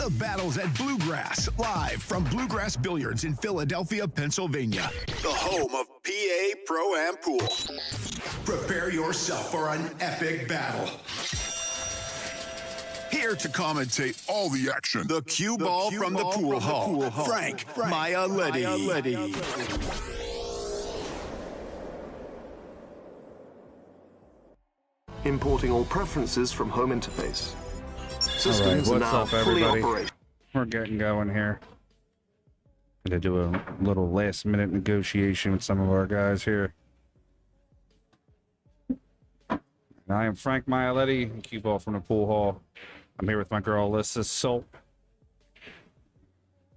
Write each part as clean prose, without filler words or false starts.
The battles at Bluegrass, live from Bluegrass Billiards in Philadelphia, Pennsylvania, the home of PA Pro-Am Pool. Prepare yourself for an epic battle. Here to commentate all the action, the Cueball from the Pool Hall, Frank Maialetti. Importing all preferences from home interface. Systems All right, now what's up, fully everybody? operational. We're getting going here. Gonna do a little last-minute negotiation with some of our guys here. I am Frank Maialetti, Cueball from the Pool Hall. I'm here with my girl Alyssa Solt.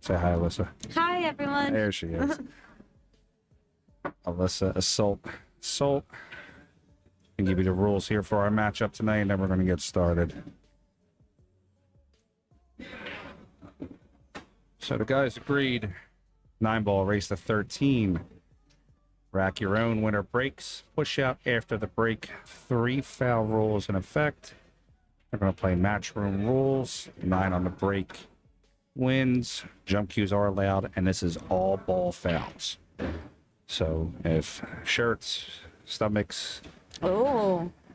Say hi, Alyssa. Hi, everyone. There she is. Alyssa Solt. I'll give you the rules here for our matchup tonight, and then we're going to get started. So the guys agreed. 9-ball race to 13. Rack your own winner breaks. Push out after the break. 3 foul rules in effect. We're going to play matchroom rules. 9 on the break wins. Jump cues are allowed, and this is all ball fouls. So if shirts, stomachs,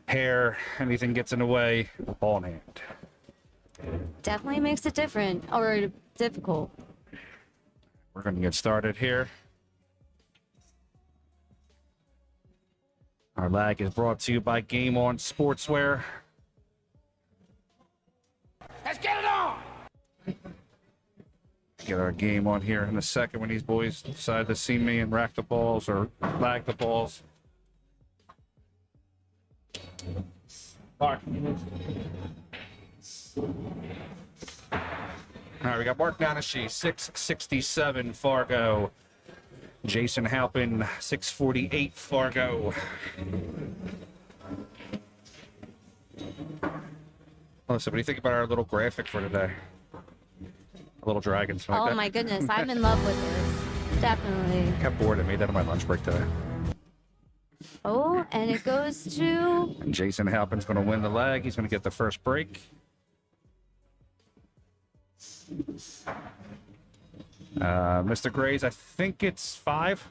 hair, anything gets in the way, ball in hand. Definitely makes it different or difficult. We're going to get started here. Our lag is brought to you by Game On Sportswear. Let's get it on! Get our game on here in a second when these boys decide to see me and rack the balls or lag the balls. Mark. All right, we got Mark Nanashee, 667 Fargo. Jason Halpin, 648 Fargo. Alyssa, what do you think about our little graphic for today? A little dragon. Oh Like my goodness, I'm in love with this. Definitely. Kept bored. I made that on my lunch break today. Oh, and it goes to... And Jason Halpin's going to win the leg. He's going to get the first break. Mr. Grays, I think it's 5.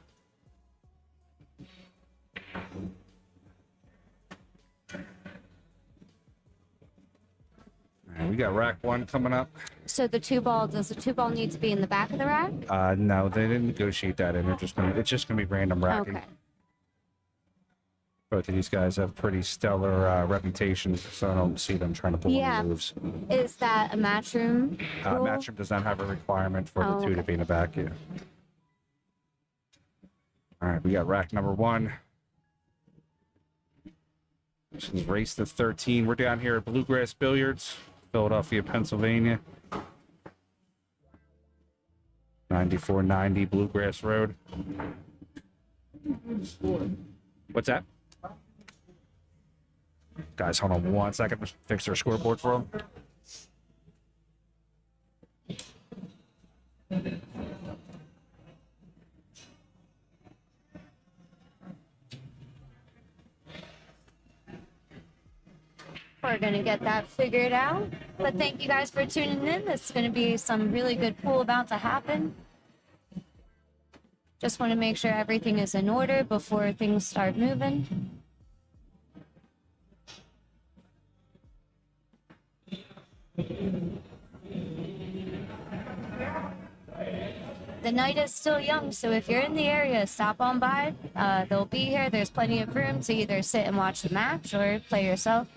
We got rack 1 coming up. So the 2-ball, does the 2-ball need to be in the back of the rack? No, they didn't negotiate that in. It's just gonna be random racking. Okay. Both of these guys have pretty stellar reputations, so I don't see them trying to pull any moves. Is that a matchroom rule? Matchroom does not have a requirement for the 2 to be in the back. Yeah. All right, we got rack number 1. This is race to 13. We're down here at Bluegrass Billiards, Philadelphia, Pennsylvania. 9490 Bluegrass Road. What's that? Guys, hold on 1 second. Let's fix their scoreboard for them. We're going to get that figured out. But thank you guys for tuning in. This is going to be some really good pool about to happen. Just want to make sure everything is in order before things start moving. The night is still young, so if you're in the area, stop on by. They'll be here. There's plenty of room to either sit and watch the match or play yourself.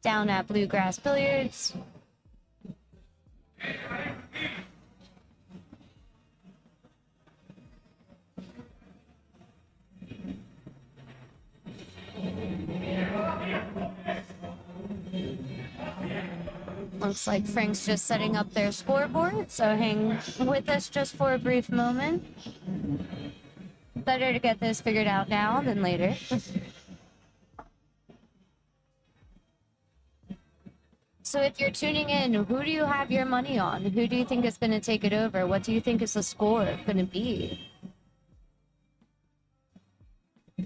Down at Bluegrass Billiards. Looks like Frank's just setting up their scoreboard, so hang with us just for a brief moment. Better to get this figured out now than later. So if you're tuning in, who do you have your money on? Who do you think is going to take it over? What do you think is the score going to be?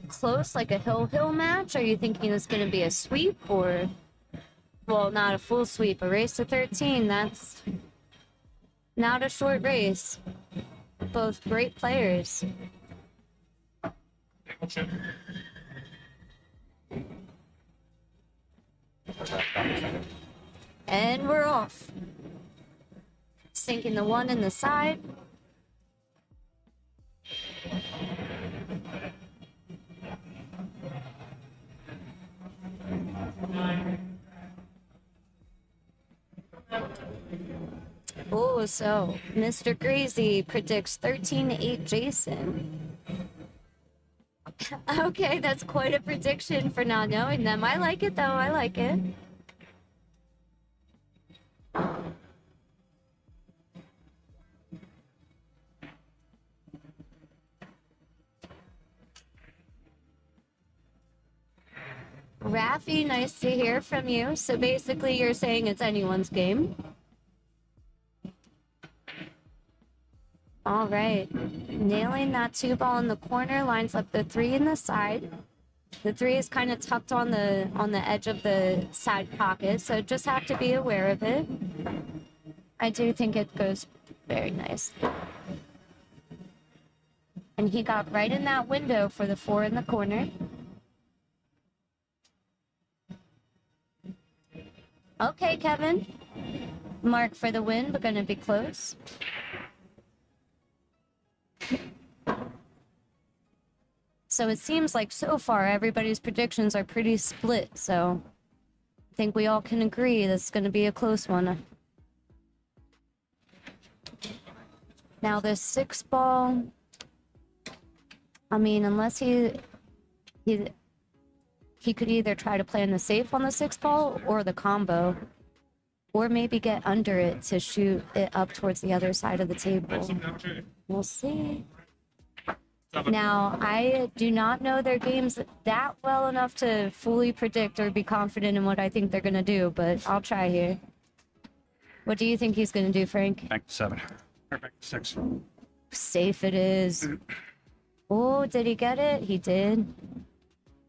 Close, like a hill match? Are you thinking it's going to be a sweep, or Well, not a full sweep. A race to 13. That's not a short race. Both great players. And we're off. Sinking the one in the side. Oh, so Mr. Greasy predicts 13-8 Jason. Okay, that's quite a prediction for not knowing them. I like it, though. I like it. Raffy, nice to hear from you. So basically, you're saying it's anyone's game. All right. Nailing that 2-ball in the corner, lines up the 3 in the side. The 3 is kind of tucked on the edge of the side pocket, so just have to be aware of it. I do think it goes very nice. And he got right in that window for the 4 in the corner. Okay, Kevin. Mark for the win, but gonna be close. So it seems like so far everybody's predictions are pretty split, so I think we all can agree this is gonna be a close one. Now this 6-ball, I mean, unless he could either try to play in the safe on the 6-ball or the combo, or maybe get under it to shoot it up towards the other side of the table. We'll see. Now, I do not know their games that well enough to fully predict or be confident in what I think they're going to do, but I'll try here. What do you think he's going to do, Frank? Back to 7. Or back to 6. Safe it is. Oh, did he get it? He did.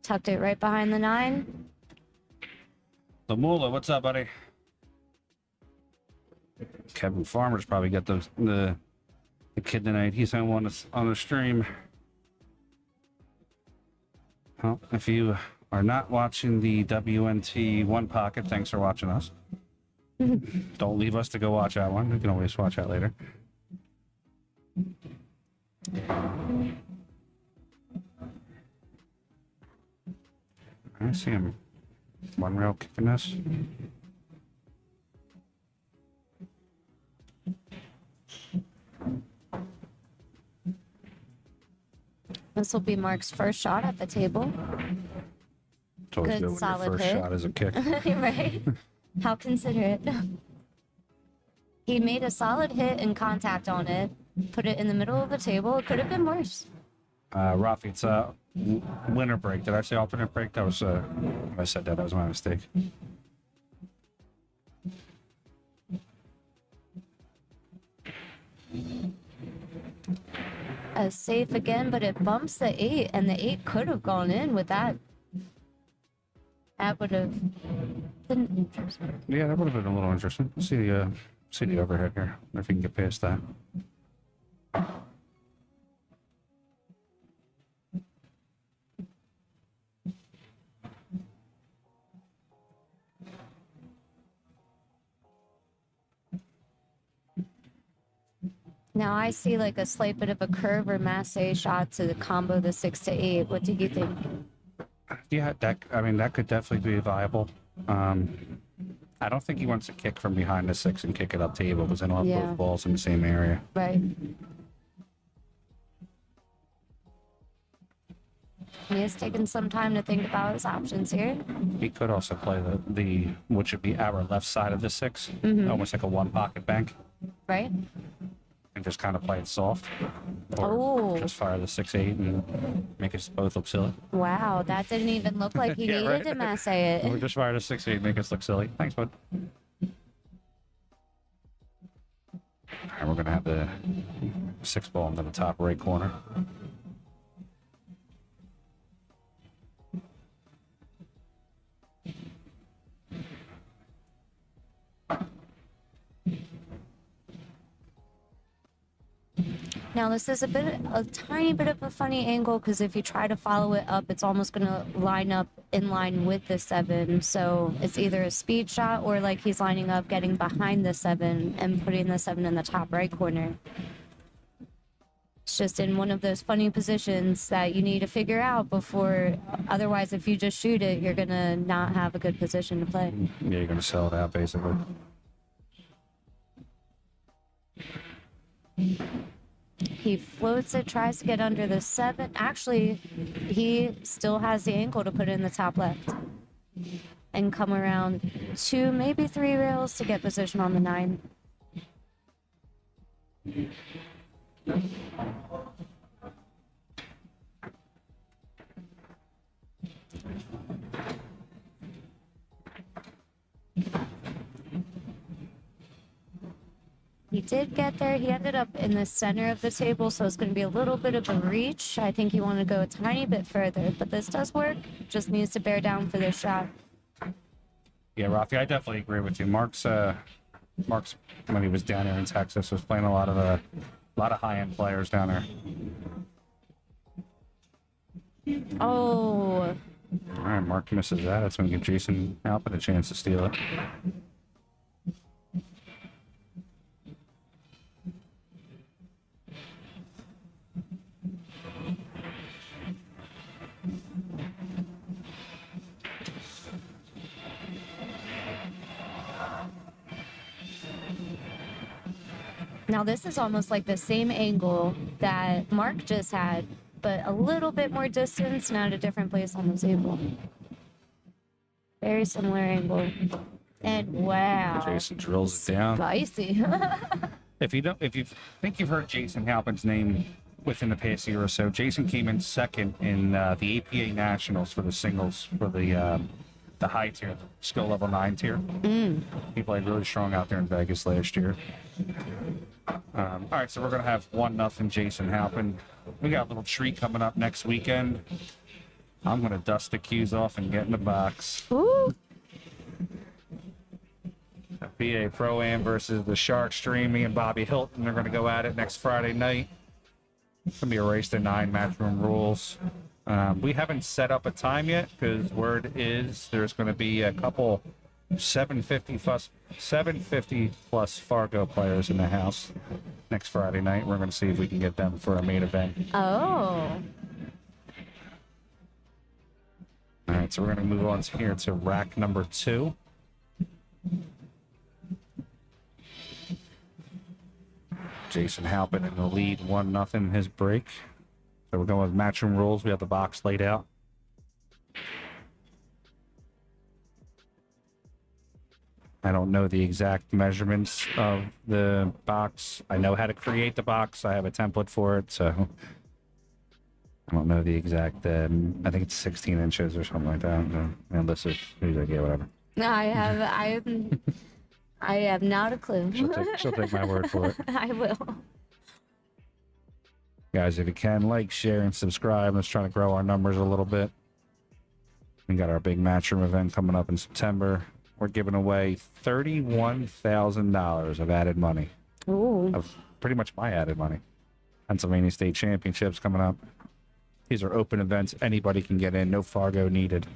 Tucked it right behind the 9. The Moolah, what's up, buddy? Kevin Farmer's probably got the kid tonight. He's on the stream. Well, if you are not watching the WNT One Pocket, thanks for watching us. Don't leave us to go watch that one. We can always watch that later. I see him. One rail kicking this. This will be Mark's first shot at the table. It's always Good, good when solid your first hit. shot is a kick. Right? How considerate. He made a solid hit and contact on it. Put it in the middle of the table. It could have been worse. Rafi, it's a winter break. Did I say alternate break? That was, I said that. That was my mistake. A safe again, but it bumps the 8, and the 8 could have gone in with that. That would have been interesting. Yeah, that would have been a little interesting. See the overhead here. If we can get past that. Now I see like a slight bit of a curve or masse shot to the combo the 6 to 8. What do you think? Yeah, that could definitely be viable. I don't think he wants to kick from behind the 6 and kick it up table because then he'll have both balls in the same area. Right. He is taking some time to think about his options here. He could also play the which would be our left side of the 6, almost like a one pocket bank, Right? and just kind of play it soft. Or just fire the 6-8 and make us both look silly. Wow, that didn't even look like he Yeah, needed right? to masse it. Or just fire the 6-8, make us look silly. Thanks, bud. All right, we're gonna have the 6 ball into the top right corner. Now this is a tiny bit of a funny angle because if you try to follow it up, it's almost going to line up in line with the 7. So it's either a speed shot or like he's lining up, getting behind the 7 and putting the 7 in the top right corner. It's just in one of those funny positions that you need to figure out before. Otherwise, if you just shoot it, you're going to not have a good position to play. Yeah, you're going to sell it out, basically. He floats it, tries to get under the 7. Actually, he still has the angle to put it in the top left. And come around 2, maybe 3 rails to get position on the 9. He did get there. He ended up in the center of the table, so it's going to be a little bit of a reach. I think you want to go a tiny bit further, but this does work. Just needs to bear down for this shot. Yeah, Rafi, I definitely agree with you. Mark's when he was down here in Texas was playing a lot of high-end players down there. Oh. All right, Mark misses that. That's going to give Jason Halpin a chance to steal it. Now this is almost like the same angle that Mark just had, but a little bit more distance and at a different place on the table. Very similar angle. And wow. Jason drills it down. Spicy. If you think you've heard Jason Halpin's name within the past year or so, Jason came in second in the APA Nationals for the singles for the high tier, skill level 9 tier. He played really strong out there in Vegas last year. All right, so we're going to have 1-0 Jason Halpin. We got a little treat coming up next weekend. I'm going to dust the cues off and get in the box. Ooh. PA Pro-Am versus the Shark Stream. Me and Bobby Hilton are going to go at it next Friday night. It's going to be a race to 9 matchroom rules. We haven't set up a time yet because word is there's going to be a couple 750 plus Fargo players in the house next Friday night. We're going to see if we can get them for a main event. Oh. All right, so we're going to move on here to rack number 2. Jason Halpin in the lead, 1-0 in his break. So we're going with matchroom rules. We have the box laid out. I don't know the exact measurements of the box. I know how to create the box. I have a template for it, so I don't know the exact. I think it's 16 inches or something like that. Alyssa, she's like, yeah, whatever. I have not a clue. She'll take my word for it. I will. Guys, if you can, like, share, and subscribe. Let's try to grow our numbers a little bit. We got our big matchroom event coming up in September. We're giving away $31,000 of added money. Ooh. Of pretty much my added money. Pennsylvania State Championships coming up. These are open events. Anybody can get in. No Fargo needed.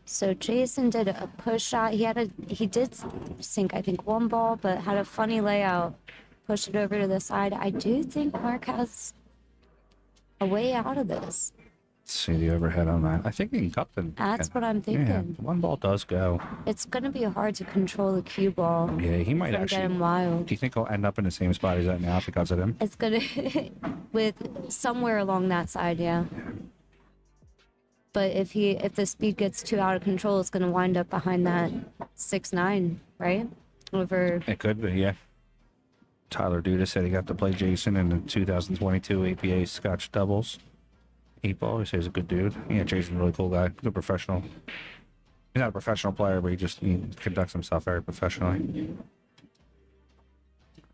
So Jason did a push shot. He did sink, I think, 1 ball, but had a funny layout. Pushed it over to the side. I do think Mark has a way out of this. Let's see the overhead on that. I think he can cup them. That's what I'm thinking. Yeah, 1 ball does go. It's going to be hard to control the cue ball. Yeah, he might actually. Get him wild. Do you think he'll end up in the same spot he's at now if he cuts it in? It's going to, with somewhere along that side, yeah. But if the speed gets too out of control, it's going to wind up behind that 6-9, right? Over. It could be, yeah. Tyler Duda said he got to play Jason in the 2022 APA Scotch Doubles. 8-ball. He says he's a good dude. Yeah, Jason's a really cool guy. Good professional. He's not a professional player, but he conducts himself very professionally.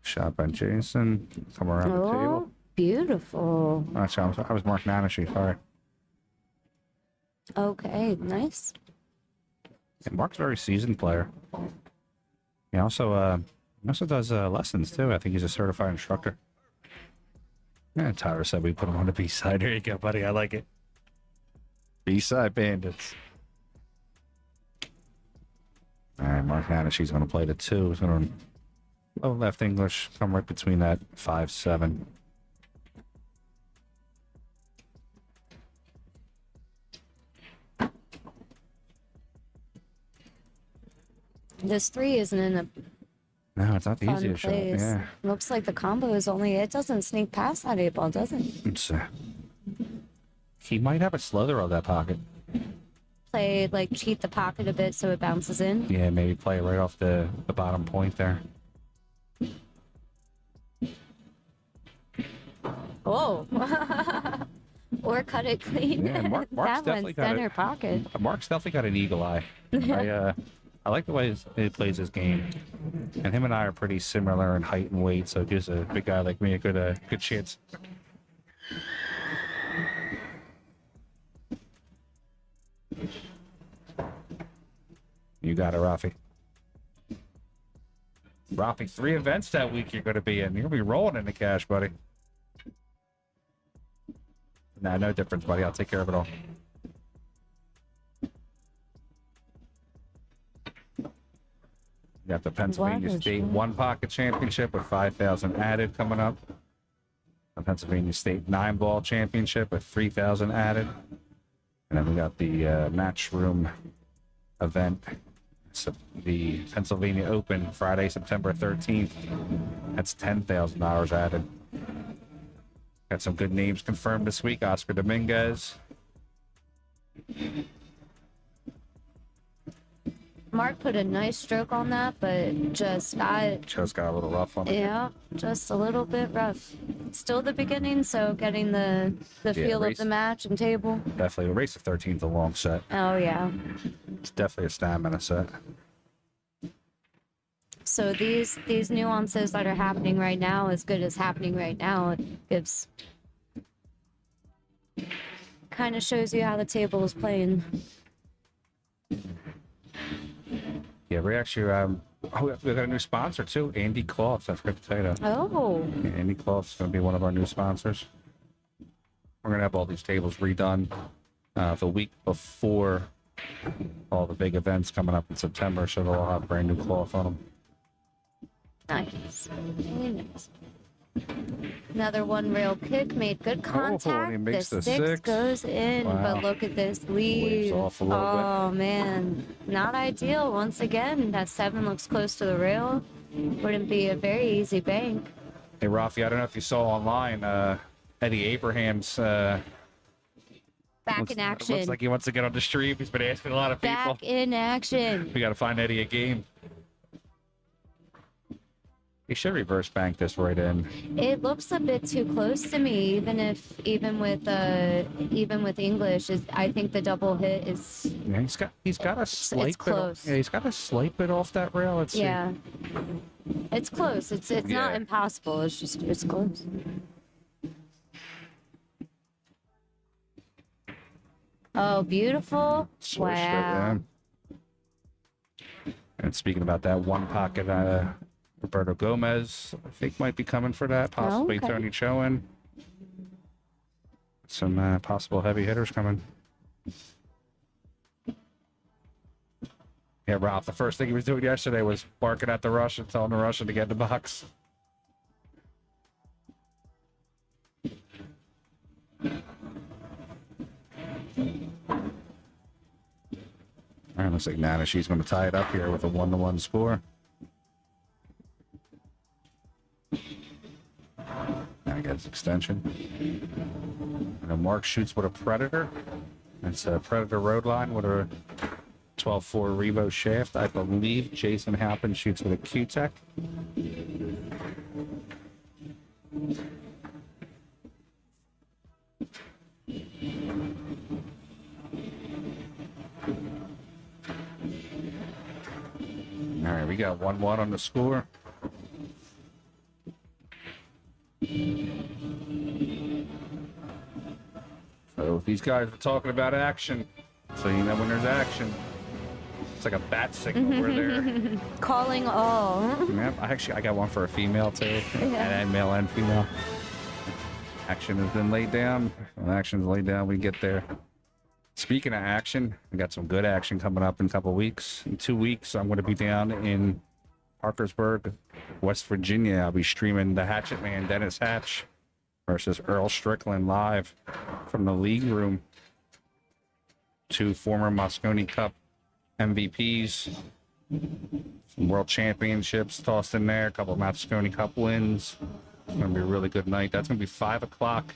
Shot by Jason. Come around the table. Beautiful. Actually, I was Mark Nanashee. Sorry. Okay, nice. Yeah, Mark's a very seasoned player. He also He also does lessons, too. I think he's a certified instructor. Yeah, Tyler said we put him on the B-side. There you go, buddy. I like it. B-side bandits. All right, Mark Nanashee's going to play the 2. He's going to low left English, come right between that 5-7. This 3 isn't in a No, it's not the fun easiest shot. place. Yeah. Looks like the combo is only, it doesn't sneak past that 8 ball, does it? It's, he might have a slither of that pocket. Play, like, cheat the pocket a bit so it bounces in. Yeah, maybe play right off the bottom point there. Oh. Or cut it clean. Yeah, Mark's that definitely one's got center it. pocket. Mark's definitely got an eagle eye. I like the way he plays his game. And him and I are pretty similar in height and weight, so it gives a big guy like me a good chance. You got it, Rafi. Rafi, 3 events that week you're going to be in. You're going to be rolling in the cash, buddy. Nah, no difference, buddy. I'll take care of it all. You got the Pennsylvania State One Pocket Championship with 5,000 added coming up. The Pennsylvania State 9-ball Championship with 3,000 added. And then we got the Matchroom event. So the Pennsylvania Open, Friday, September 13th. That's $10,000 added. Got some good names confirmed this week. Oscar Dominguez. Mark put a nice stroke on that, but just got a little rough on it. Yeah, just a little bit rough. Still the beginning, so getting the feel of the match and table. Definitely. Race the 13th, a long set. Oh, yeah. It's definitely a stamina set. So these nuances that are happening right now, as good as happening right now, it gives... kind of shows you how the table is playing. Yeah, we actually, we got a new sponsor too, Andy Cloths. I forgot to tell you that. Oh. Yeah, Andy Cloths is going to be one of our new sponsors. We're going to have all these tables redone the week before all the big events coming up in September, so they'll all have brand new cloth on them. Nice. Really nice. Another one rail kick, made good contact. And he makes the the 6 goes in, Wow. but look at this lead. Waves off a little Oh man, not ideal. Once again, that 7 looks close to the rail. Wouldn't be a very easy bank. Hey, Rafi, I don't know if you saw online, Eddie Abraham's Back in action. looks like he wants to get on the stream. He's been asking a lot of people. Back in action. We got to find Eddie a game. He should reverse bank this right in. It looks a bit too close to me, even with English. I think the double hit is. Yeah, he's got a slight It's close. Yeah, he's got a slight bit off that rail. Let's see. Yeah. It's close. It's not impossible. It's close. Oh, beautiful. Switched it, Wow. yeah. And speaking about that one pocket, Roberto Gomez, I think, might be coming for that. Possibly okay. Tony Chowan. Some possible heavy hitters coming. Yeah, Ralph, the first thing he was doing yesterday was barking at the Russian, telling the Russian to get in the box. All right, looks like Nanashee's going to tie it up here with a 1-1 score. Now he gets extension. And then Mark shoots with a Predator. It's a Predator Roadline with a 12-4 Revo shaft. I believe Jason Halpin shoots with a Q-Tech. All right, we got 1-1 on the score. So these guys are talking about action. So you know when there's action. It's like a bat signal over there. Calling all. Yep, I got one for a female too, and male and female. Action has been laid down. When action is laid down, we get there. Speaking of action, we got some good action coming up in a couple weeks. In 2 weeks, I'm going to be down in Parkersburg, West Virginia. I'll be streaming the Hatchet Man, Dennis Hatch, versus Earl Strickland live from the league room. 2 former Moscone Cup MVPs, some world championships tossed in there, a couple of Moscone Cup wins. It's going to be a really good night. That's going to be 5 o'clock.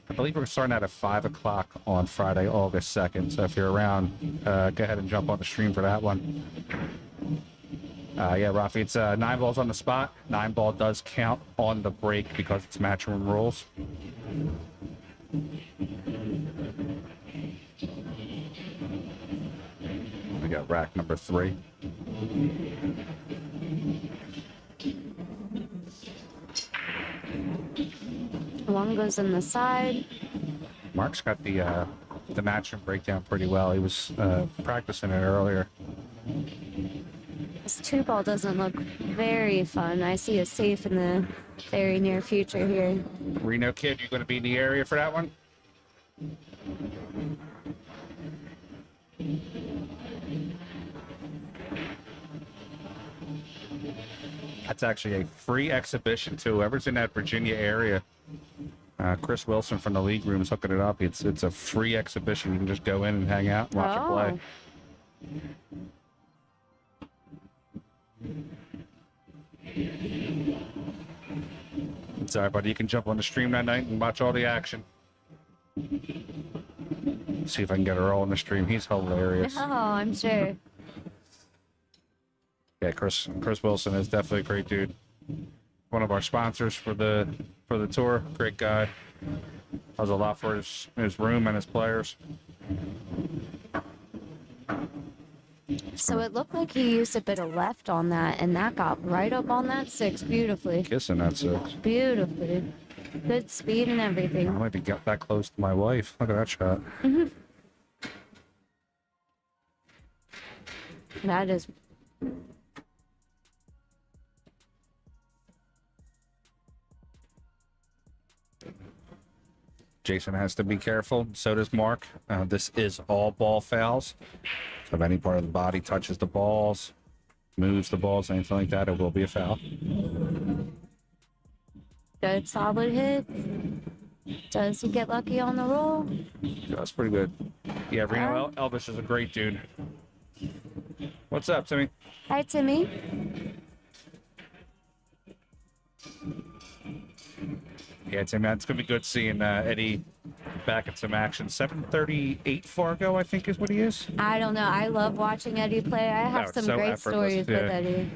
I believe we're starting at 5 o'clock on Friday, August 2nd. So if you're around, go ahead and jump on the stream for that one. Yeah, Rafi, it's 9 balls on the spot. 9 ball does count on the break because it's matchroom rules. We got rack number 3. One goes in the side. Mark's got the matchroom breakdown pretty well. He was practicing it earlier. This 2-ball doesn't look very fun. I see a safe in the very near future here. Reno Kid, you going to be in the area for that one? That's actually a free exhibition too. Whoever's in that Virginia area, Chris Wilson from the league room is hooking it up. It's a free exhibition. You can just go in and hang out and watch it play. It's all right, buddy. You can jump on the stream that night and watch all the action. See if I can get Earl on the stream. He's hilarious. Oh, I'm sure. Yeah, Chris Wilson is definitely a great dude. One of our sponsors for the tour. Great guy. Does a lot for his room and his players. So it looked like he used a bit of left on that, and that got right up on that 6 beautifully. Kissing that 6. Beautifully. Good speed and I everything. might be get that close to my wife. Look at that shot. That is... Jason has to be careful. So does Mark. This is all ball fouls. So if any part of the body touches the balls, moves the balls, anything like that, it will be a foul. Good solid hit. Does he get lucky on the roll? Yeah, that's pretty good. Yeah, Reno Elvis is a great dude. What's up, Timmy? Hi, Timmy. Yeah, Timmy, it's going to be good seeing Eddie back in some action. 738 Fargo, I think is what he is. I don't know. I love watching Eddie play. I have some so great effortless, stories yeah. with Eddie.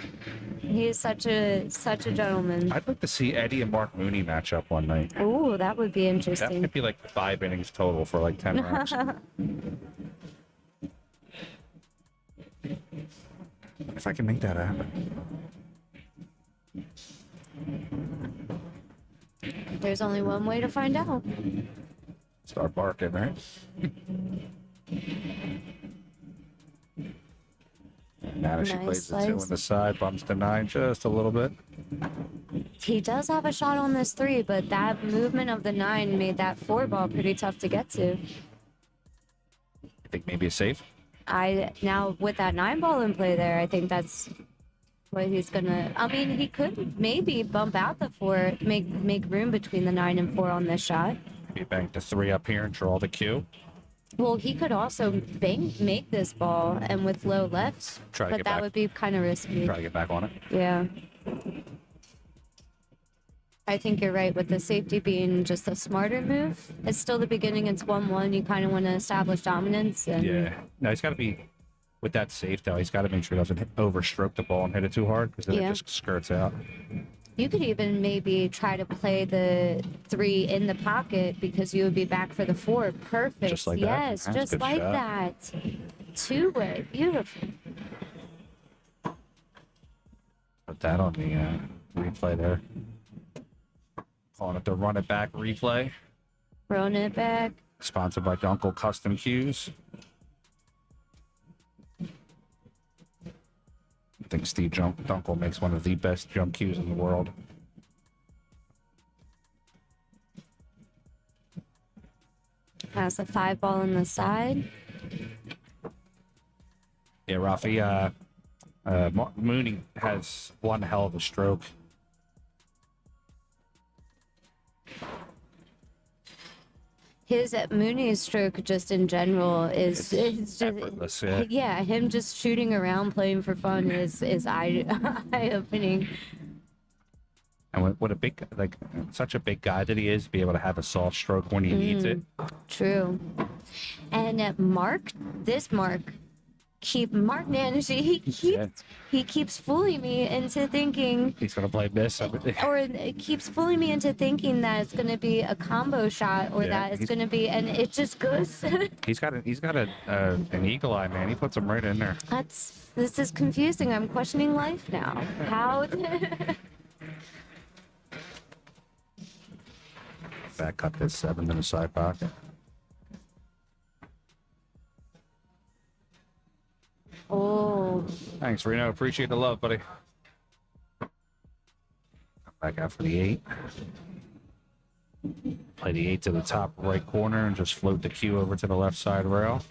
He's such a gentleman. I'd like to see Eddie and Mark Mooney match up one night. Ooh, that would be That interesting. could be like 5 innings total for like 10 rounds. If I can make that happen. There's only one way to find out. Start barking, right? Nanashee Nice plays the 2 slice. on the side, bumps to 9 just a little bit. He does have a shot on this 3, but that movement of the 9 made that 4 ball pretty tough to get to. I think maybe a safe. Now with that 9 ball in play there, I think that's what he's gonna. I mean, he could maybe bump out the 4, make room between the 9 and 4 on this shot. Maybe bank the 3 up here and draw the Q. Well, he could also make this ball and with low left, Try to but get that back. would be kind of risky. Try to get back on it. Yeah. I think you're right with the safety being just a smarter move. It's still the beginning. It's 1-1. You kind of want to establish dominance. And Yeah. No, he's got to be, with that safe though, he's got to make sure he doesn't overstroke the ball and hit it too hard because then Yeah. it just skirts out. You could even maybe try to play the 3 in the pocket because you would be back for the 4. Perfect. Just like that? Yes, That's a just good like shot. that. 2-way. Beautiful. Put that on the replay there. Calling it the Run It Back replay. Throwing it back. Sponsored by Dunkel Custom Cues. think Steve Dunkel makes one of the best jump cues in the world. Has the 5-ball on the side. Yeah, Rafi, Mooney has one hell of a stroke. His Mooney's stroke, just in general, is it's just, effortless, yeah. Him just shooting around, playing for fun is eye opening. And what a big, like, such a big guy that he is, be able to have a soft stroke when he needs it. True. And Mark Nanashee, he keeps fooling me into thinking He's gonna play miss. or it keeps fooling me into thinking that it's going to be a combo shot or that it's going to be, and it just goes. He's got an eagle eye, man. He puts him right in there. This is confusing. I'm questioning life now. How? Back cut this 7 in the side pocket. Oh. Thanks, Reno. Appreciate the love, buddy. Back out for the 8. Play the 8 to the top right corner and just float the cue over to the left side rail.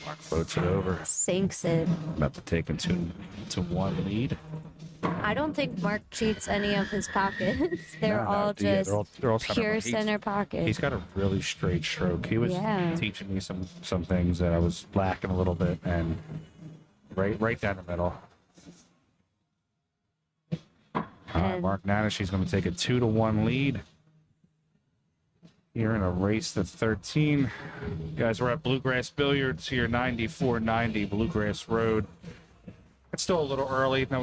Mark floats it over. Sinks it. About to take a 2-1 lead. I don't think Mark cheats any of his pockets. They're all just they're all pure center pocket. He's got a really straight stroke. He was teaching me some things that I was lacking a little bit, and right down the middle. All right, Mark Nanashee's going to take a 2-1 lead. Here in a race to 13. Guys, we're at Bluegrass Billiards here, 9490 Bluegrass Road. It's still a little early. Not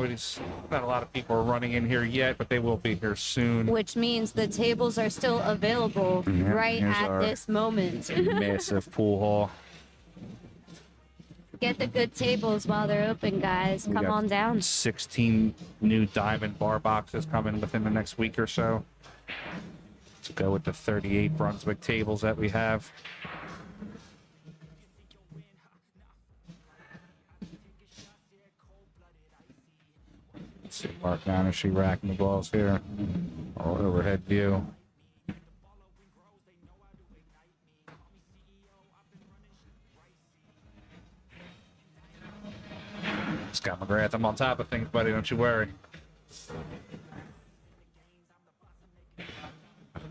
a lot of people are running in here yet, but they will be here soon. Which means the tables are still available right at this moment. Massive pool hall. Get the good tables while they're open, guys. Come on down. 16 new diamond bar boxes coming within the next week or so. To go with the 38 Brunswick tables that we have. Let's see Mark Nanashee racking the balls here. All overhead view. Scott McGrath, I'm on top of things, buddy. Don't you worry.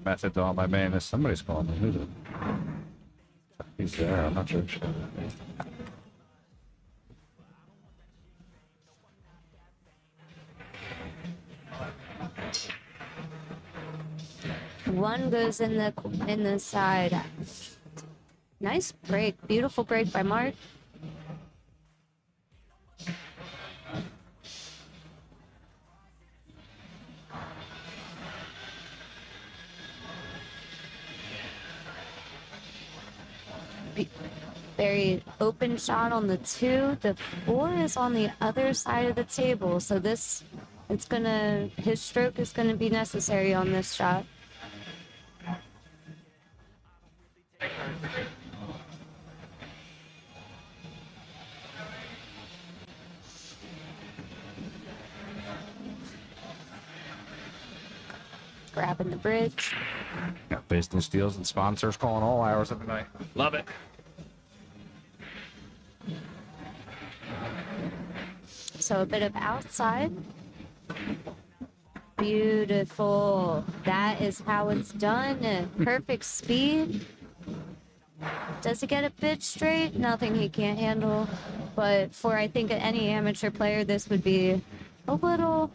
Method to all my madness. Somebody's calling me. Who's it? He's there. I'm not sure. One goes in the side. Nice break. Beautiful break by Mark. Very open shot on the 2. The 4 is on the other side of the table, so his stroke is gonna be necessary on this shot. Grabbing the bridge. Got business deals and sponsors calling all hours of the night. Love it. So a bit of outside. Beautiful. That is how it's done. Perfect speed. Does he get a bit straight? Nothing he can't handle. But for, I think, any amateur player, this would be a little...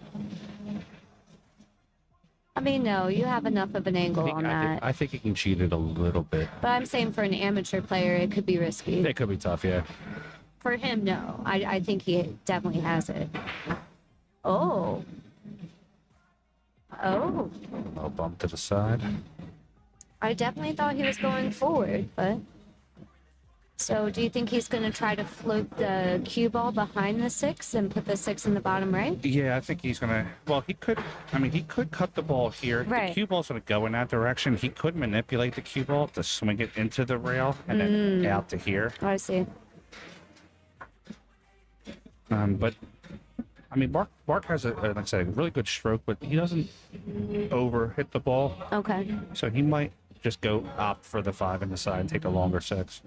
I mean, no, you have enough of an angle on that. I think he can cheat it a little bit. But I'm saying for an amateur player, it could be risky. It could be tough, yeah. For him, no. I think he definitely has it. Oh. Oh. A bump to the side. I definitely thought he was going forward, but So do you think he's going to try to float the cue ball behind the 6 and put the 6 in the bottom right? Yeah, I think he's gonna. Well, he could. I mean, he could cut the ball here. Right. The cue ball's gonna go in that direction. He could manipulate the cue ball to swing it into the rail and then out to here. Oh, I see. But I mean, Mark has like I said, a really good stroke, but he doesn't over hit the ball. Okay. So he might just go opt for the 5 in the side and take the longer 6.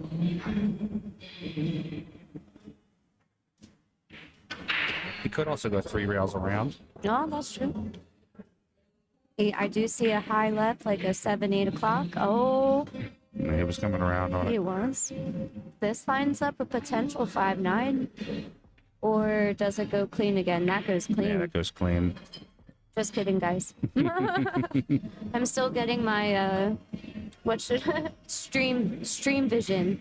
He could also go 3 rails around. No, that's true. I do see a high left, like a 7, 8 o'clock. Oh, He was coming around on he it. was. This lines up a potential 5-9. Or does it go clean again? That goes clean. Yeah, that goes clean. Just kidding, guys. I'm still getting my stream vision.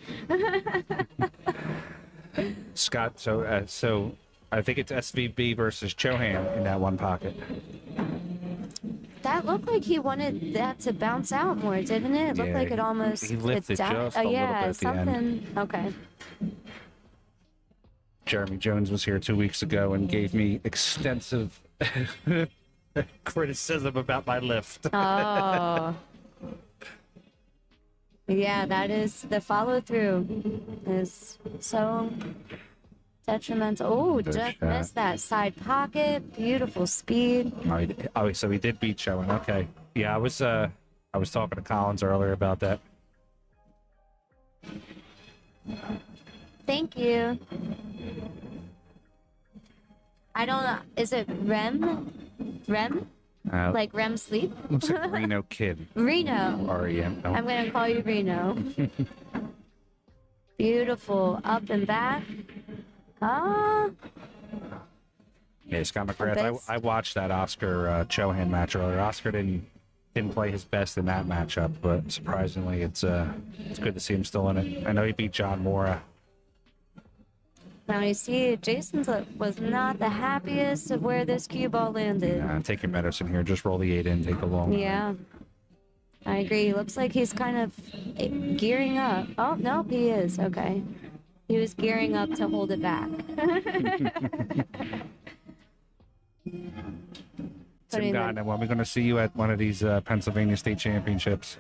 Scott, so I think it's SVB versus Chohan in that one pocket. That looked like he wanted that to bounce out more, didn't it? It looked Yeah, like it almost. he lifted just a little bit at the something. end. Okay. Jeremy Jones was here 2 weeks ago and gave me extensive criticism about my lift. Oh. Yeah, that is the follow through is so detrimental. Oh, Good just shot. missed that side pocket. Beautiful speed. So he did beat Chohan. Okay. Yeah, I was talking to Collins earlier about that. Thank you. I don't know. Is it REM? REM? Like REM sleep? Looks like Reno Kid. Reno. R-E-M. No. I'm going to call you Reno. Beautiful. Up and back. Ah. Yeah, Scott McGrath. I watched that Oscar Chohan match earlier. Oscar didn't play his best in that matchup, but surprisingly, it's good to see him still in it. I know he beat John Mora. Now you see, Jason's was not the happiest of where this cue ball landed. Take your medicine here. Just roll the 8 in. Take the long. Yeah, I agree. Looks like he's kind of gearing up. Oh, no, he is. Okay. He was gearing up to hold it back. Tim Gardner, when we're going to see you at one of these Pennsylvania State Championships.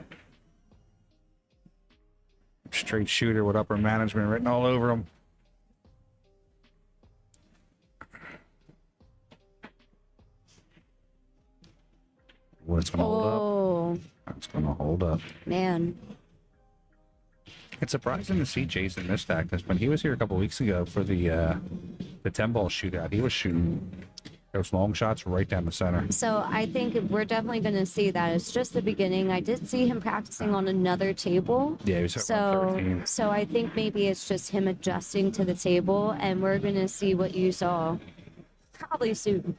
Straight shooter with upper management written all over him. What's going to hold up? That's going to hold up. Man. It's surprising to see Jason miss that because when he was here a couple weeks ago for the 10-ball shootout, he was shooting those long shots right down the center. So I think we're definitely going to see that. It's just the beginning. I did see him practicing on another table. Yeah, he was at 113. So I think maybe it's just him adjusting to the table, and we're going to see what you saw probably soon.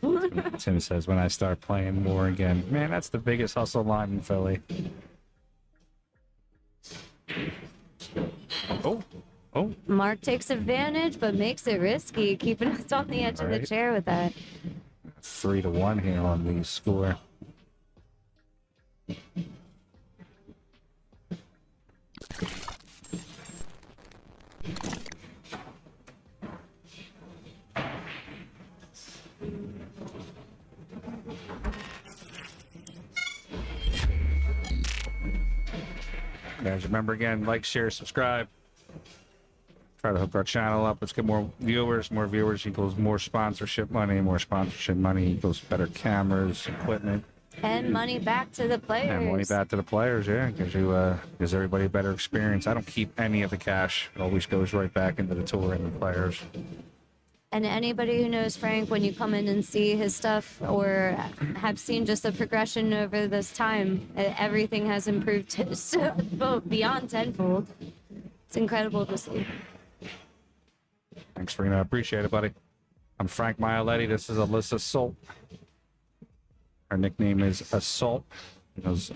Tim says, when I start playing more again. Man, that's the biggest hustle line in Philly. Oh. Mark takes advantage, but makes it risky, keeping us on the edge of the chair with that. 3-1 here on the score. Guys, remember again, like, share, subscribe. Try to hook our channel up. Let's get more viewers. More viewers equals more sponsorship money. More sponsorship money equals better cameras, equipment. And money back to the players. And money back to the players, yeah. Gives everybody a better experience. I don't keep any of the cash. It always goes right back into the tour and the players. And anybody who knows Frank, when you come in and see his stuff or have seen just the progression over this time, everything has improved so beyond tenfold. It's incredible to see. Thanks, Rena. I appreciate it, buddy. I'm Frank Maialetti. This is Alyssa Solt. Her nickname is Assault. Because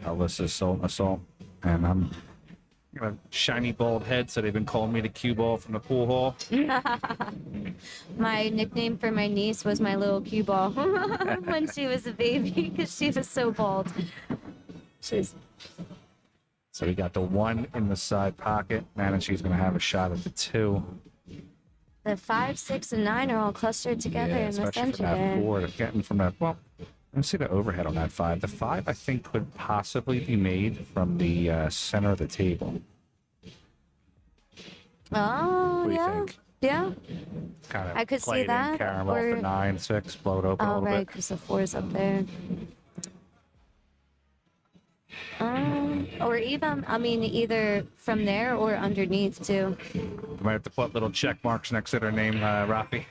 Alyssa Assault. And I'm got a shiny bald head, so they've been calling me the Cueball from the pool hall. My nickname for my niece was my little Cueball when she was a baby because she was so bald. She's So we got the 1 in the side pocket. Nanashee's going to have a shot at the 2. The 5, 6, and 9 are all clustered together in the especially center from that there. 4 to getting from that. Well, let's see the overhead on that 5. The 5, I think, could possibly be made from the center of the table. Oh, What do you yeah. think? Yeah. Kind of I could see play it in that, caramel or- for 9, 6, blow it open a Oh, little right, bit. because the 4's up there. Or even, I mean, either from there or underneath, too. You might have to put little check marks next to their name, Rafi.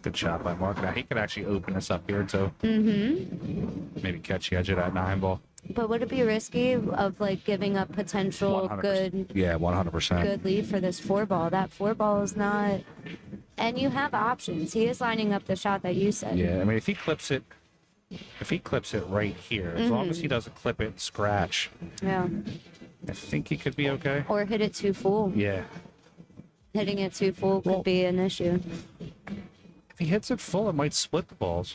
Good shot by Mark. Now he could actually open this up here too. Mm-hmm. Maybe catch the edge of that 9 ball. But would it be risky of like giving up potential 100%. good Yeah, 100%. good lead for this 4 ball? That 4 ball is not. And you have options. He is lining up the shot that you said. Yeah, I mean if he clips it right here, as long as he doesn't clip it and scratch, Yeah. I think he could be okay. Or hit it too full. Yeah. Hitting it too full could be an issue. If he hits it full, it might split the balls.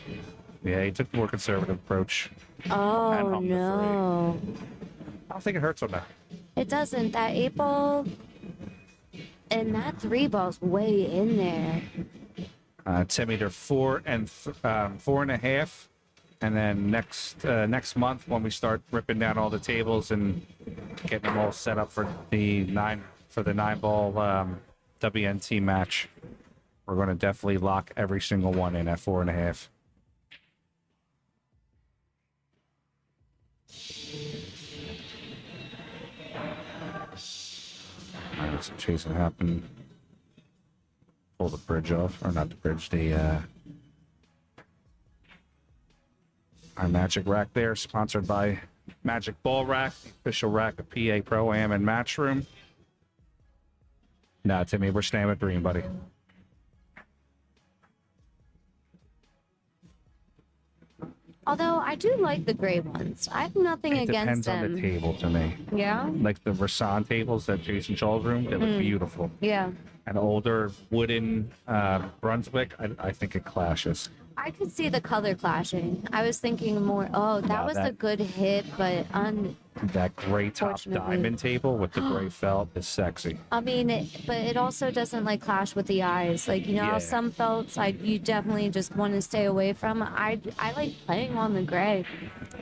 Yeah, he took the more conservative approach. Oh hung the no. I don't think it hurts on that. It doesn't. That 8 ball and that 3 ball's way in there. Timmy, they're 4 and 4.5, and then next month when we start ripping down all the tables and getting them all set up for the 9 ball WNT match, we're going to definitely lock every single one in at 4.5. All right, so chasing Halpin. Pull the bridge off, or not the bridge, our Magic Rack there, sponsored by Magic Ball Rack, the official rack of PA Pro-Am and Matchroom. Nah, Timmy, we're staying with green, buddy. Although I do like the gray ones. I have nothing It against depends on them. the table to me. Yeah? Like the Rasan tables that Jason Shaw's room, they look beautiful. Yeah. An older wooden Brunswick, I think it clashes. I could see the color clashing. I was thinking more, that was a good hit, but That gray top Fortunately. diamond table with the gray felt is sexy. I mean, but it also doesn't like clash with the eyes. Like, you know, how Yeah. some felts you definitely just want to stay away from. I like playing on the gray.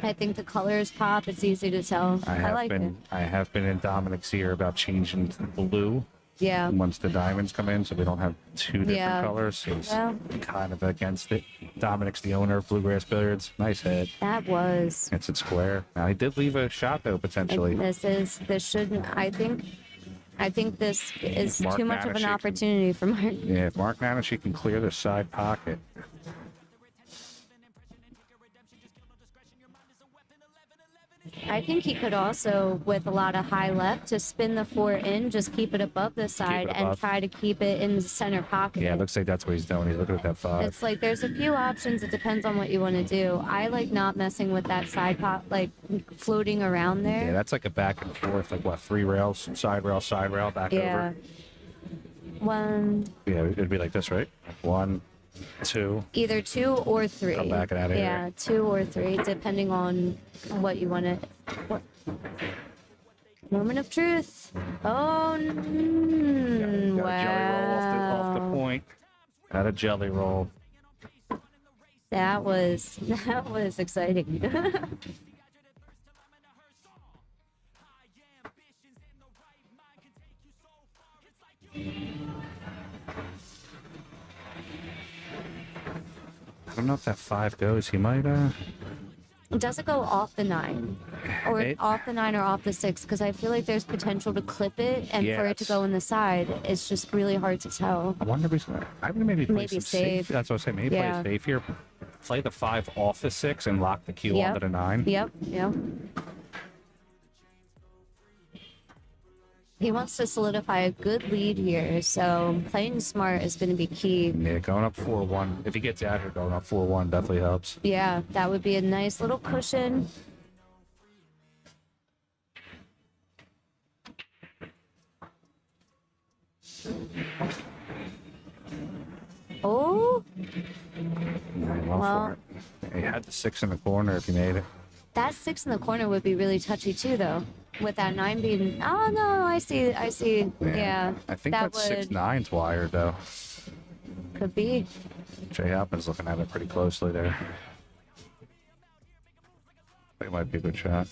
I think the colors pop. It's easy to tell. I like it. I have been in Dominic's ear about changing to blue Yeah. once the diamonds come in, so we don't have 2 different Yeah. colors. He's Well. kind of against it. Dominic's the owner of Bluegrass Billiards. Nice head. That was. It's at square. Now he did leave a shot though potentially. This shouldn't. I think this is Mark too much of Nanashee an can- opportunity for Mark. Yeah, if Mark Nanashee can clear the side pocket. I think he could also, with a lot of high left, just spin the 4 in, just keep it above the side, and above. try to keep it in the center pocket. Yeah, it looks like that's what he's doing. He's looking at that 5. It's like there's a few options. It depends on what you want to do. I like not messing with that side pot, like floating around Yeah, there. that's like a back and forth, like what, 3 rails, side rail, back Yeah. over. One, Yeah, it'd be like this, right? 1, 2. either 2 or 3. Come back and outta here. Yeah, 2 or 3, depending on what you want to. Moment of truth. Oh, Got a jelly roll off the wow. point. Got a jelly roll. That was exciting. I don't know if that 5 goes. He might, Does it go off the 9? Or It- off the 9 or off the 6? Because I feel like there's potential to clip it and Yeah, for it to that's- go in the side. It's just really hard to tell. I wonder if he's, I would maybe play Maybe some safe. That's what I was saying. Maybe Yeah. play safe here. Play the 5 off the 6 and lock the cue Yep. onto the 9. Yep. He wants to solidify a good lead here, so playing smart is going to be key. Yeah, going up 4-1. If he gets out here, going up 4-1 definitely helps. Yeah, that would be a nice little cushion. Oh, Well, well, he had the 6 in the corner if he made it. that 6 in the corner would be really touchy too, though. With that 9 being, oh no, I see. Yeah, I think that that 6-9's wired though. could be. Jay Halpin's looking at it pretty closely there. It might be a good shot.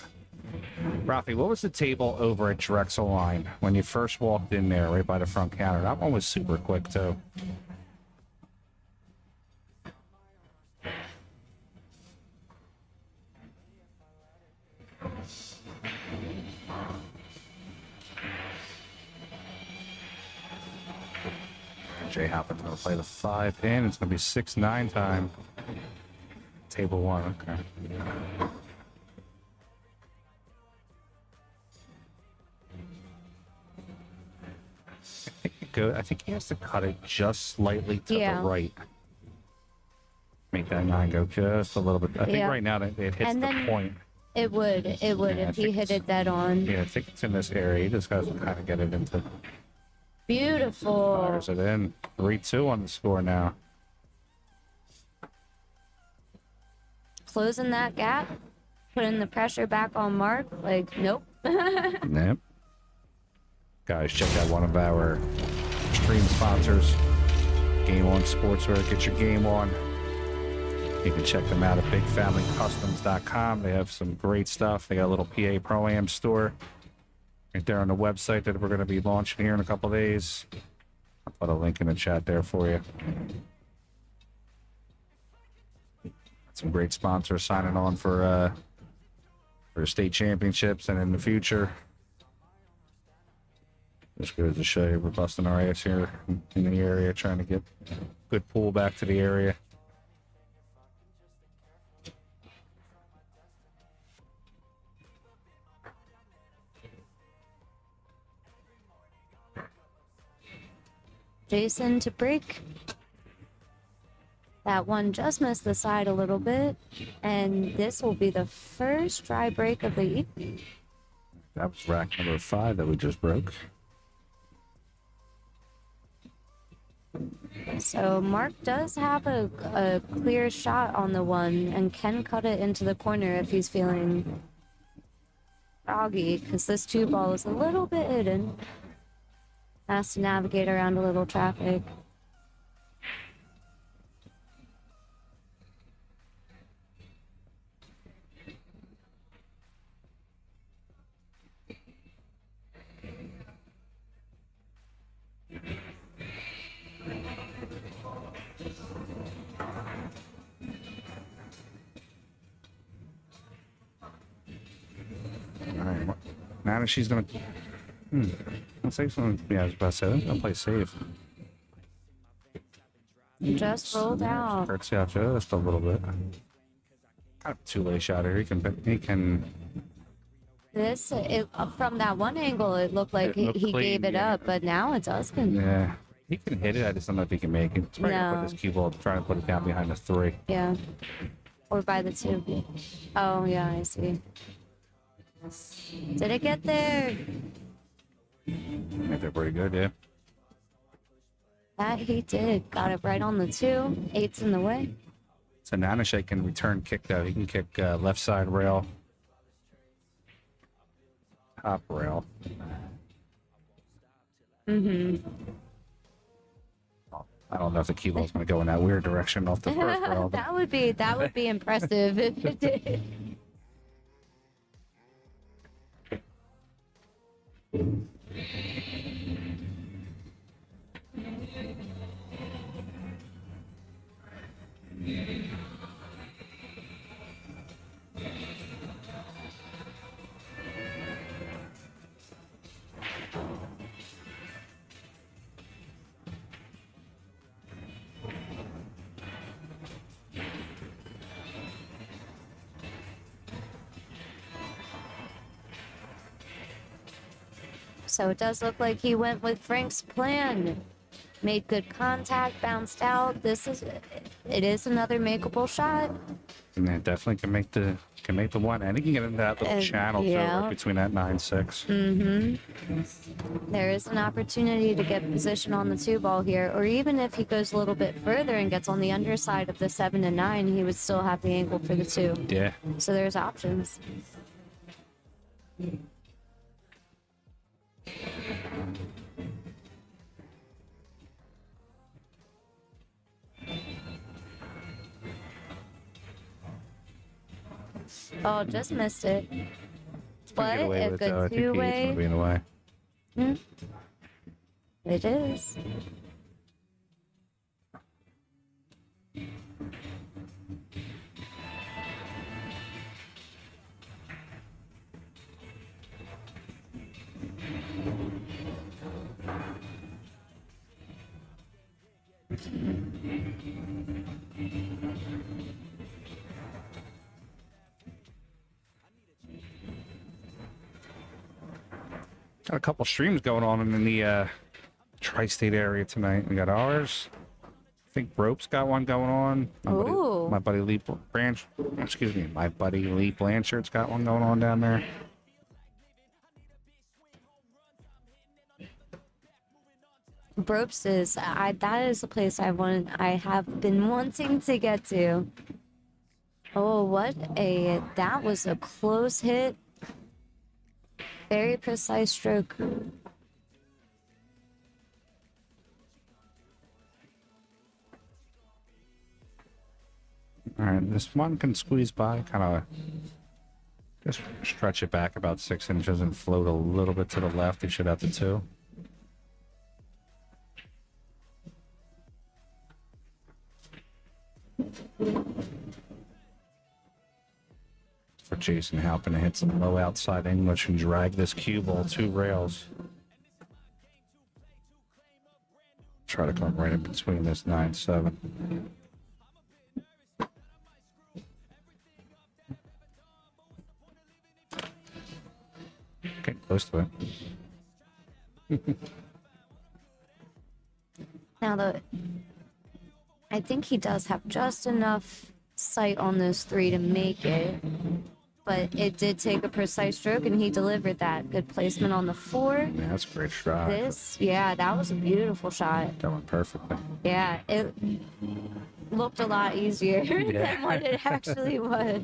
Rafi, what was the table over at Drexel Line when you first walked in there, right by the front counter? That one was super quick too. Jay Halpin's going to play the 5 in. It's going to be 6-9 time. Table 1, okay. I think he has to cut it just slightly to the right. Make that 9 go just a little bit. I think right now that it hits And the then point. It would if he hit it dead on. Yeah, I think it's in this area. He just got to kind of get it into. Beautiful. Fires it in. 3-2 on the score now. Closing that gap, putting the pressure back on Mark. Like, nope. Nope. Guys, check out one of our stream sponsors, Game On Sportswear. Get your game on. You can check them out at bigfamilycustoms.com. They have some great stuff. They got a little PA Pro-Am store right there on the website that we're going to be launching here in a couple of days. I'll put a link in the chat there for you. Some great sponsors signing on for state championships and in the future. Just goes to show you we're busting our ass here in the area, trying to get good pool back to the area. Jason to break. That one just missed the side a little bit, and this will be the first dry break of the evening. That was rack number 5 that we just broke. So Mark does have a clear shot on the one and can cut it into the corner if he's feeling froggy, because this 2 ball is a little bit hidden. Has to navigate around a little traffic. Alright, Nanashee's gonna. I'll say something. Yeah, I was about to say, I'm gonna play safe. Just rolled out. Hurts out just a little bit. Kind of a two-way shot here. He can. This, from that one angle, it looked like It looked he clean, gave it yeah. up, but now it does. Yeah, he can hit it. I just don't know if he can make it. He's probably gonna No. put this cue ball, trying to put it down behind the 3. Yeah. Or by the 2. Oh, yeah, I see. Did it get there? I think they're pretty good, yeah. That he did. Got it right on the 2. 8's in the way. So Nanashee can return kick though. He can kick left side rail, top rail. Mm-hmm. I don't know if the cue ball's going to go in that weird direction off the first rail. But that would be impressive if it did. So it does look like he went with Frank's plan. Made good contact, bounced out. This is it is another makeable shot. And it definitely can make the one, and he can get into that little channel too, yeah. right between that 9-6. There is an opportunity to get position on the 2-ball here, or even if he goes a little bit further and gets on the underside of the 7 and 9, he would still have the angle for the 2. Yeah. So there's options. Oh, just missed it. But Get away a with it, though. I good think he's two-way. going to be in the way. It is. Got a couple streams going on in the tri-state area tonight. We got ours. I think Rope's got one going on. Ooh. My buddy Lee Blanchard's got one going on down there. Bropes is that is a place I have been wanting to get to. Oh, that was a close hit. Very precise stroke. All right, this one can squeeze by, kind of just stretch it back about 6 inches and float a little bit to the left. He should have the 2. For Jason Halpin to hit some low outside English and drag this cue ball 2 rails. Try to come right in between this 9-7. Getting close to it. Now I think he does have just enough sight on those 3 to make it. But it did take a precise stroke, and he delivered that. Good placement on the 4. Yeah, that's a great shot. That was a beautiful shot. That went perfectly. Yeah, it looked a lot easier than what it actually was.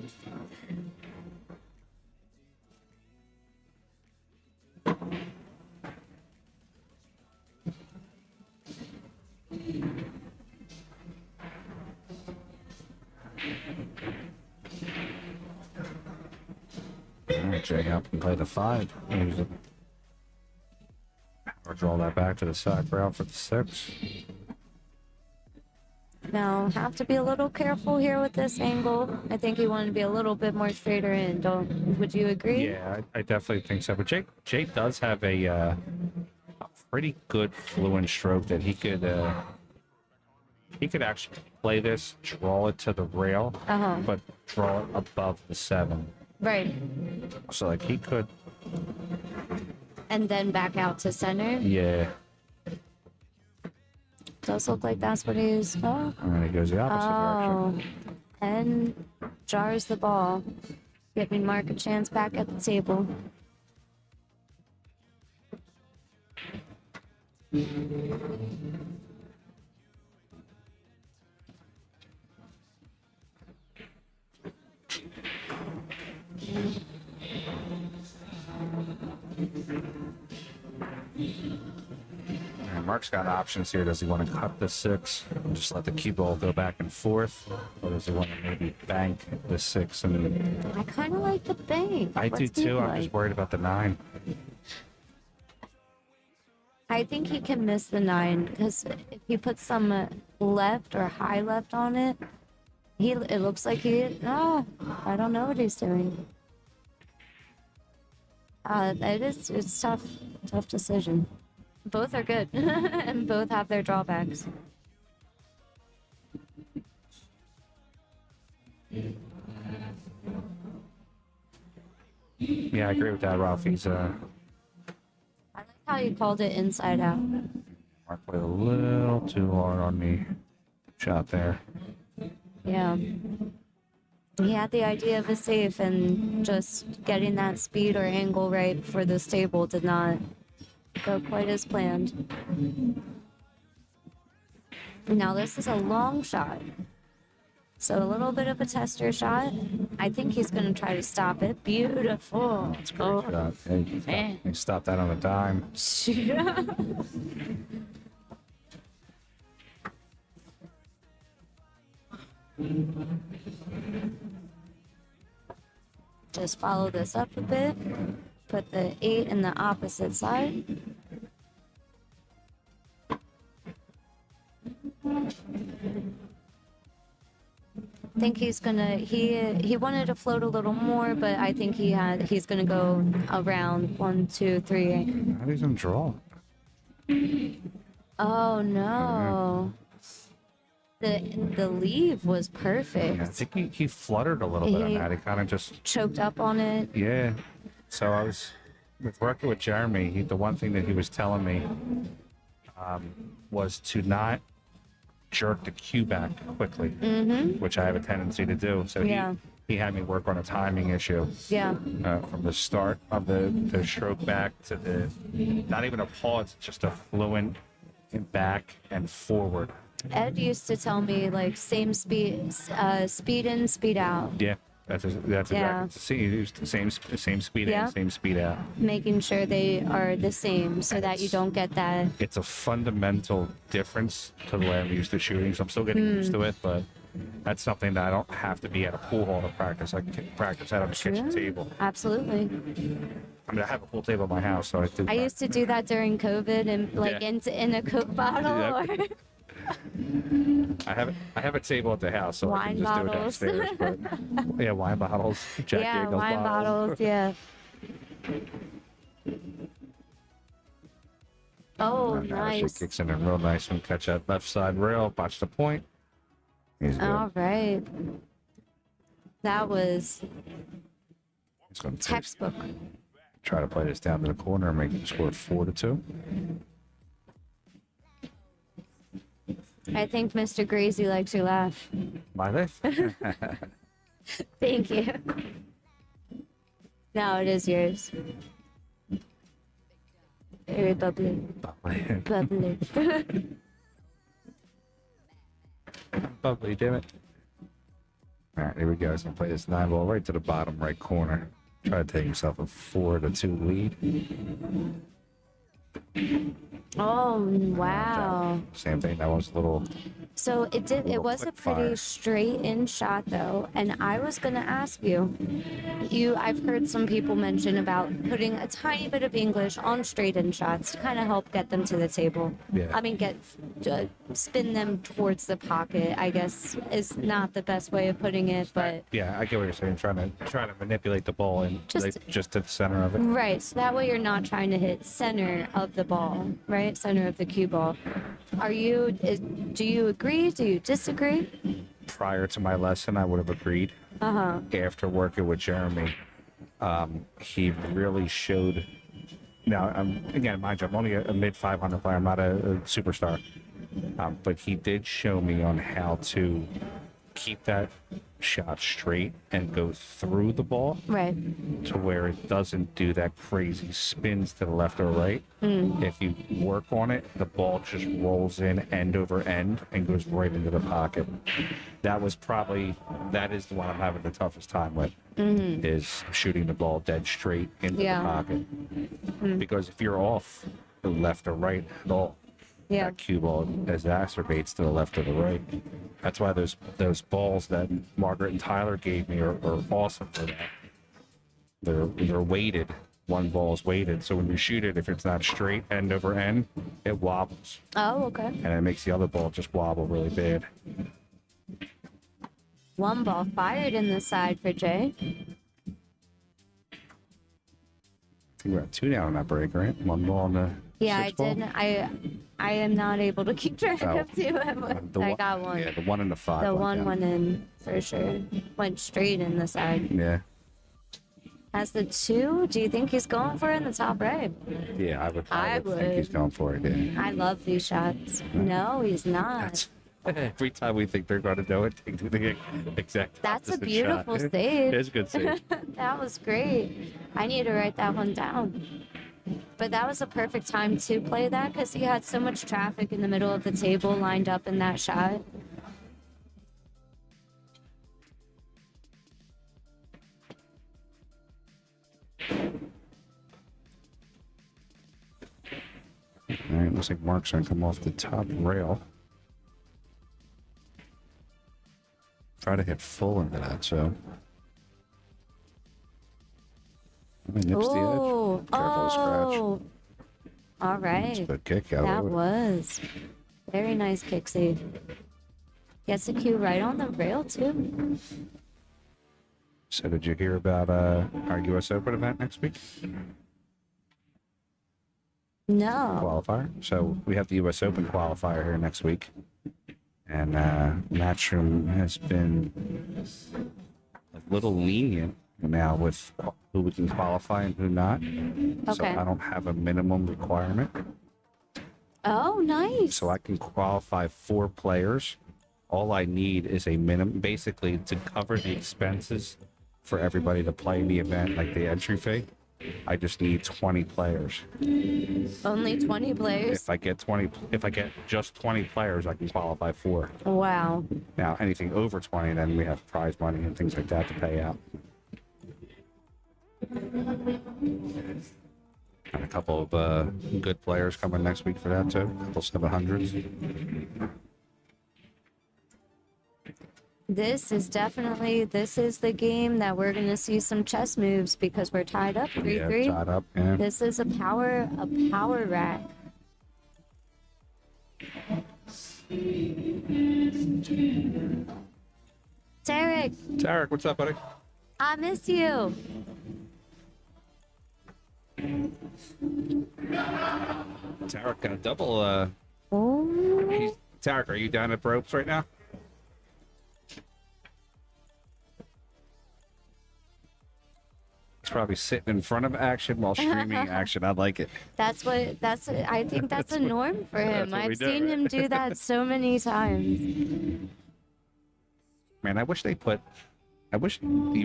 Jay Halpin play the 5. Use it. Or draw that back to the side route for the 6. Now, have to be a little careful here with this angle. I think he wanted to be a little bit more straighter in. Would you agree? Yeah, I definitely think so. But Jay does have a pretty good fluent stroke that he could actually play this, draw it to the rail, but draw it above the 7. Right. So like he could. And then back out to center. Yeah. Does look like that's what he is. Oh. And then he goes the opposite direction. And jars the ball. Giving Mark a chance back at the table. And Mark's got options here. Does he want to cut the 6 and just let the cue ball go back and forth? Or does he want to maybe bank the 6 and... I kind of like the bank. I do too. I'm just worried about the 9. I think he can miss the 9 because if he puts some left or high left on it, it looks like I don't know what he's doing. It's tough decision. Both are good and both have their drawbacks. Yeah, I agree with that, Ralph. He's I like how you called it inside out. Mark played a little too hard on the shot there. Yeah. He had the idea of a safe, and just getting that speed or angle right for this table did not go quite as planned. Now this is a long shot, so a little bit of a tester shot. I think he's going to try to stop it. Beautiful. That's a great shot. Hey, he stopped that on a dime. Just follow this up a bit. Put the 8 in the opposite side. I think he's gonna, he wanted to float a little more, but I think he's gonna go around 1, 2, 3. How did he draw? Oh no. The leave was perfect. Yeah, I think he fluttered a little bit on that. He kind of just choked up on it. Yeah. So I was working with Jeremy. The one thing that he was telling me was to not jerk the cue back quickly, which I have a tendency to do. So he had me work on a timing issue. Yeah. From the start of the stroke back to the, not even a pause, just a fluent back and forward. Ed used to tell me like same speed, speed in, speed out. Yeah, that's exactly the same speed in, same speed out. Making sure they are the same so that you don't get that. It's a fundamental difference to the way I'm used to shooting, so I'm still getting used to it, but that's something that I don't have to be at a pool hall to practice. I can practice out on a kitchen table. Absolutely. I mean, I have a pool table at my house, so I used to do that during COVID and like in a Coke bottle. Yep. Or I have a table at the house, so I can just bottles. do it downstairs. But, yeah, wine bottles, Jack Daniels wine bottles. Yeah. Oh, nice. She kicks in a real nice one. Catch that left side rail. Watch the point. He's good. All right. That was He's textbook. Try to play this down to the corner and make it score 4-2. I think Mr. Gracie likes your laugh. My life. Thank you. No, it is yours. Very bubbly. Bubbly. Bubbly, damn it. All right, here we go. He's going to play this 9 ball right to the bottom right corner. Try to take himself a 4-2 lead. Oh, wow. Same thing. That was a little. So it was a pretty straight in shot though, and I was gonna ask you, I've heard some people mention about putting a tiny bit of English on straight in shots to kind of help get them to the table. Yeah. I mean, spin them towards the pocket, I guess is not the best way of putting it, but. Yeah, I get what you're saying. Trying to manipulate the ball and just to the center of it. Right, so that way you're not trying to hit center of the ball, right? Center of the cue ball. Do you agree? Do you disagree? Prior to my lesson, I would have agreed. After working with Jeremy, he really showed. Now, again, mind you, I'm only a mid 500 player. I'm not a superstar. But he did show me on how to keep that shot straight and go through the ball, right, to where it doesn't do that crazy spins to the left or right. If you work on it, the ball just rolls in end over end and goes right into the pocket. That is the one I'm having the toughest time with, is shooting the ball dead straight into the pocket. Because if you're off the left or right at all, that cue ball exacerbates to the left or the right. That's why those balls that Margaret and Tyler gave me are awesome for that. They're weighted. One ball is weighted, so when you shoot it, if it's not straight end over end, it wobbles. Oh, okay. And it makes the other ball just wobble really bad. One ball fired in the side for Jay. I think we're at 2 down on that break, right? One ball on the. Yeah, I 6 ball? did. I am not able to keep track of 2. I got one. Yeah, the 1 and the 5. The went one down. went in for sure. Went straight in the side. Yeah. As the 2, do you think he's going for it in the top right? Yeah, I would think he's going for it. Yeah. I love these shots. No, he's not. Every time we think they're going to know it, they do the exact That's a opposite beautiful shot. save. It's a good save. That was great. I need to write that one down. But that was a perfect time to play that because he had so much traffic in the middle of the table lined up in that shot. All right, looks like Mark's going to come off the top rail. Try to hit full into that, so. Nips the edge. Careful scratch. All That's right. a good kick out That of it. was very nice kick save. Gets a cue right on the rail too. So did you hear about our U.S. Open event next week? No. Qualifier. So we have the U.S. Open qualifier here next week. And Matchroom has been a little lenient now with who we can qualify and who not. So Okay. I don't have a minimum requirement. Oh, nice. So I can qualify 4 players. All I need is a minimum, basically, to cover the expenses for everybody to play in the event, like the entry fee. I just need 20 players. Only 20 players. If I get just 20 players, I can qualify 4. Wow. Now, anything over 20, then we have prize money and things like that to pay out. And a couple of good players coming next week for that too. A couple 700s. This is the game that we're going to see some chess moves because we're tied up 3-3. Yeah, tied up. Yeah. This is a power rack. Tarek, what's up, buddy? I miss you. Tarek got a double. Oh. Tarek, are you down at ropes right now? He's probably sitting in front of action while streaming action. I like it. I think that's a norm for him. what we I've do, seen right? him do that so many times. Man, I wish you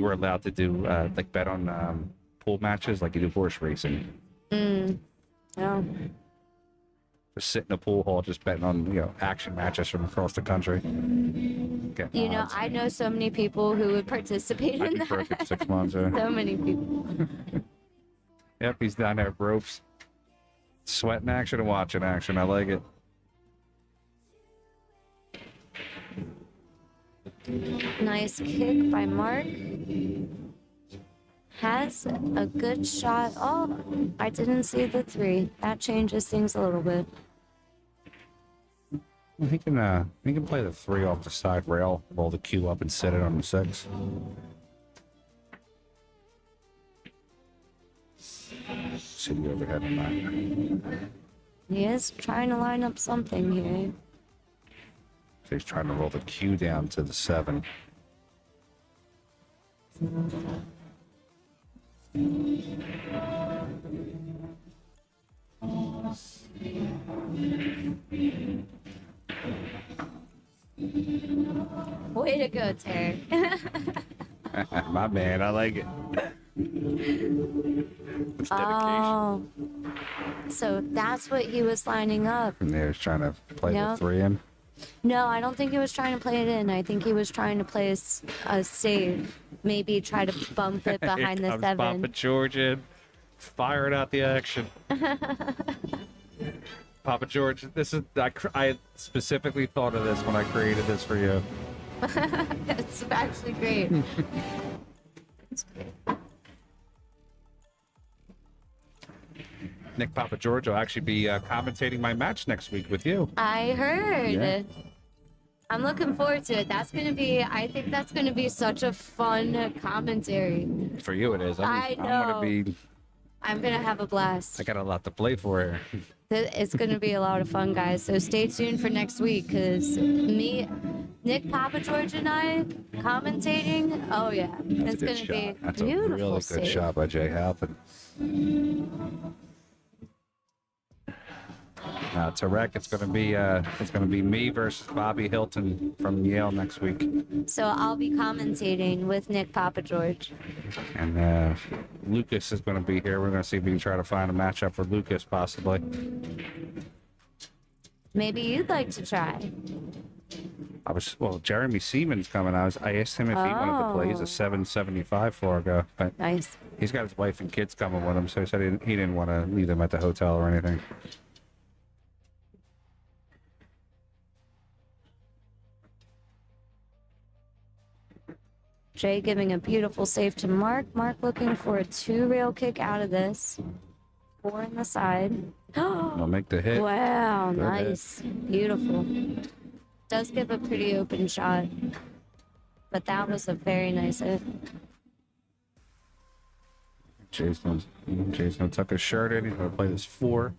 were allowed to do like bet on pool matches like you do horse racing. Oh. Just sit in a pool hall, just betting on action matches from across the country. Getting odds. I know so many people who would participate I'd in be that. perfect 6 months. So many people. Yep, he's down there at ropes, sweating action and watching action. I like it. Nice kick by Mark. Has a good shot. Oh, I didn't see the 3. That changes things a little bit. Well, he can play the 3 off the side rail, roll the cue up and set it on the 6. City overhead on that. He is trying to line up something here. So he's trying to roll the cue down to the 7. Way to go, Terry. My man, I like it. It's dedication. Oh. So that's what he was lining up. And there's trying to play the Yep. 3 in. No, I don't think he was trying to play it in. I think he was trying to play a save. Maybe try to bump it behind Here the comes 7. Papa George in, firing out the action. Papa George, this is I specifically thought of this when I created this for you. It's actually great. It's great. Nick Papa George will actually be commentating my match next week with you. I heard. Yeah. I'm looking forward to it. I think that's gonna be such a fun commentary. For you, it is. I know. I'm gonna have a blast. I got a lot to play for here. It's gonna be a lot of fun, guys. So stay tuned for next week, because Nick Papa George and I commentating. Oh yeah, That's it's a gonna good be shot. That's beautiful. a really good save. shot by Jay Halpin. Tarek, it's gonna be me versus Bobby Hilton from Yale next week, So I'll be commentating with Nick Papa George. and Lucas is gonna be here. We're gonna see if we can try to find a matchup for Lucas, possibly. Maybe you'd like to try. Jeremy Seaman's coming. I asked him if he wanted to play. He's a 775 for a go, but Nice. he's got his wife and kids coming with him, so he said he didn't want to leave them at the hotel or anything. Jay giving a beautiful save to Mark. Mark looking for a 2-rail kick out of this. 4 in the side. I'll make the hit. Wow, Good nice. Beautiful. Does give a pretty open shot. But that was a very nice hit. Jay's gonna tuck his shirt in. He's gonna play this 4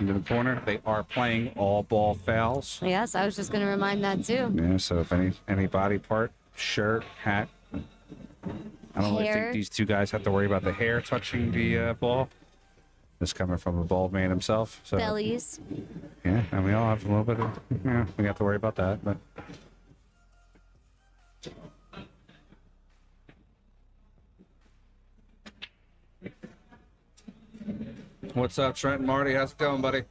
into the corner. They are playing all ball fouls. Yes, I was just going to remind that too. Yeah, so if any body part, shirt, hat. I don't really Hair. think these two guys have to worry about the hair touching the ball. This coming from a bald man himself. So Bellies. yeah, and we all have a little bit of, we have to worry about that, but. What's up, Trent and Marty? How's it going, buddy?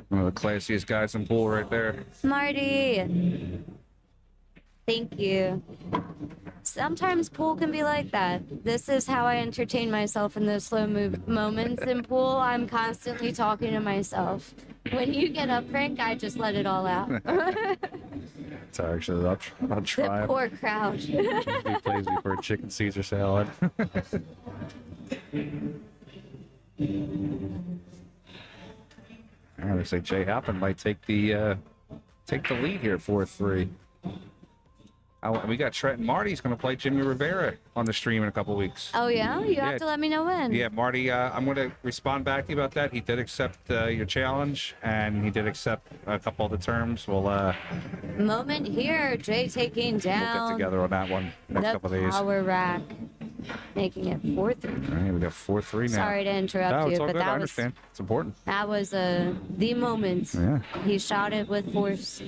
One of the classiest guys in pool right there. Marty. Thank you. Sometimes pool can be like that. This is how I entertain myself in those slow moments in pool. I'm constantly talking to myself. When you get up, Frank, I just let it all out. It's actually, I'll try. The poor crowd. He plays me for a chicken Caesar salad. All right, looks like Jay Halpin might take the lead here, 4-3. We got Trent and Marty's going to play Jimmy Rivera on the stream in a couple weeks. Oh, yeah? You Yeah. have to let me know when. Yeah, Marty, I'm going to respond back to you about that. He did accept your challenge, and he did accept a couple of the terms. We'll Moment here. Jay taking get down together on that one next the couple of days. All power rack. Making it 4-3. right, we got 4-3 now. Sorry to interrupt No, you, it's all but good. I that was understand. It's important. the moment. Yeah. He shot it with force.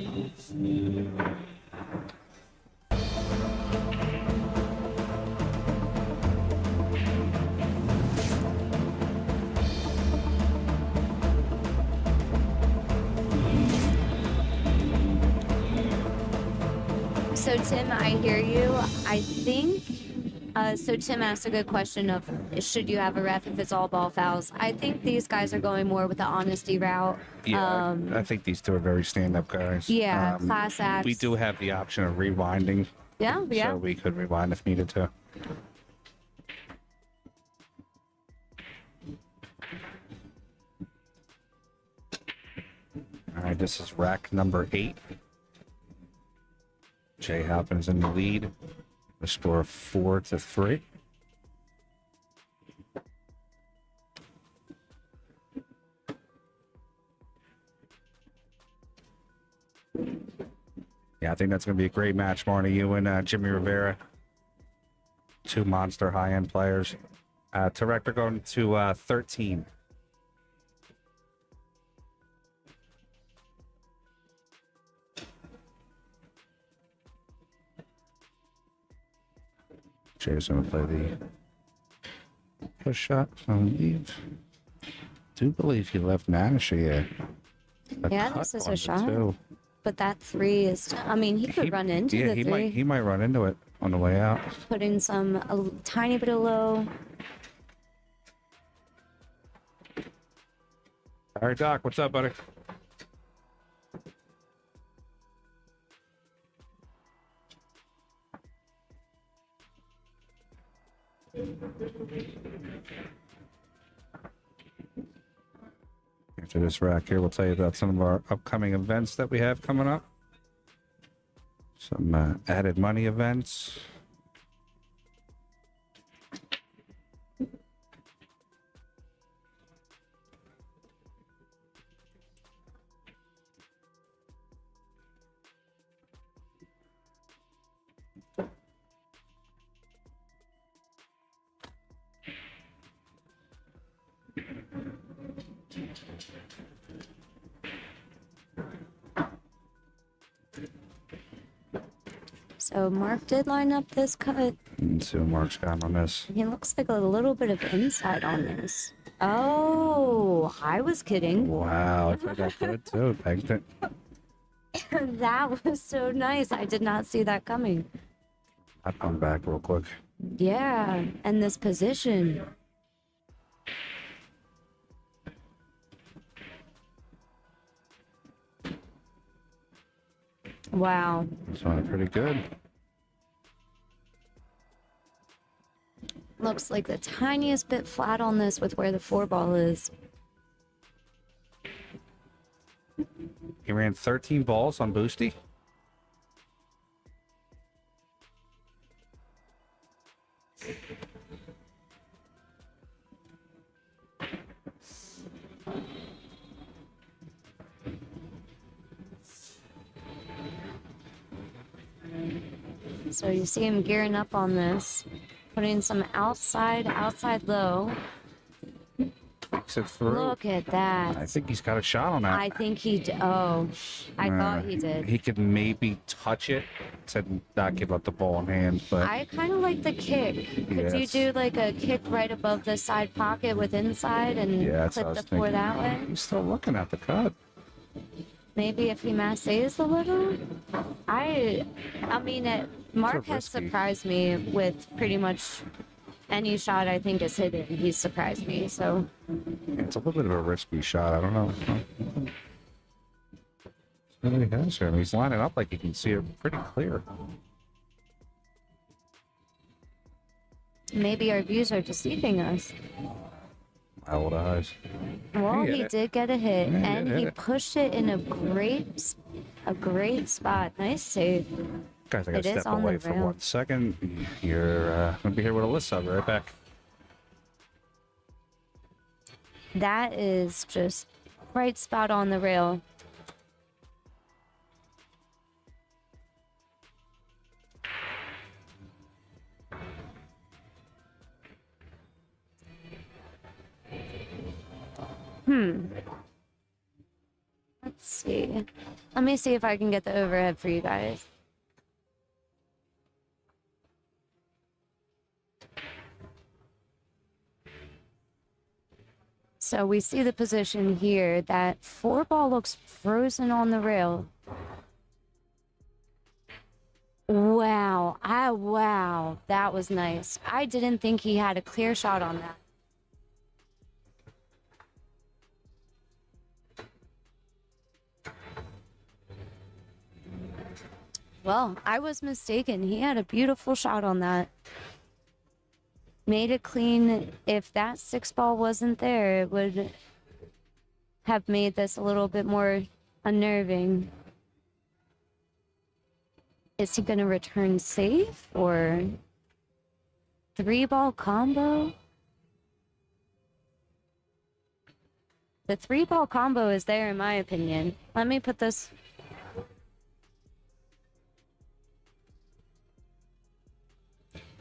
So Tim, I hear you. I think so Tim asked a good question of should you have a ref if it's all ball fouls. I think these guys are going more with the honesty route. Yeah, I think these two are very stand-up guys. Yeah, class acts. We do have the option of rewinding, Yeah. so we could rewind if needed to. All right, this is rack number 8. Jay Halpin's in the lead. The score of 4-3. Yeah, I think that's going to be a great match, Marty. You and Jimmy Rivera. 2 monster high-end players. Tarek, they're going to 13. Jay's going to play the push shot. I do believe he left Nanashee a Yeah, cut this is on a the shot. 2. But that 3 is, I mean, he could run into the 3. He might run into it on the way out. Put in a tiny bit of low. All right, Doc, what's up, buddy? After this rack here, we'll tell you about some of our upcoming events that we have coming up. Some added money events. So Mark did line up this cut. Let's see what Mark's got on this. He looks like a little bit of inside on this. Oh, I was kidding. Wow, I think I could too. Pegged it. That was so nice. I did not see that coming. I'll come back real quick. Yeah, and this position. Wow. It's on pretty good. Looks like the tiniest bit flat on this with where the 4-ball is. He ran 13 balls on Boosty. So you see him gearing up on this, putting some outside low. Takes it through. Look at that. I think he's got a shot on that. I think he did. Oh, I thought he did. He could maybe touch it to not give up the ball in hand, but I kind of like the kick. Could you Yes. do like a kick right above the side pocket with inside and yeah, that's what I clip was the floor thinking. that way? He's still looking at the cut. Maybe if he massays a little. I mean, Mark has risky. surprised me with pretty much any shot I think is hidden. He's surprised me. So It's a little bit of a risky shot. I don't know. See what he has here. He's lining up like you can see it pretty clear. maybe our views are deceiving us. My old eyes. Well, hit he it. did get a hit, Yeah, he and did he hit it. pushed it in a great spot. Nice save. Guys, I gotta It is step on the away for rail. 1 second. You're gonna be here with Alyssa. I'll be right back. That is just right spot on the rail. Let's see. Let me see if I can get the overhead for you guys. So we see the position here. That 4-ball looks frozen on the rail. Wow. Wow. That was nice. I didn't think he had a clear shot on that. Well, I was mistaken. He had a beautiful shot on that. Made it clean. If that 6-ball wasn't there, it would have made this a little bit more unnerving. Is he going to return safe or 3-ball combo? The 3-ball combo is there in my opinion. Let me put this.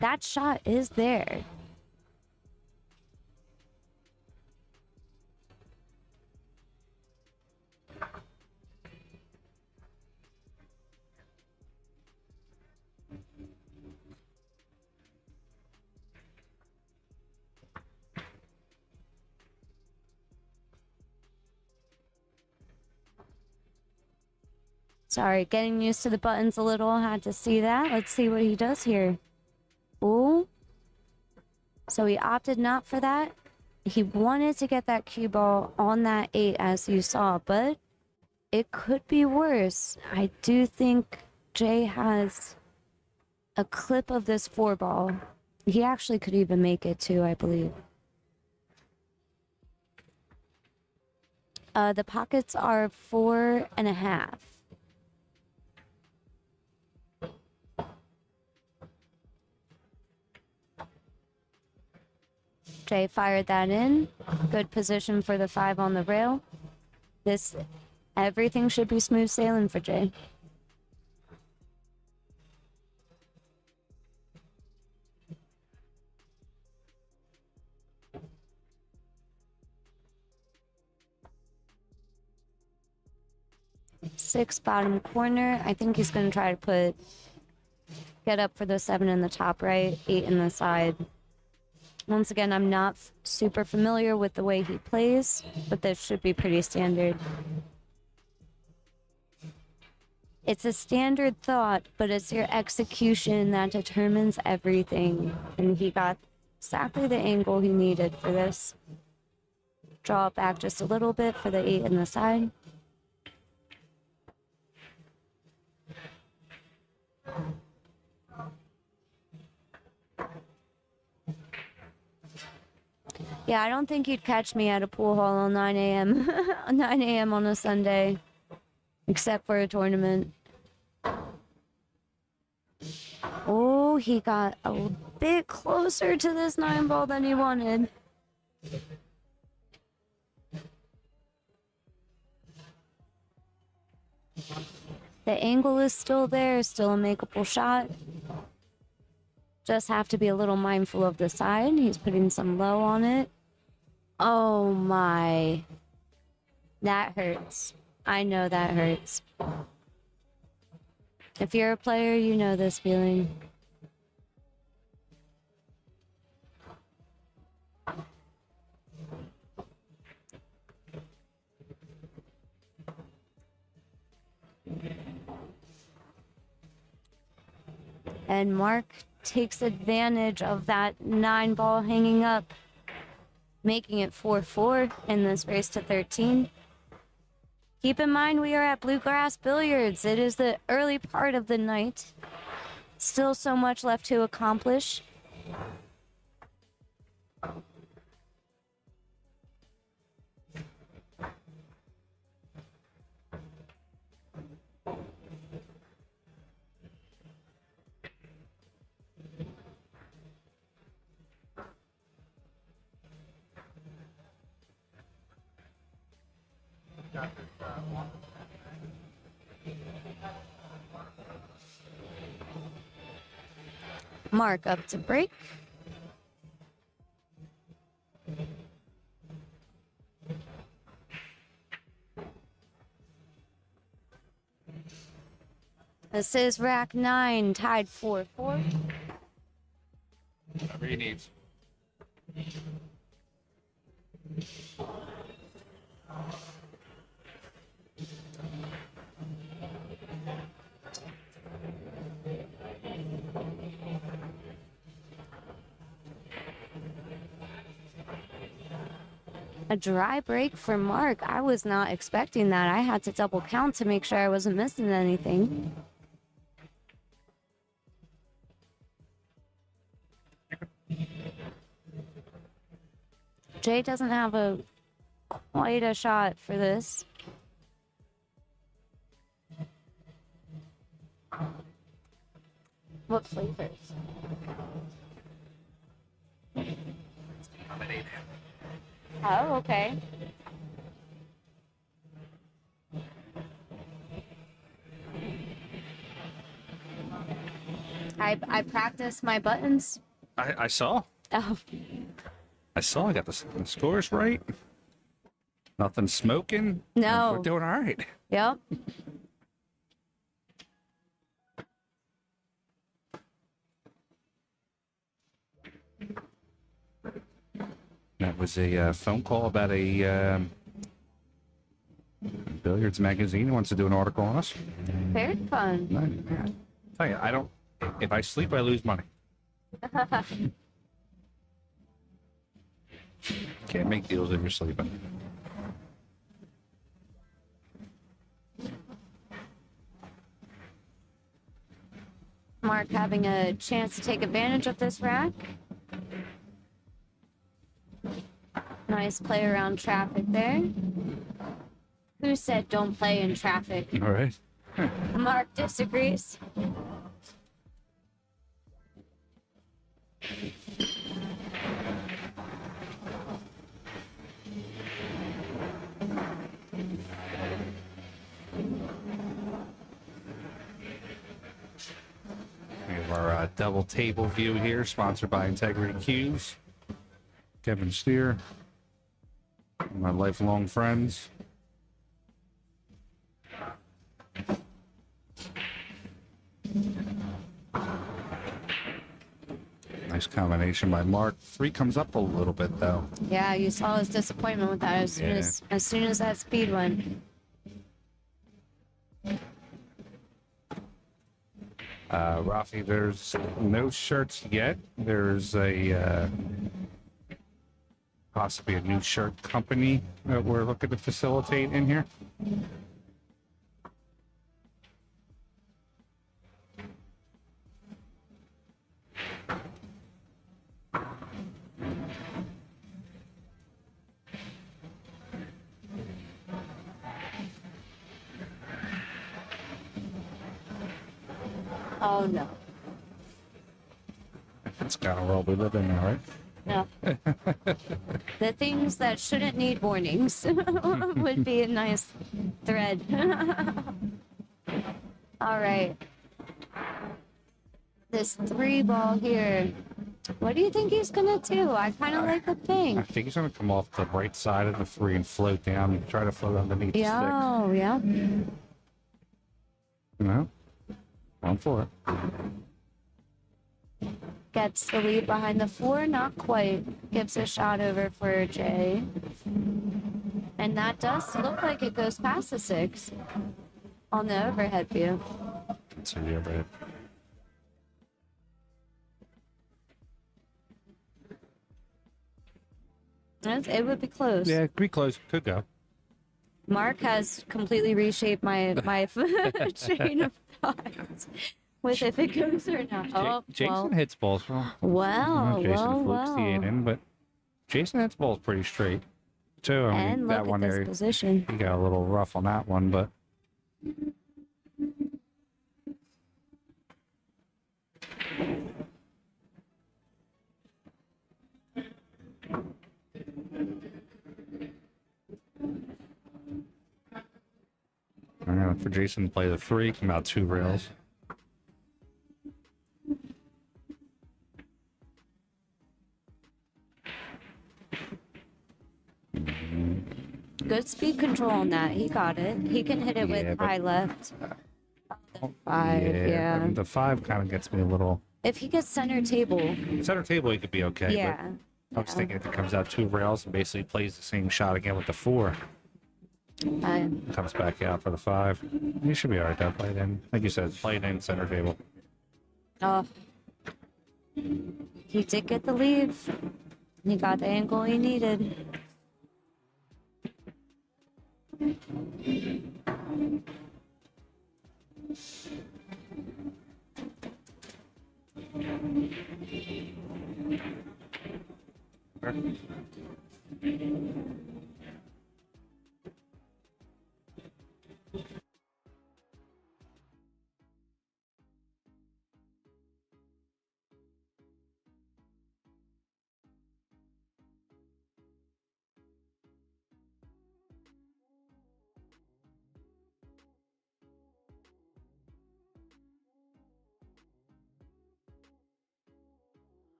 That shot is there. Sorry, getting used to the buttons a little. Had to see that. Let's see what he does here. Ooh. So he opted not for that. He wanted to get that cue ball on that 8 as you saw, but it could be worse. I do think Jay has a clip of this 4-ball. He actually could even make it too, I believe. The pockets are 4.5. Jay fired that in. Good position for the 5 on the rail. Everything should be smooth sailing for Jay. Six bottom corner. I think he's going to try to put Get up for the 7 in the top right, 8 in the side. Once again, I'm not super familiar with the way he plays, but this should be pretty standard. It's a standard thought, but it's your execution that determines everything. And he got exactly the angle he needed for this. Draw it back just a little bit for the 8 in the side. Yeah, I don't think you'd catch me at a pool hall on 9 a.m. 9 a.m. on a Sunday, except for a tournament. Oh, he got a bit closer to this 9 ball than he wanted. The angle is still there, still a makeable shot. Just have to be a little mindful of the side. He's putting some low on it. Oh my. That hurts. I know that hurts. If you're a player, you know this feeling. And Mark takes advantage of that 9 ball hanging up, making it 4-4 in this race to 13. Keep in mind we are at Bluegrass Billiards. It is the early part of the night. Still so much left to accomplish. Mark up to break. This is rack 9, tied 4-4. Whatever he needs. A dry break for Mark. I was not expecting that. I had to double count to make sure I wasn't missing anything. Jay doesn't have quite a shot for this. What flavors? Oh, okay. I practiced my buttons. I saw. Oh. I saw. I got the scores right. Nothing smoking. No. We're doing all right. Yep. That was a phone call about a Billiards magazine who wants to do an article on us. Very fun. Tell you, I don't. If I sleep, I lose money. Can't make deals if you're sleeping. Mark having a chance to take advantage of this rack. Nice play around traffic there. Who said don't play in traffic? All right. Mark disagrees. We have our double table view here, sponsored by Integrity Cues. Kevin Steer, my lifelong friends. Nice combination by Mark. 3 comes up a little bit, though. Yeah, you saw his disappointment with that as soon as that speed went. Rafi, there's no shirts yet. There's a possibly a new shirt company that we're looking to facilitate in here. Oh no. That's kind of world we live in now, right? No. The things that shouldn't need warnings would be a nice thread. All right. This 3 ball here. What do you think he's going to do? I kind of like the I pink. think he's going to come off the right side of the 3 and float down and try to float underneath the stick. Oh, yeah. No? Going for it. Gets the lead behind the 4, not quite. Gives a shot over for Jay. And that does look like it goes past the 6 on the overhead view. Let's see the overhead. It would be close. Yeah, pretty close. Could go. Mark has completely reshaped my chain of thought with if it goes or not. Oh, Jason hits balls. Well, Jason flukes the 8 in, but Jason hits balls pretty straight. Too. I mean, And that look one at this there, position. he got a little rough on that one, but for Jason to play the 3, come out 2 rails. Good speed control on that. He got it. He can hit it Yeah, with but- high left. The 5, yeah. I mean, the 5 kind of gets me a little. If he gets center table, Center table, he could be okay. yeah. But I was thinking if he comes out 2 rails and basically plays the same shot again with the 4, comes back out for the 5, he should be all right. Though. Play it in, like you said, play it in center table. Oh. He did get the leave. He got the angle he needed.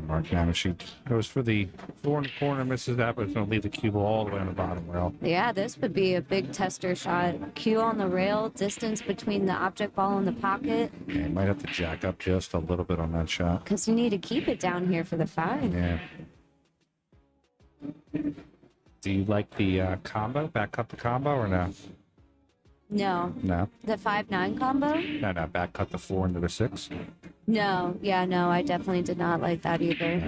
Mark Nanashee goes for the 4 in the corner, misses that, but it's going to leave the cue ball all the way on the bottom rail. Yeah, this would be a big tester shot. Cue on the rail, distance between the object ball and the pocket. Yeah, you might have to jack up just a little bit on that shot. Because you need to keep it down here for the 5. Yeah. Do you like the combo? Back cut the combo or no? No. No. The 5-9 combo? No, back cut the 4 into the 6. No. Yeah, no, I definitely did not like that either.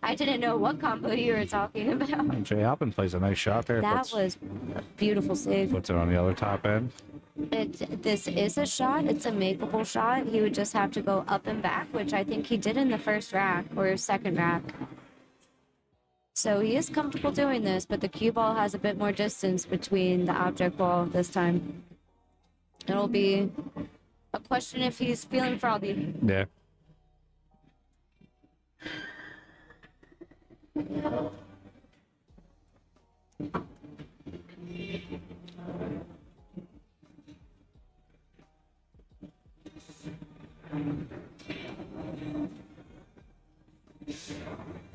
I didn't know what combo you were talking about. Jay Halpin plays a nice shot there. That was a beautiful save. Puts it on the other top end. This is a shot. It's a makeable shot. He would just have to go up and back, which I think he did in the first rack or second rack. So he is comfortable doing this, but the cue ball has a bit more distance between the object ball this time. It'll be a question if he's feeling froggy. Yeah.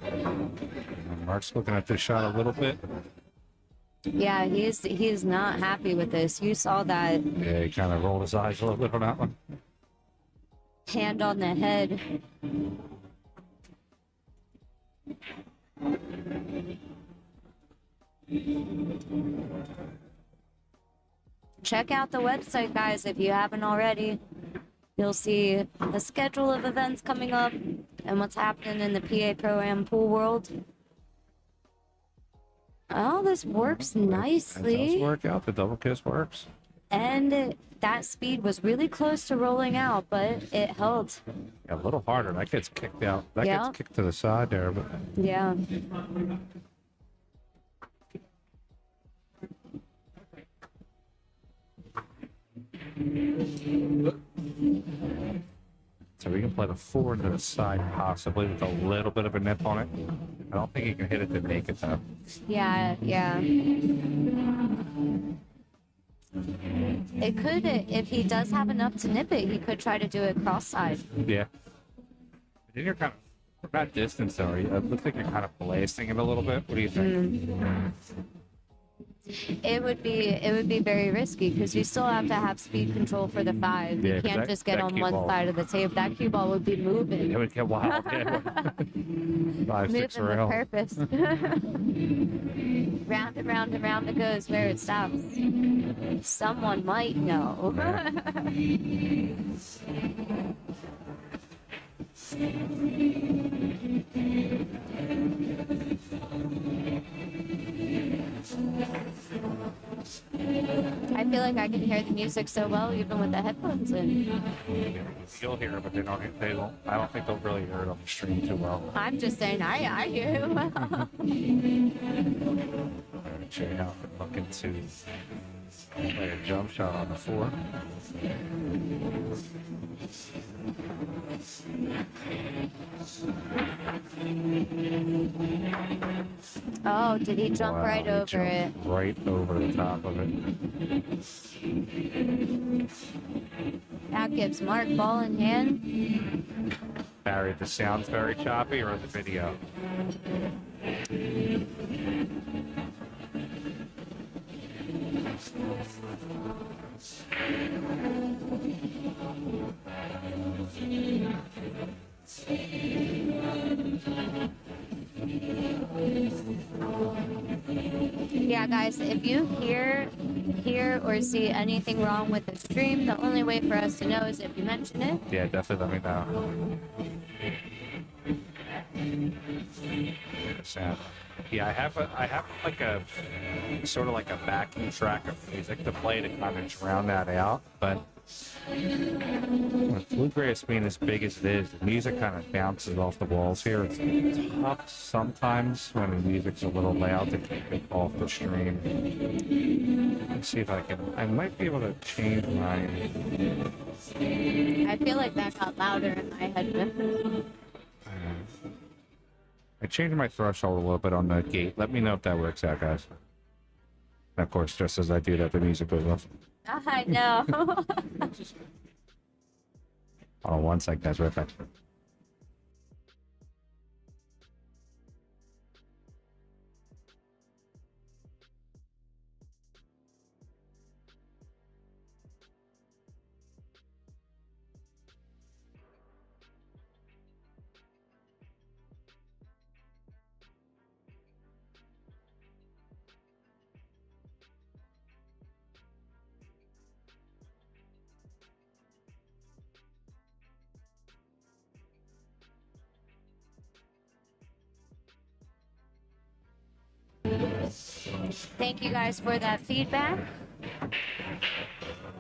And Mark's looking at this shot a little bit. Yeah, he's not happy with this. You saw that Yeah, he kind of rolled his eyes a little bit on that one. hand on the head. Check out the website, guys, if you haven't already. You'll see the schedule of events coming up and what's happening in the PA Pro-Am pool world. Oh, this works That does nicely. work out. The double kiss works. And that speed was really close to rolling out, but it held. Yeah, a little harder. That gets kicked out. That Yeah. gets kicked to the side there, but Yeah. so we can play the 4 into the side possibly with a little bit of a nip on it. I don't think he can hit it to make it though. Yeah, yeah. It could, if he does have enough to nip it, he could try to do it cross side. Yeah. But then you're kind of from that distance though. It looks like you're kind of blasting it a little bit. What do you think? It would be very risky because you still have to have speed control for the 5. Yeah, You 'cause can't that- just get that on cue one ball- side of the table. That cue ball would be moving. It would get wild. Yeah. 5, 6 Moving with rail. purpose. Round and round and round it goes where it stops. Someone might know. I feel like I can hear the music so well even with the headphones in. You'll hear it, but they don't. I don't think they'll really hear it on the stream too well. I'm just saying I hear it well. All right, check out. Looking to play a jump shot on the 4. Oh, did he jump Wow, right he over jumped it? Right over the top of it. That gives Mark ball in hand. Barry, the sound's very choppy, or the video? Yeah, guys, if you hear or see anything wrong with the stream, the only way for us to know is if you mention it. Yeah, definitely let me know. Sound. Yeah, I have like a sort of like a backing track of music to play to kind of drown that out, but with Bluegrass being as big as it is, the music kind of bounces off the walls here. It's tough sometimes when the music's a little loud to keep it off the stream. Let's see if I might be able to change my... I feel like that got louder in my head. I changed my threshold a little bit on the gate. Let me know if that works out, guys. And of course, just as I do that, the music goes off. I know. Hold on one sec, guys. Right back. Thank you guys for that feedback.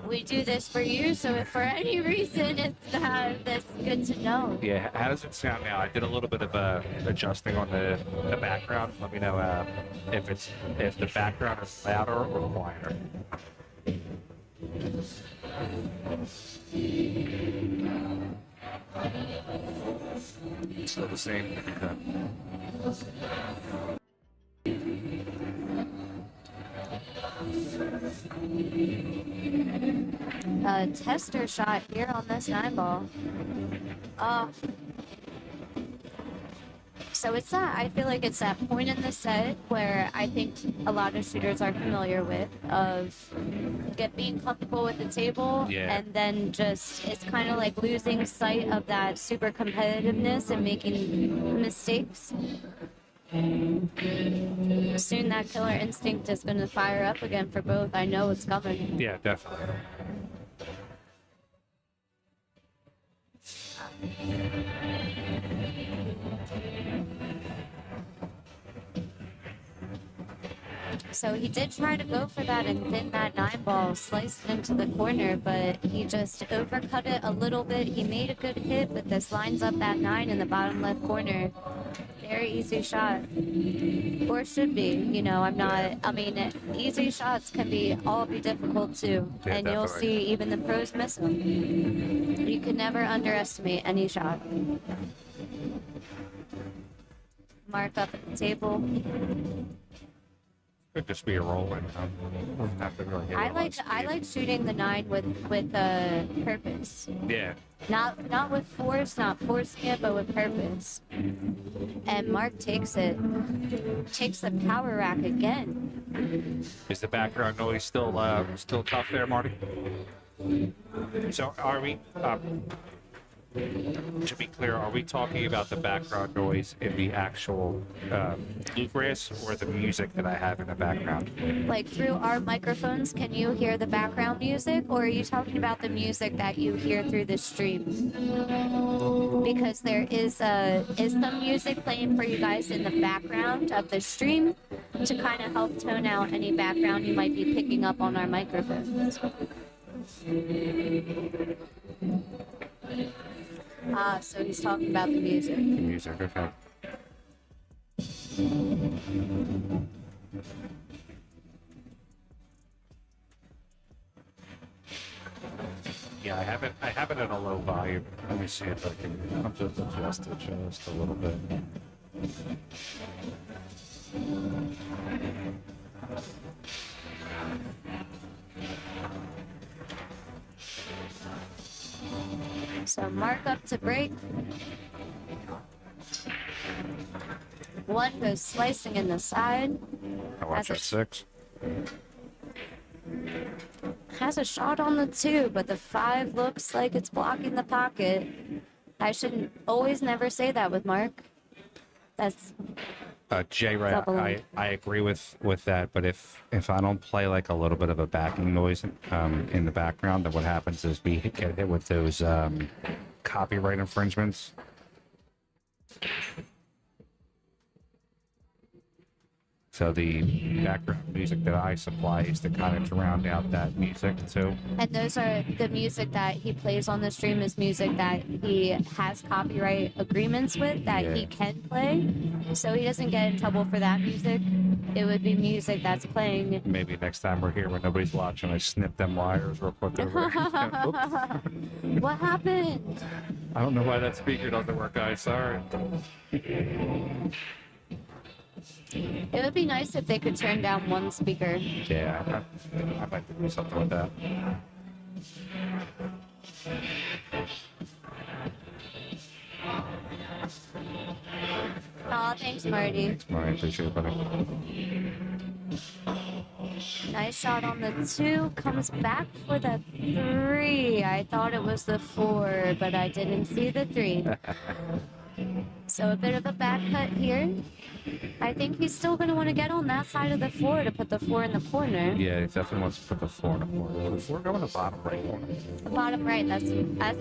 We do this for you, so if for any reason it's that's good to know. Yeah, how does it sound now? I did a little bit of adjusting on the background. Let me know if the background is louder or quieter. Still the same. Tester shot here on this 9 ball. So it's that, I feel like it's that point in the set where I think a lot of shooters are familiar with of being comfortable with the table, Yeah. and then just it's kind of like losing sight of that super competitiveness and making mistakes. Soon that killer instinct is going to fire up again for both. I know it's coming. Yeah, definitely. So he did try to go for that and thin that 9-ball, sliced it into the corner, but he just overcut it a little bit. He made a good hit, but this lines up that 9 in the bottom left corner. Very easy shot. Or should be, you know, easy shots can all be difficult too. Yeah, and you'll definitely. see even the pros miss them. You can never underestimate any shot. Mark up at the table. Could just be a rolling. Doesn't have to really hit I a lot of like speed. shooting the 9 with purpose. Yeah. Not with force, not forcing it, but with purpose. And Mark takes the power rack again. Is the background noise still tough there, Marty? So are we? To be clear, are we talking about the background noise in the actual bluegrass or the music that I have in the background? Like through our microphones, can you hear the background music, or are you talking about the music that you hear through the stream? Because there is some music playing for you guys in the background of the stream to kind of help tone out any background you might be picking up on our microphones. So he's talking about the music. The music, okay. Yeah, I have it at a low volume. Let me see if I can. I'll just adjust it just a little bit. So mark up to break. One goes slicing in the side. I watch Has at 6. Has a shot on the 2, but the 5 looks like it's blocking the pocket. I should always never say that with Mark. That's J-Ray, Double. I agree with that, but if I don't play like a little bit of a backing noise in the background, then what happens is we get hit with those copyright infringements. So the background music that I supply is to kind of drown out that music too. And those are the music that he plays on the stream is music that he has copyright agreements with that he Yeah. can play. So he doesn't get in trouble for that music. It would be music that's playing. Maybe next time we're here when nobody's watching, I snip them wires real quick over. Oops. What happened? I don't know why that speaker doesn't work, guys. Sorry. It would be nice if they could turn down one speaker. Yeah, I'd like to do something with that. Oh, thanks, Marty. Thanks, Marty. Appreciate it, buddy. Nice shot on the 2. Comes back for the 3. I thought it was the 4, but I didn't see the 3. So a bit of a back cut here. I think he's still going to want to get on that side of the 4 to put the 4 in the corner. Yeah, he definitely wants to put the 4 in the corner. Will the 4 go in the bottom right corner? The bottom right. That's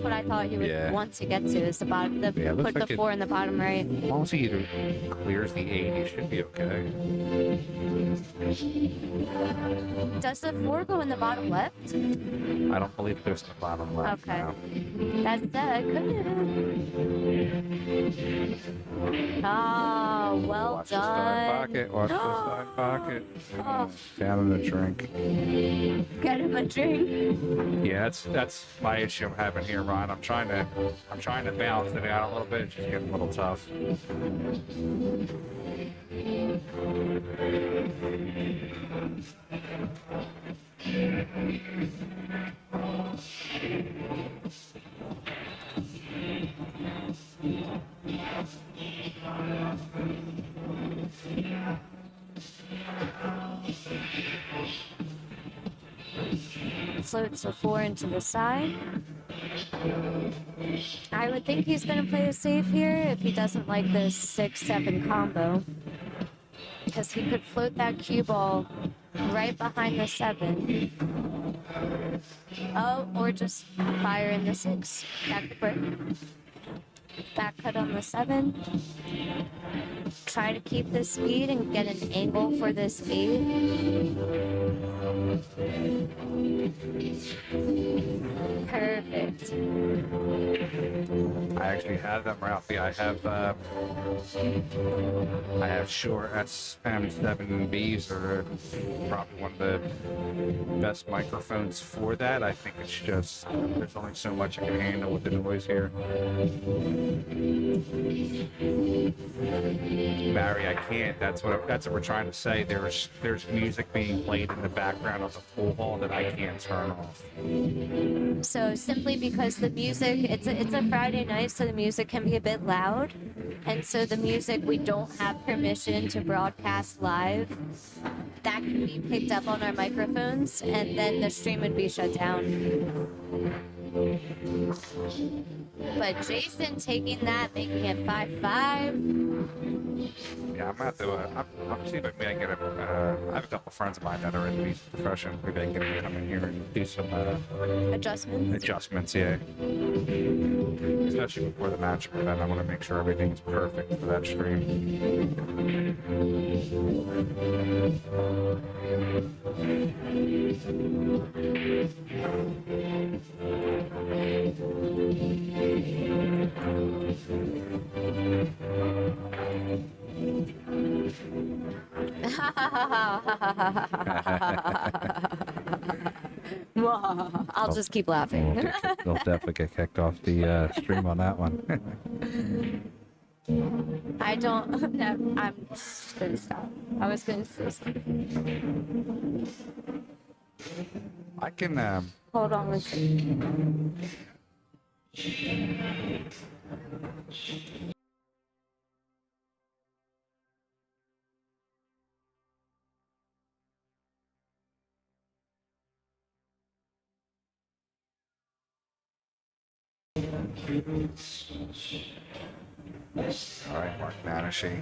what I thought he would Yeah. want to get to. Is the bottom. Yeah, it looks Put like the it- 4 in the bottom right. As long as he either clears the 8, he should be okay. Does the 4 go in the bottom left? I don't believe it goes to the bottom left. Okay. No. That's that. Oh, well Watch the side done. pocket. Watch the side pocket. Oh. Down in the drink. Get him a drink. Yeah, that's my issue I'm having here, Ron. I'm trying to balance it out a little bit. It's just getting a little tough. floats a 4 into the side. I would think he's going to play it safe here if he doesn't like this 6-7 combo, because he could float that cue ball right behind the 7. Oh, or just fire in the 6. That could work. Back cut on the 7. Try to keep the speed and get an angle for this 8. Perfect. I actually have them, Ralphie. I have Shure SM7Bs, or probably one of the best microphones for that. I think it's just, there's only so much I can handle with the noise here. Barry, I can't. That's what we're trying to say. There's music being played in the background of the pool hall that I can't turn off. So simply because the music, it's a Friday night, so the music can be a bit loud, and so the music we don't have permission to broadcast live, that can be picked up on our microphones, and then the stream would be shut down. But Jason taking that, making it 5-5. Yeah, I'm gonna have to. I'm see if maybe I can get a. I have a couple friends of mine that are in the music profession. Maybe I can get them to come in here and do some adjustments. Yeah, especially before the match. But then I want to make sure everything's perfect for that stream. I'll just keep laughing. They'll definitely get kicked off the stream on that one. I don't. No, I'm just gonna stop. I was gonna say something. I can. Hold on one second. All right, Mark Nanashee.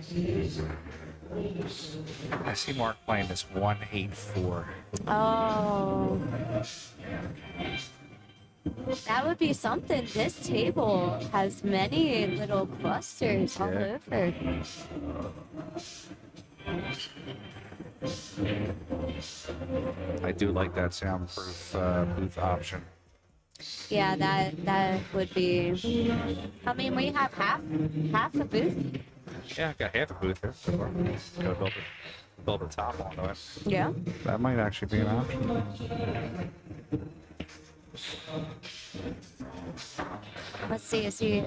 I see Mark playing this 1-8-4. Oh. That would be something. This table has many little clusters all over. I do like that soundproof booth option. Yeah, that would be. I mean, we have half a booth. Yeah, I got half a booth here. So go build a top onto it. Yeah. That might actually be an option. Let's see. Is he?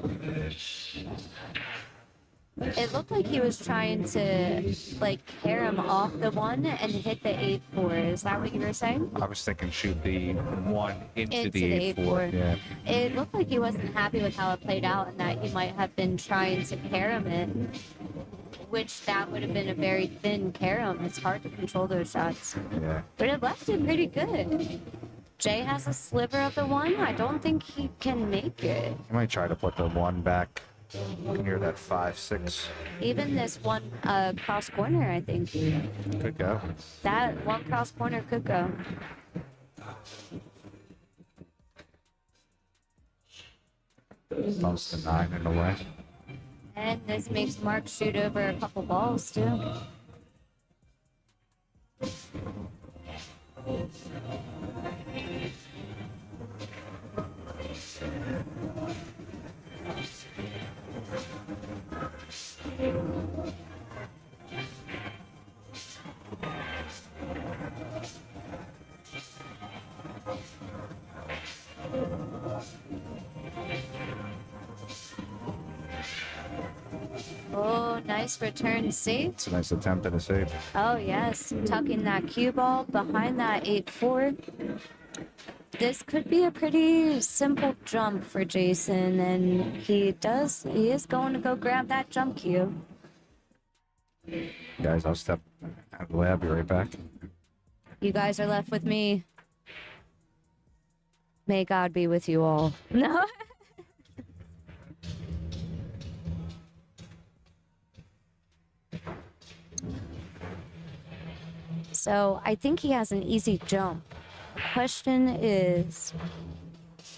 It looked like he was trying to like carry him off the 1 and hit the 8-4. Is that what you were saying? I was thinking shoot the 1 into the 8-4. Yeah. It looked like he wasn't happy with how it played out, and that he might have been trying to carom it, which that would have been a very thin carom. It's hard to control those shots. Yeah. But it left it pretty good. Jay has a sliver of the 1. I don't think he can make it. You might try to put the 1 back near that 5-6. Even this 1 cross corner, I think. Could go. That 1 cross corner could go. Bumps the 9 in the way. And this makes Mark shoot over a couple balls, too. Oh, nice return save. It's a nice attempt at a save. Oh, yes. Tucking that cue ball behind that 8-4. This could be a pretty simple jump for Jason, and he is going to go grab that jump cue. Guys, I'll step out of the way. I'll be right back. You guys are left with me. May God be with you all. No. So I think he has an easy jump. The question is,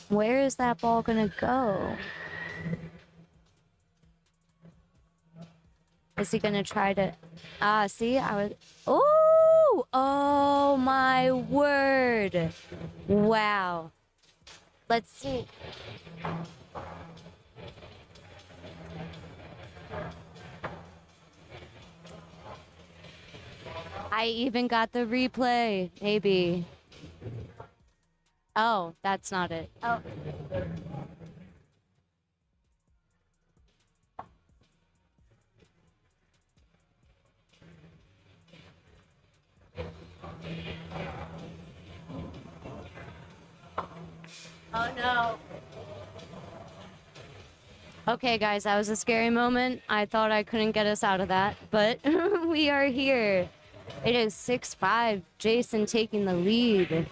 where is that ball gonna go? Is he gonna try to... see, I was... Oh! Oh my word! Wow. Let's see. I even got the replay, maybe. Oh, that's not it. Oh. Oh no. Okay, guys, that was a scary moment. I thought I couldn't get us out of that, but we are here. It is 6-5. Jason taking the lead.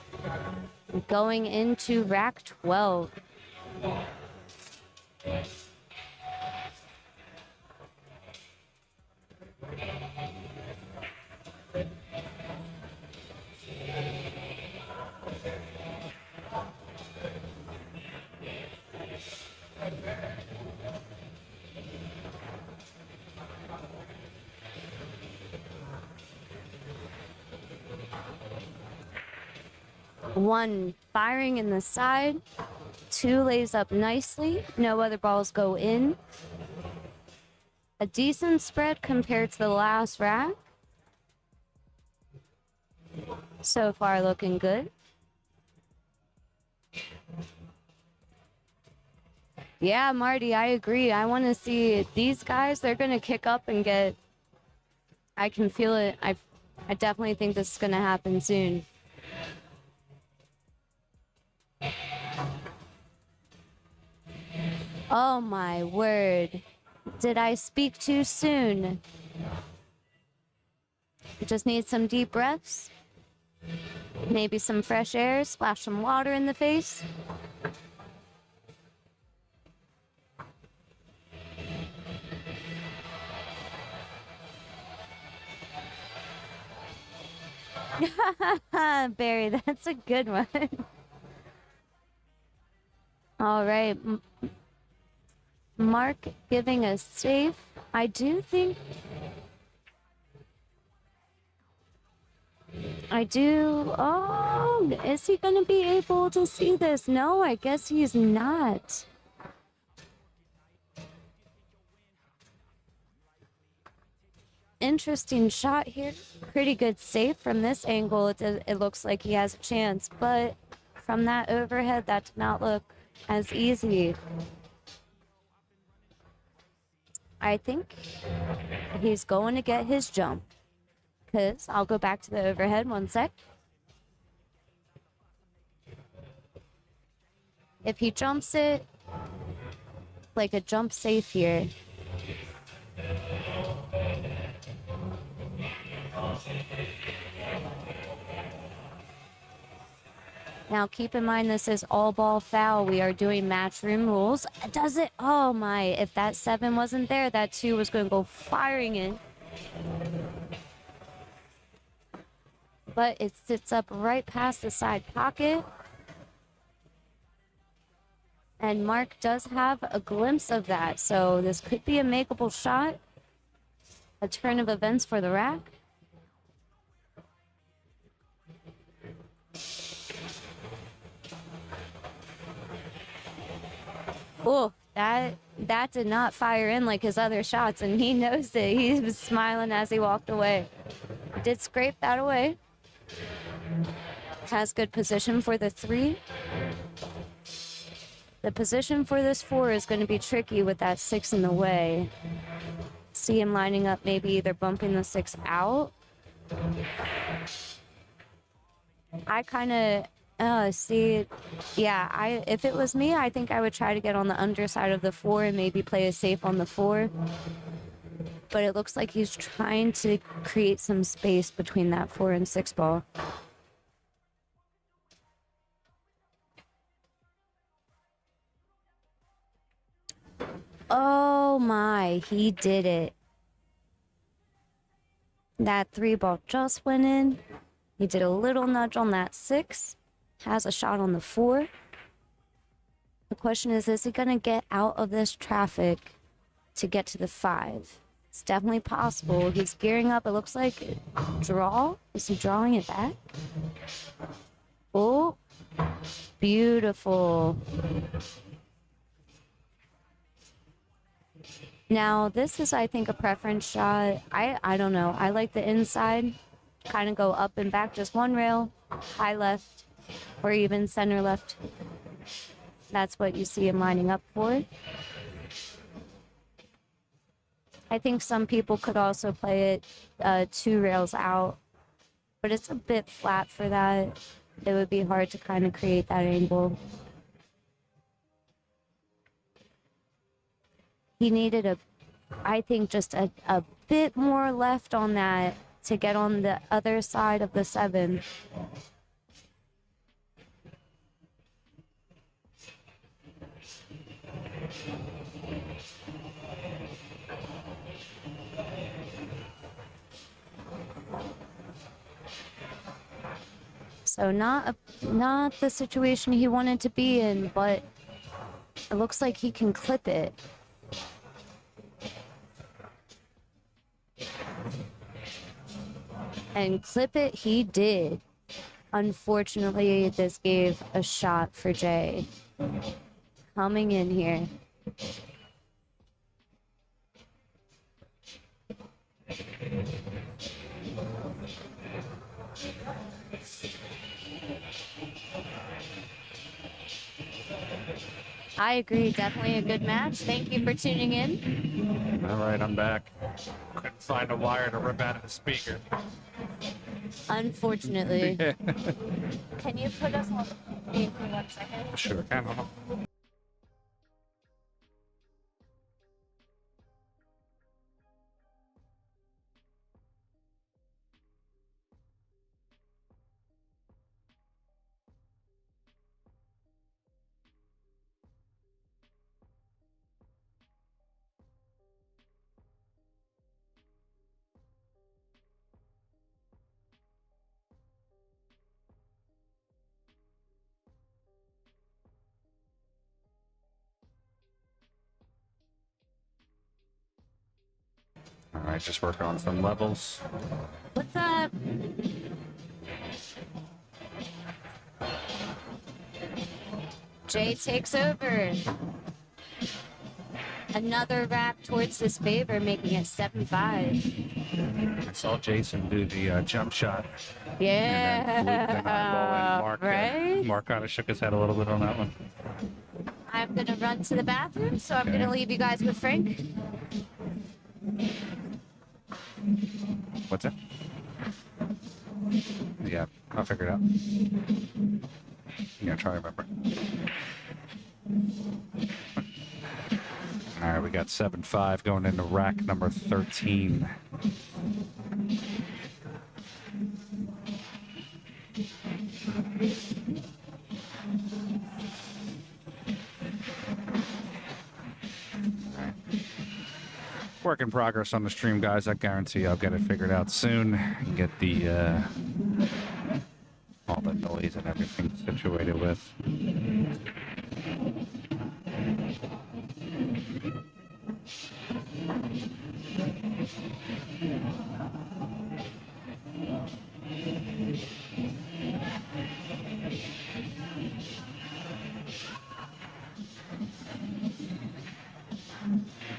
Going into rack 12. One firing in the side. Two lays up nicely. No other balls go in. A decent spread compared to the last rack. So far looking good. Yeah, Marty, I agree. I want to see these guys. They're going to kick up and get... I can feel it. I definitely think this is going to happen soon. Oh my word. Did I speak too soon? Just need some deep breaths. Maybe some fresh air. Splash some water in the face. Barry, that's a good one. All right. Mark giving a safe. I do think... Oh, is he going to be able to see this? No, I guess he's not. Interesting shot here. Pretty good save from this angle. It looks like he has a chance, but from that overhead, that did not look as easy. I think he's going to get his jump. Because I'll go back to the overhead 1 sec. If he jumps it, like a jump safe here. Now keep in mind this is all ball foul. We are doing match room rules. Does it? Oh my, if that 7 wasn't there, that 2 was going to go firing in. But it sits up right past the side pocket. And Mark does have a glimpse of that, so this could be a makeable shot. A turn of events for the rack. Oh, that did not fire in like his other shots, and he knows it. He was smiling as he walked away. Did scrape that away. Has good position for the 3. The position for this 4 is going to be tricky with that 6 in the way. See him lining up, maybe either bumping the 6 out. I kind of see, yeah, if it was me, I think I would try to get on the underside of the 4 and maybe play a safe on the 4. But it looks like he's trying to create some space between that 4 and 6 ball. Oh my, he did it. That 3-ball just went in. He did a little nudge on that 6. Has a shot on the 4. The question is he going to get out of this traffic to get to the 5? It's definitely possible. He's gearing up. It looks like draw. Is he drawing it back? Oh, beautiful. Now, this is, I think, a preference shot. I don't know. I like the inside. Kind of go up and back, just one rail, high left, or even center left. That's what you see him lining up for. I think some people could also play it 2 rails out, but it's a bit flat for that. It would be hard to kind of create that angle. He needed I think just a bit more left on that to get on the other side of the 7. So not the situation he wanted to be in, but it looks like he can clip it. And clip it he did. Unfortunately, this gave a shot for Jay. Coming in here. I agree. Definitely a good match. Thank you for tuning in. All right, I'm back. Couldn't find a wire to rip out of the speaker. Unfortunately. Can you put us on mute for 1 second? Sure can. Hold on. All right, just working on some levels. What's up? Jay takes over. Another rack towards his favor, making it 7-5. I saw Jason do the jump shot. Yeah. And then fluke the 9-ball, and Mark, right? Mark kind of shook his head a little bit on that one. I'm going to run to the bathroom, so I'm going to leave you guys with Frank. What's that? Yeah, I'll figure it out. Yeah, try to remember. All right, we got 7-5 going into rack number 13. Work in progress on the stream, guys. I guarantee I'll get it figured out soon and get the all the noise and everything situated with.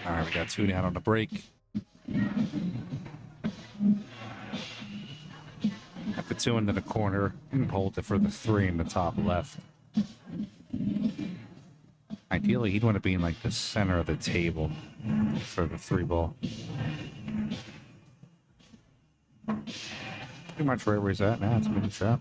All right, we got 2 down on the break. At the 2 into the corner and hold it for the 3 in the top left. Ideally, he'd want to be in like the center of the table for the 3-ball. Pretty much right where he's at now. It's a mid shot.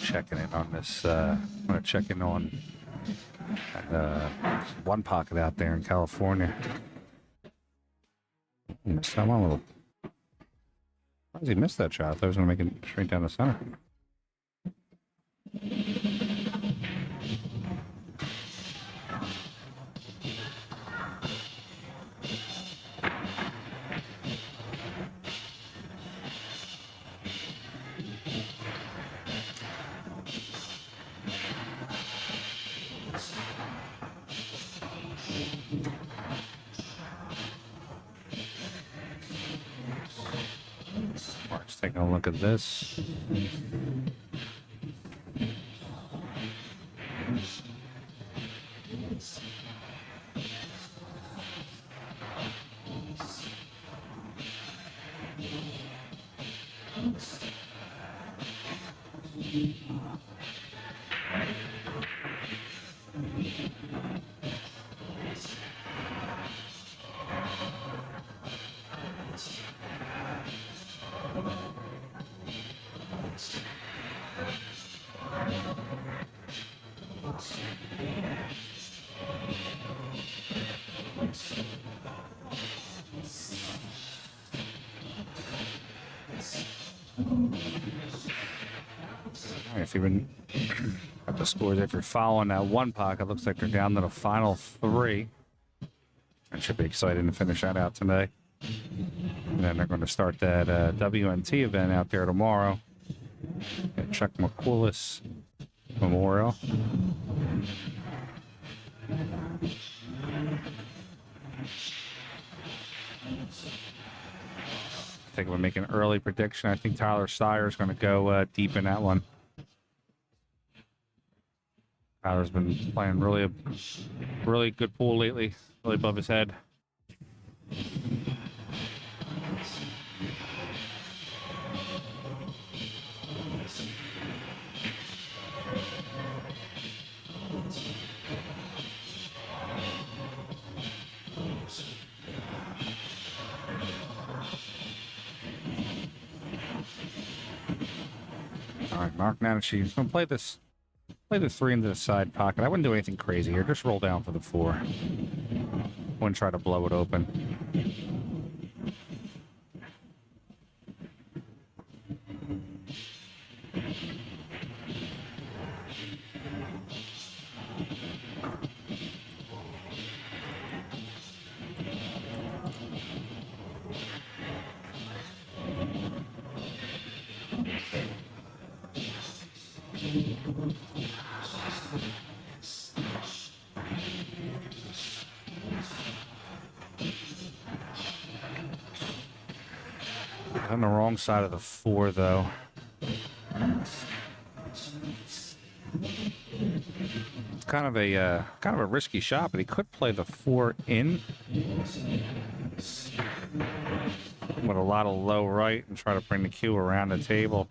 Checking in on this. I'm going to check in on one pocket out there in California. Missed that one a little. Why does he miss that shot? I thought he was going to make it straight down the center. Let's take a look at this. If you've been at the scores, if you're following that one pocket, looks like they're down to the final three. It should be exciting to finish that out today. And then they're going to start that WNT event out there tomorrow at Chuck McCoolus Memorial. I think we'll make an early prediction. I think Tyler Steyer is going to go deep in that one. Tyler's been playing really good pool lately, really above his head. All right, Mark Nanashee is going to play the three into the side pocket. I wouldn't do anything crazy here. Just roll down for the four. Wouldn't try to blow it open. On the wrong side of the four, though. It's kind of a risky shot, but he could play the four in with a lot of low right and try to bring the cue around the table.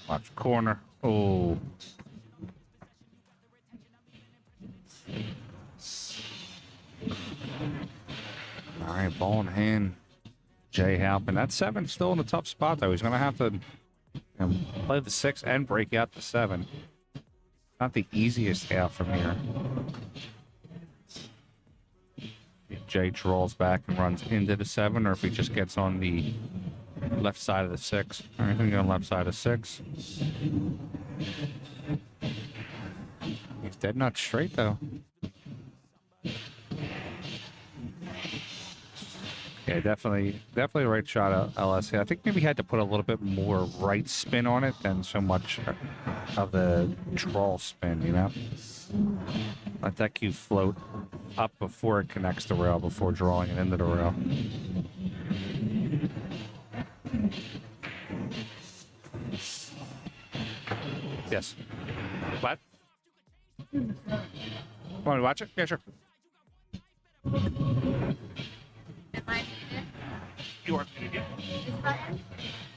Watch corner. Oh. All right, ball in hand. Jay Halpin. That seven's still in a tough spot, though. He's going to have to play the six and break out the seven. Not the easiest out from here. If Jay draws back and runs into the seven, or if he just gets on the left side of the six. All right, going to go left side of six. He's dead nut straight, though. Yeah, definitely the right shot, Alyssa. I think maybe he had to put a little bit more right spin on it than so much of the draw spin, you know? Let that cue float up before it connects the rail, before drawing it into the rail. Yes. What? Want to watch it? Yeah, sure. You are muted.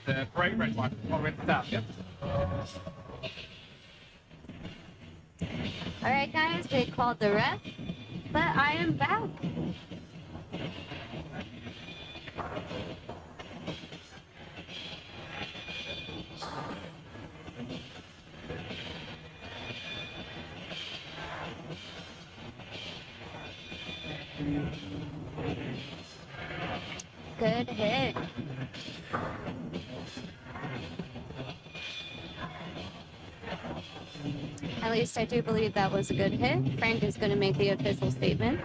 The bright red one, all right at the top, yep. All right, guys, they called the ref, but I am back. Good hit. At least I do believe that was a good hit. Frank is going to make the official statement.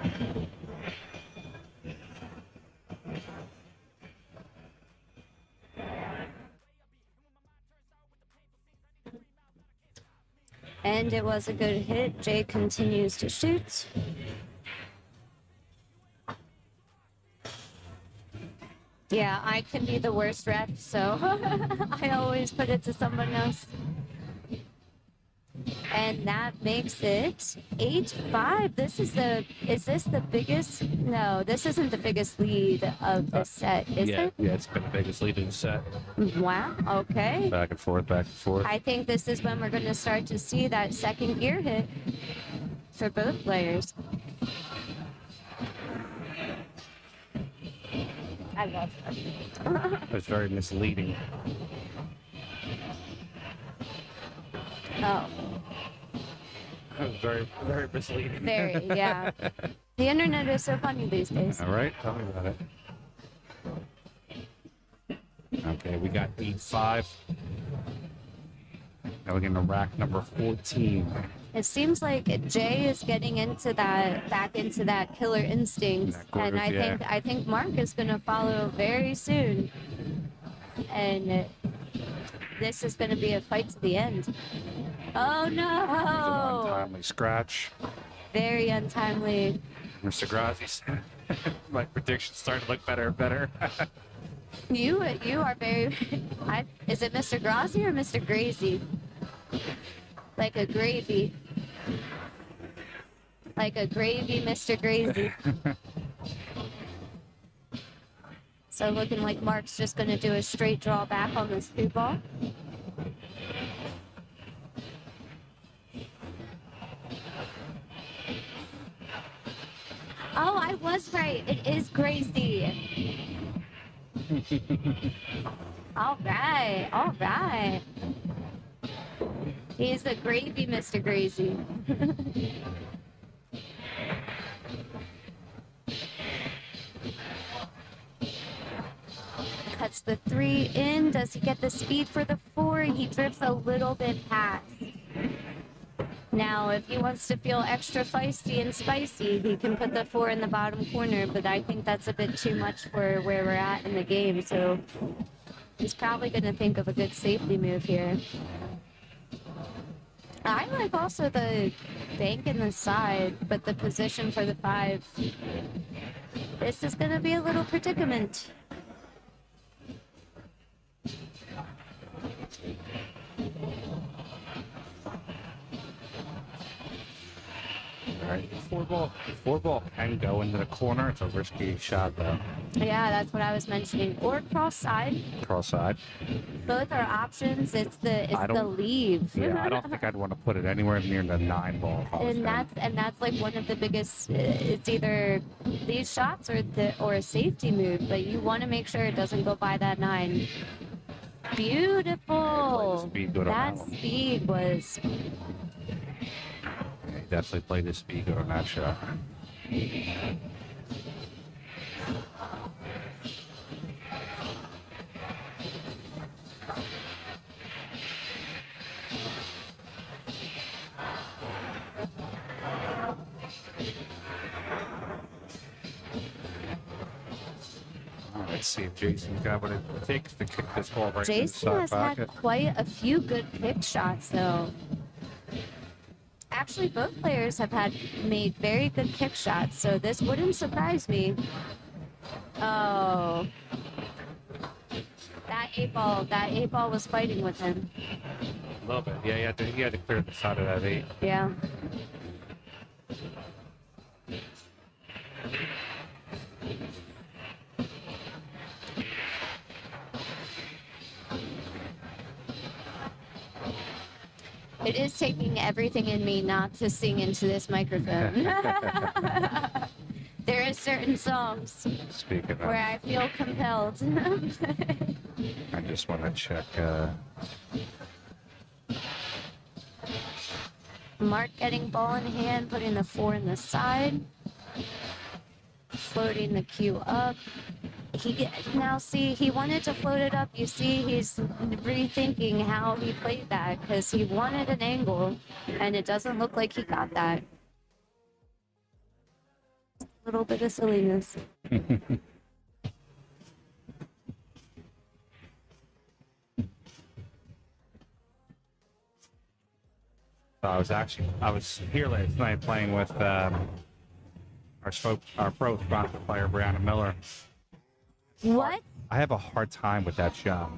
And it was a good hit. Jay continues to shoot. Yeah, I can be the worst ref, so I always put it to someone else. And that makes it 8-5. Is this the biggest? No, this isn't the biggest lead of the set, is it? Yeah, it's been the biggest lead in the set. Wow, okay. Back and forth, back and forth. I think this is when we're going to start to see that second gear hit for both players. I love that. It was very misleading. Oh, It was very, very misleading. very, yeah. The internet is so funny these days. All right, tell me about it. Okay, we got 8-5. Now we're getting to rack number 14. It seems like Jay is getting into that, back into that killer instinct, That groove, and yeah. I think Mark is going to follow very soon, and this is going to be a fight to the end. Oh There's an no! untimely scratch. Very untimely. Mr. Grazi said, my predictions starting to look better and better. You are very. Is it Mr. Grazi or Mr. Grazy? Like a gravy. Like a gravy, Mr. Grazy. So looking like Mark's just going to do a straight draw back on this Cueball. Oh, I was right. It is Gracie. All right, all right. He's the gravy, Mr. Grazy. Cuts the 3 in. Does he get the speed for the 4? He drifts a little bit past. Now, if he wants to feel extra feisty and spicy, he can put the 4 in the bottom corner, but I think that's a bit too much for where we're at in the game, so he's probably going to think of a good safety move here. I like also the bank in the side, but the position for the 5. This is going to be a little predicament. All right, four ball can go into the corner. It's a risky shot, though. Yeah, that's what I was mentioning. Or cross side. Cross side. Both are options. It's the leave. Yeah, I don't think I'd want to put it anywhere near the 9 ball. if I was him. And that's like one of the biggest. It's either these shots or a safety move, but you want to make sure it doesn't go by that 9. Beautiful. Speed good on That that one. speed was. Yeah, he definitely played his speed good on that shot. Let's see if Jason's got what it takes to kick this ball right Jason inside has pocket. had quite a few good pick shots, though. Actually, both players have made very good kick shots, so this wouldn't surprise me. Oh. That 8-ball was fighting with him. A little bit. Yeah, he had to clear the side of that 8. Yeah. It is taking everything in me not to sing into this microphone. There are certain songs Speaking of, where I feel compelled. I just want to check. Mark getting ball in hand, putting the 4 in the side. floating the cue up. Now see, he wanted to float it up. You see, he's rethinking how he played that because he wanted an angle, and it doesn't look like he got that. A little bit of silliness. I was here last night playing with our pro sponsor player Brianna Miller. What? I have a hard time with that shot.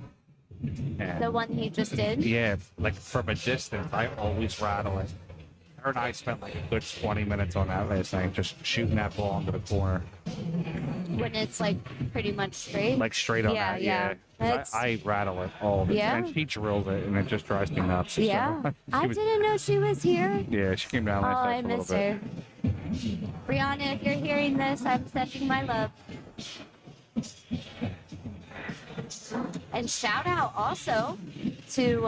And The one he just did? yeah, like from a distance, I always rattle it. Her and I spent like a good 20 minutes on that last night, just shooting that ball into the corner. When it's like pretty much straight? Like straight on Yeah, that, yeah. 'Cause I rattle it all the Yeah? time. And she drills it, and it just drives me nuts. So, Yeah. I didn't know she was here. Yeah, she came down Oh, last I night for a miss little her. Brianna, if you're hearing this, I'm sending my love. And shout out also to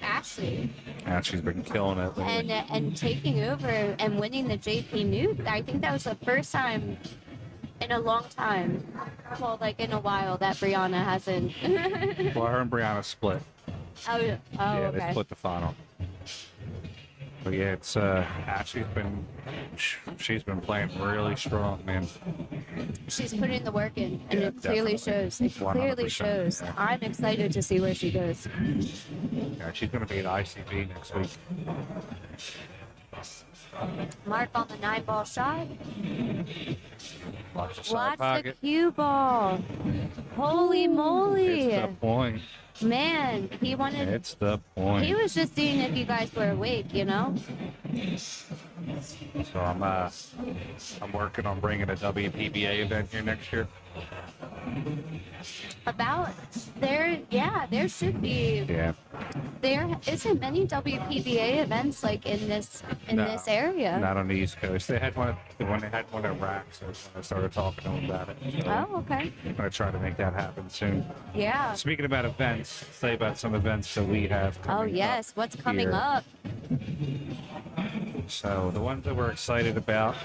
Ashley bit. Yeah, she's been killing it lately. and taking over and winning the JP Newt. I think that was the first time in a long time, well, like in a while, that Brianna hasn't. Well, her and Brianna split. Yeah, Yeah, okay. they split the final. But yeah, it's she's been playing really strong, man. She's putting the work in, and Yeah, it clearly definitely. shows. It clearly 100%, shows. yeah. I'm excited to see where she goes. Yeah, she's gonna be at ICB next week. Mark on the 9-ball shot. Watch the side Watch the pocket. cue ball. Holy moly. It's the point. Man, he wanted. It's the point. He was just seeing if you guys were awake, you know? So I'm working on bringing a WPBA event here next year. There should be. Yeah. There isn't many WPBA events like in this area. Not on the East Coast. They had one when they had one at Rack, so that's when I started talking to them about it. So Oh, okay. I'm gonna try to make that happen soon. Yeah. Speaking about events, say about some events that we have coming Oh, yes. up What's coming here. up? So the ones that we're excited about.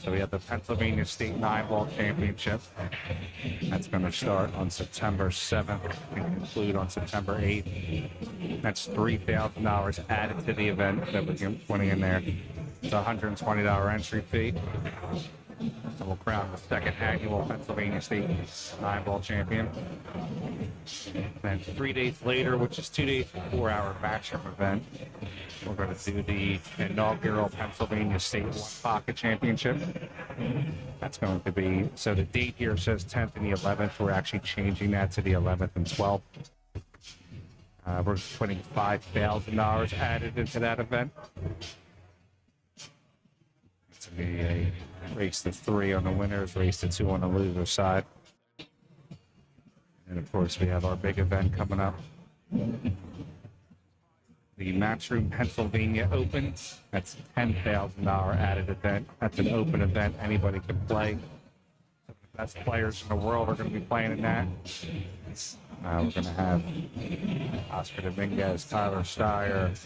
So we have the Pennsylvania State 9-Ball Championship. That's going to start on September 7th and conclude on September 8th. That's $3,000 added to the event that we're putting in there. It's a $120 entry fee. And we'll crown the second annual Pennsylvania State 9-Ball champion. Then 3 days later, which is 2 days before our matchroom event, we're going to do the inaugural Pennsylvania State One Pocket Championship. That's going to be, so the date here says 10th and the 11th. We're actually changing that to the 11th and 12th. We're putting $5,000 added into that event. It's going to be a race to 3 on the winners, race to 2 on the loser side. And of course, we have our big event coming up. The Matchroom Pennsylvania Open. That's a $10,000 added event. That's an open event. Anybody can play. The best players in the world are going to be playing in that. We're going to have Oscar Dominguez, Tyler Steyer,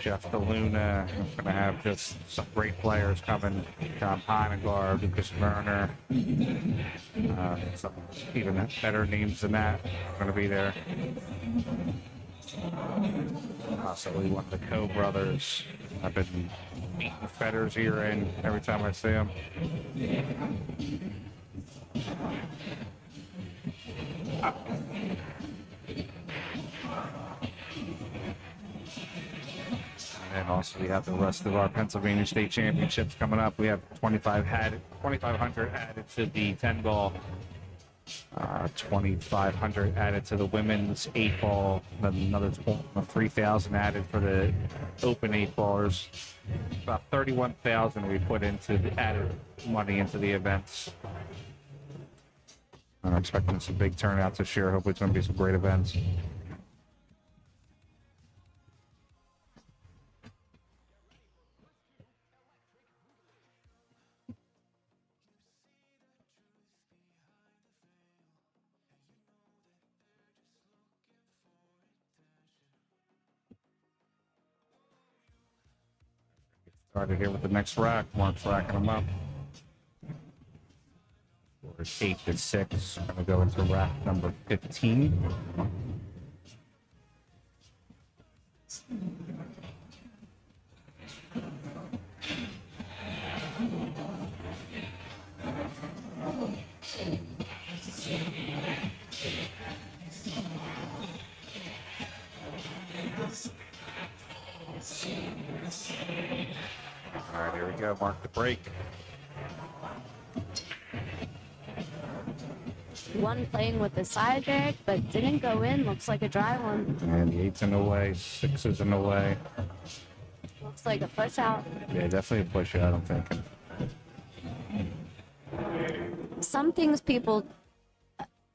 Jeff DeLuna. We're going to have just some great players coming. John Pinegar, Lucas Werner. Some even better names than that are going to be there. Possibly one of the Coe brothers. I've been beating Fedder's ear in every time I see him. And also we have the rest of our Pennsylvania State Championships coming up. We have 2,500 added to the 10-ball. 2,500 added to the women's 8-ball, then another 3,000 added for the open 8-ballers. About 31,000 we put into the added money into the events. I'm expecting some big turnouts this year. Hopefully it's going to be some great events. Started here with the next rack. Mark's racking them up. It's 8 to 6. Gonna go into rack number 15. All right, here we go. Mark the break. One playing with the side bag, but didn't go in. Looks like a dry one. And the 8's in the way, 6 is in the way. Looks like a push out. Yeah, definitely a push out, I'm thinking. Some things people,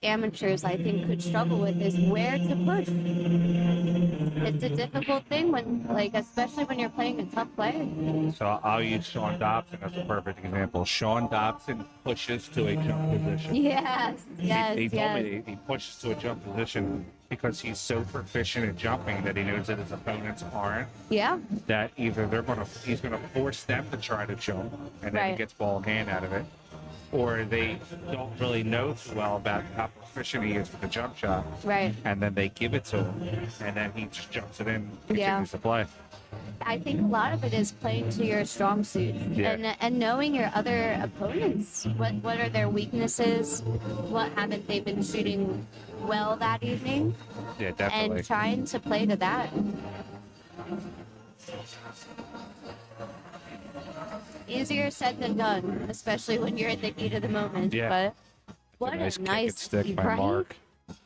amateurs, I think, could struggle with is where to push. It's a difficult thing when, like, especially when you're playing a tough player. So I'll use Sean Dobson as a perfect example. Sean Dobson pushes to a jump position. Yes, yes, He told yes. me he pushes to a jump position because he's so proficient at jumping that he knows that his opponents aren't. Yeah, That either he's gonna force them to try to jump, and then he Right. gets ball in hand out of it, or they don't really know too well about how proficient he is with the jump shot, right. and then they give it to him, and then he just jumps it in, and Yeah. continues to play. I think a lot of it is playing to your strong suits and knowing your other opponents. What are their weaknesses? What haven't they been shooting well that evening? Yeah, definitely. And trying to play to that. Easier said than done, especially when you're in the heat of the moment. Yeah. But what Nice a kick nice and stick by right? Mark.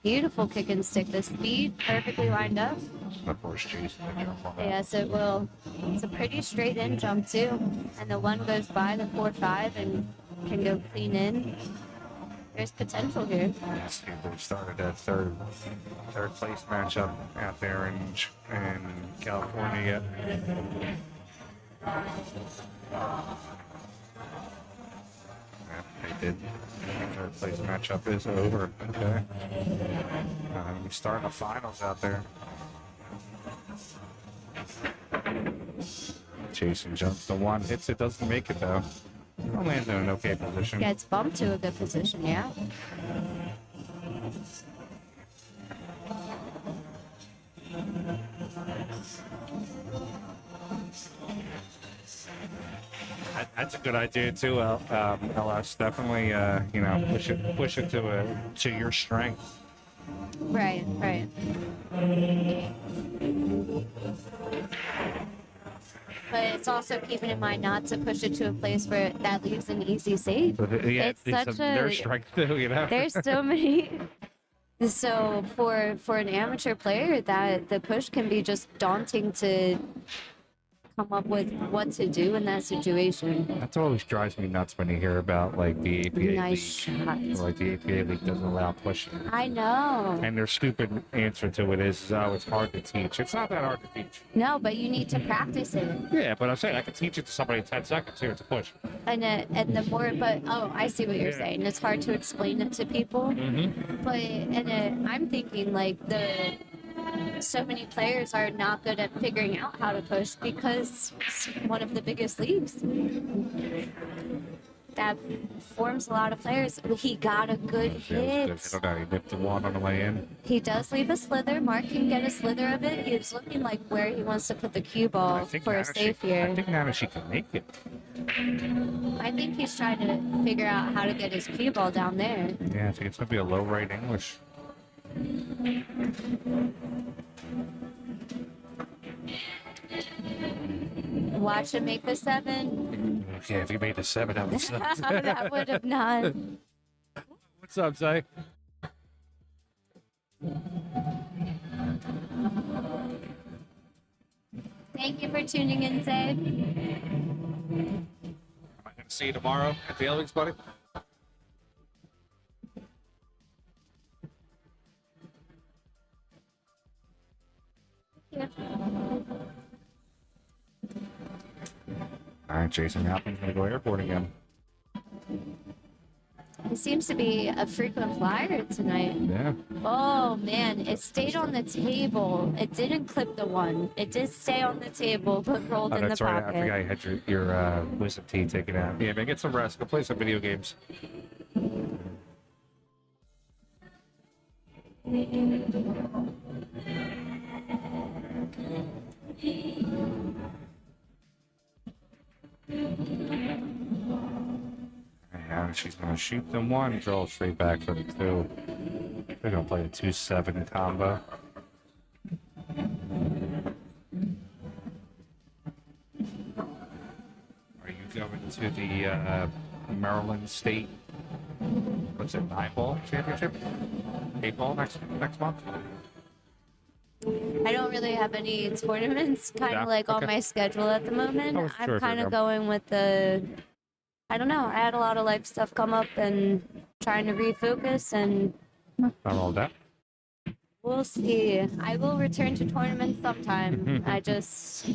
Beautiful kick and stick. The speed perfectly lined up. Of course, Jason. the jump on that. Yes, it will. It's a pretty straight in jump too, and the one goes by the 4-5 and can go clean in. There's potential here. Yes, they started that third place matchup out there in California yet. Yeah, they did. The third place matchup is over. Okay. We're starting the finals out there. Jason jumps the one, hits it, doesn't make it though. Lands in an okay position. Gets bumped to a good position, yeah. That's a good idea too, LS. Definitely, push it to your strength. Right, right. But it's also keeping in mind not to push it to a place where that leaves an easy save. Yeah, It's such their a- strength too, you know. There's so many. So for an amateur player, that the push can be just daunting to come up with what to do in that situation. That's what always drives me nuts when you hear about like the APA Nice league. shot. Like the APA league doesn't allow pushing. I know. And their stupid answer to it is, oh, it's hard to teach. It's not that hard to teach. No, but you need to practice it. Yeah, but I'm saying I can teach it to somebody in 10 seconds. Here, it's a push. And the more, but I see what you're Yeah. saying. It's hard to explain it to people. Mm-hmm. But I'm thinking like so many players are not good at figuring out how to push because it's one of the biggest leagues. That forms a lot of players. He got a good hit. He nipped the one on the way in. He does leave a slither. Mark can get a slither of it. He's looking like where he wants to put the cue I ball think for a Nanashee- safe here. I think Nanashee can make it. I think he's trying to figure out how to get his cue ball down there. Yeah, I think it's going to be a low right English. Watch him make the 7. Yeah, if he made the 7, that would suck. That would have not. What's up, Zay? Thank you for tuning in, Zay. Am I going to see you tomorrow at the Elwings, buddy? Yeah. All right, Jason Halpin's going to go airport again. He seems to be a frequent flyer tonight. Yeah. Oh man, it stayed on the table. It didn't clip the one. It did stay on the table, but rolled Oh, in the that's right. pocket. I forgot you had your wisdom tea taken out. Yeah, man, get some rest. Go play some video games. And she's going to shoot them one, draw straight back for the two. They're going to play a 2-7 combo. Are you going to the Maryland State, what's it, 9-ball championship? 8-ball next month? I don't really have any tournaments kind of Yeah, like on okay. my schedule at the moment. I wasn't sure I'm if kind you're of going with the, I don't know. I had a lot of life stuff come up and trying to refocus, and Not all that. we'll see. I will return to tournaments sometime. I just,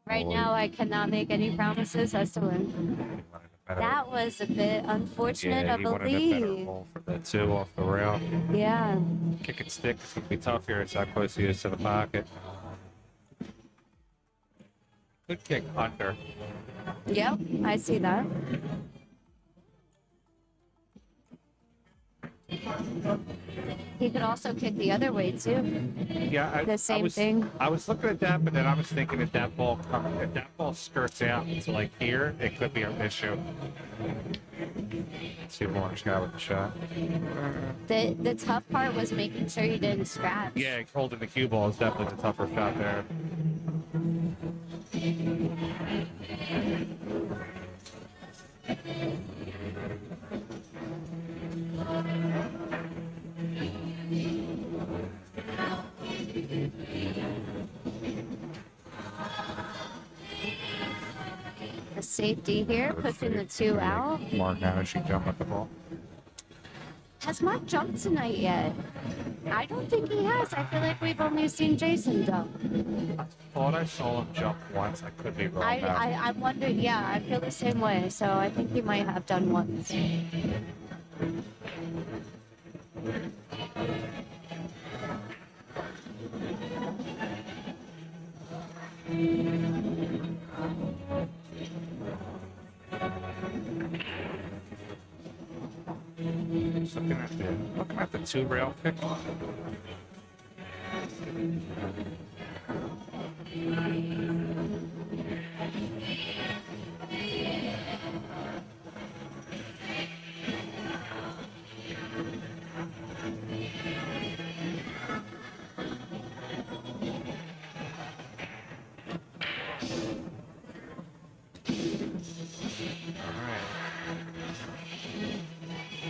right Well, now, I cannot make any promises as to when. That was a bit unfortunate Yeah, of he a wanted a better lead. roll for the two off the rail. Yeah. Kick and stick. It's going to be tough here. It's how close he is to the pocket. Good kick under. Yep, I see that. He could also kick the other way too. Yeah, The same thing. I was looking at that, but then I was thinking if that ball skirts out to like here, it could be an issue. Let's see if Lawrence got with the shot. The tough part was making sure you didn't scratch. Yeah, holding the cue ball is definitely the tougher shot there. The safety here, pushing the two out. Mark Nanashee jump at the ball. Has Mark jumped tonight yet? I don't think he has. I feel like we've only seen Jason jump. I thought I saw him jump once. I could be wrong. I wonder, yeah, I feel the same way. So I think he might have done once. Just looking at the two rail kick.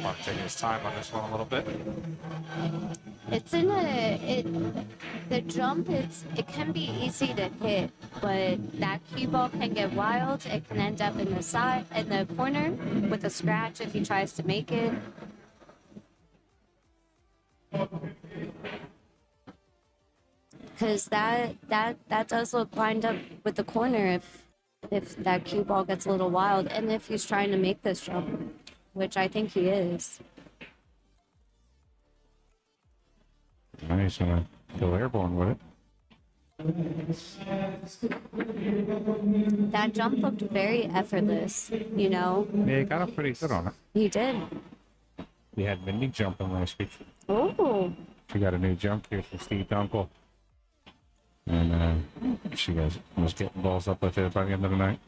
Mark taking his time on this one a little bit. It's the jump, it can be easy to hit, but that cue ball can get wild. It can end up in the corner with a scratch if he tries to make it. Because that does look lined up with the corner if that cue ball gets a little wild, and if he's trying to make this jump, which I think he is. Now he's gonna go airborne with it. That jump looked very effortless, you know? Yeah, he got up pretty good on it. He did. We had Mindy jumping last week. Oh, She got a new jump here from Steve Dunkel. And she was getting balls up with it by the end of the night.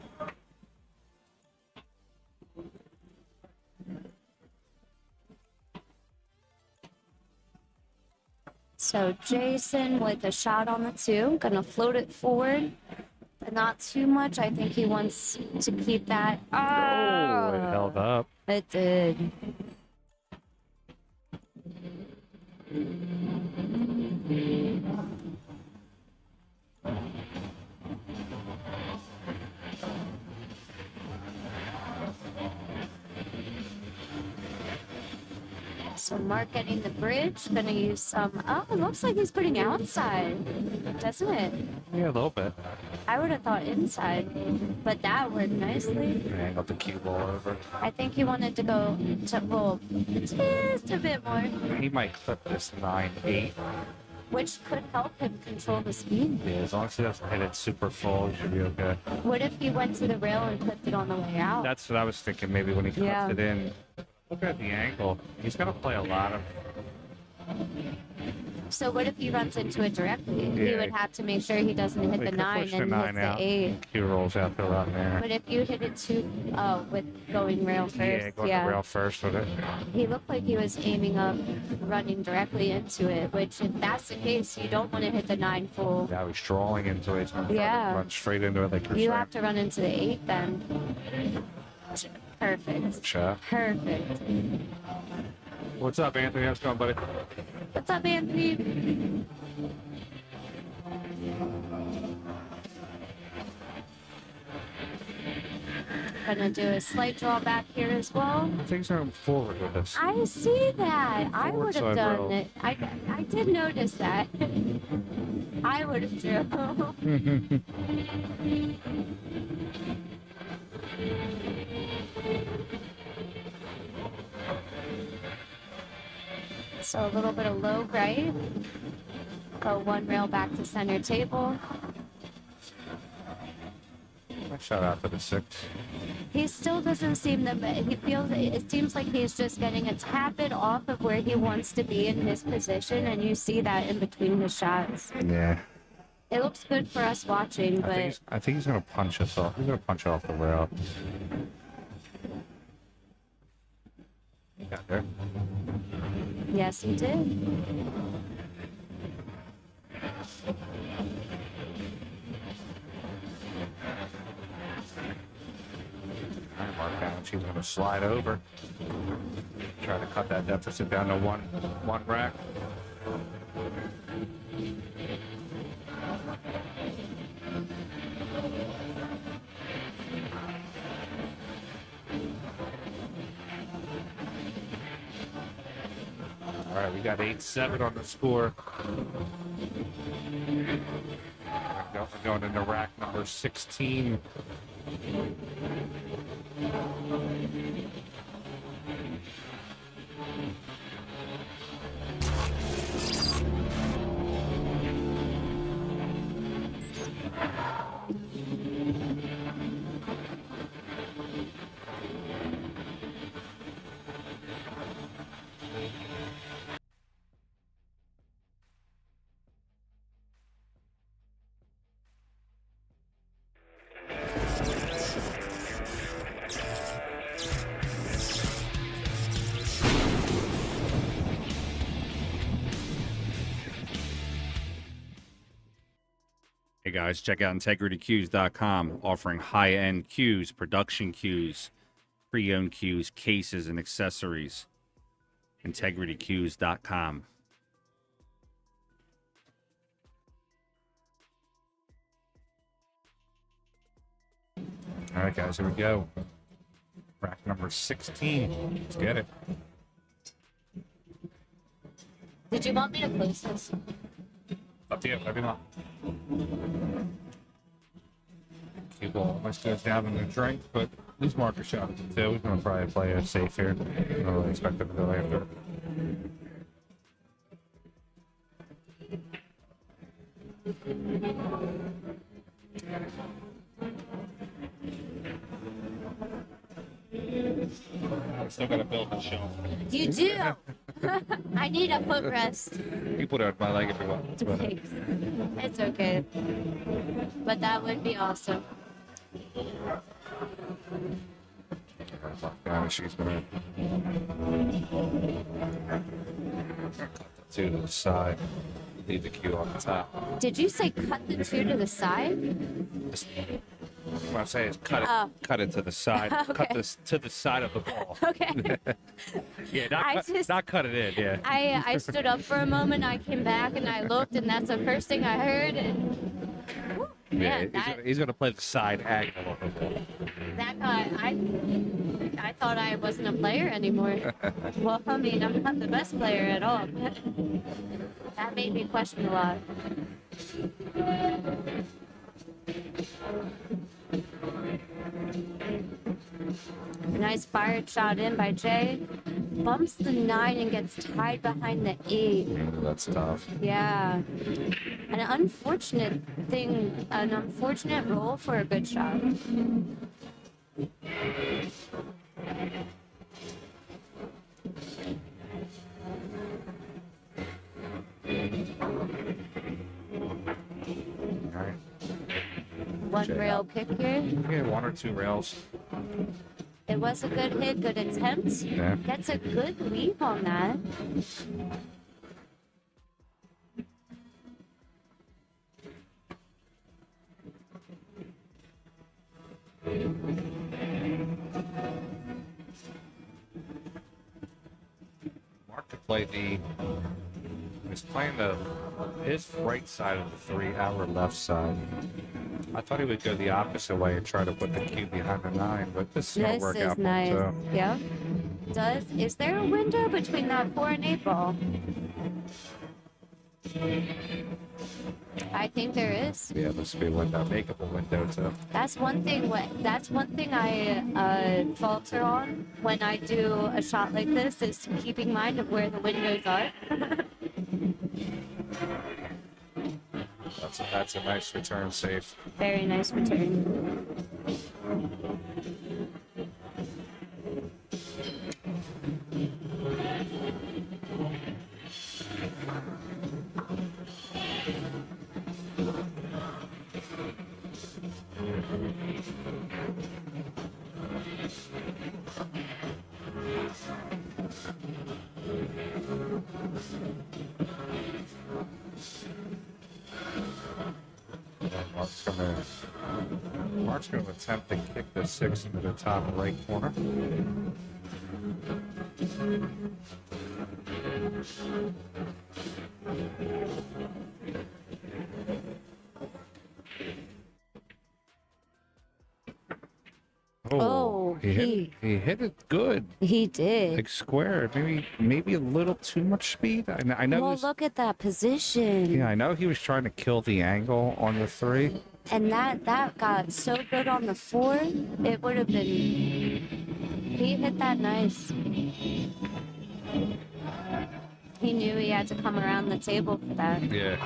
so Jason with a shot on the two, gonna float it forward, but not too much. I think he wants to keep that. Oh, it held up. It did. So Mark getting the bridge, gonna use some, oh, it looks like he's putting outside, doesn't it? Yeah, a little bit. I would have thought inside, but that worked nicely. Hang up the cue ball over. I think he wanted to go to well, just a bit more, He might clip this 9-8. which could help him control the speed. Yeah, as long as he doesn't hit it super full, he should be okay. What if he went to the rail and clipped it on the way out? That's what I was thinking. Maybe when he cuts Yeah. it in. Look at the angle. He's gonna play a lot of. So what if he runs into it directly? He Yeah. would have to make sure he doesn't hit He the could 9 push the and 9 hits out. the 8. Cue rolls out to around there. But if you hit it too, with going rail first, Yeah, going to rail first with it. He looked like he was aiming up, running directly into it, which if that's the case, you don't want to hit the 9 full. Now he's drawing into it. He's gonna try to Yeah. run straight into it like you're You saying. have to run into the 8 then. Perfect. Sure. Perfect. What's up, Anthony? How's it going, buddy? What's up, Anthony? Gonna do a slight draw back here as well. Things are forward with this. I see that. I Forward would have side done roll. it. I did notice that. I would have drew. So a little bit of low right. Go one rail back to center table. Shout out to the 6. He still doesn't seem to. He feels. It seems like he's just getting a tap it off of where he wants to be in his position, and you see that in between his shots. Yeah. It looks good for us watching, but I think he's gonna punch us off. He's gonna punch off the rail. Got there. yes, he did. Mark down. She's gonna slide over. Try to cut that deficit down to one rack. All right, we got 8-7 on the score. We're going into rack number 16. Hey guys, check out integritycues.com, offering high-end cues, production cues, pre-owned cues, cases, and accessories. integritycues.com. All right, guys, here we go. Rack number 16. Let's get it. Did you want me to close this? Up to you, whatever you want. Cueball almost goes down in the drink, but these marker shots too. We're going to probably play it safe here. I don't really expect them to go after. Still got to build the shelf. You do. I need a footrest. You put it on my leg if you want. It's better. Thanks. It's okay. But that would be awesome. Nanashee's gonna cut the 2 to the side. Leave the cue on the top. Did you say cut the 2 to the side? What I'm saying is cut it to the side. Okay. Cut this to the side of the ball. Okay. Yeah, not cut it in. Yeah. I stood up for a moment. I came back and I looked, and that's the first thing I heard. And Yeah, yeah, he's gonna play the side angle of the ball. that guy, I thought I wasn't a player anymore. Well, I mean, I'm not the best player at all. That made me question a lot. Nice fired shot in by Jay. Bumps the 9 and gets tied behind the 8. That's tough. Yeah. An unfortunate roll for a good shot. All right. One Jay rail up. kick here. Yeah, 1 or 2 rails. It was a good hit, good attempt. Yeah. Gets a good leap on that. Mark could play he's playing his right side of the 3, our left side. I thought he would go the opposite way and try to put the cue behind the 9, but this is gonna This work is out for him, nice. too. Yeah. Is there a window between that 4 and 8 ball? I think there is. Yeah, this will be a window, makeable window too. That's one thing. I falter on when I do a shot like this is keeping mind of where the windows are. That's a nice return save. Very nice return. Mark's gonna attempt to kick the 6 into the top right corner. Oh, he hit it good. He did. Like square, maybe a little too much speed. I know. Well, look at that position. Yeah, I know he was trying to kill the angle on the 3. And that got so good on the 4. It would have been. He hit that nice. He knew he had to come around the table for that. Yeah.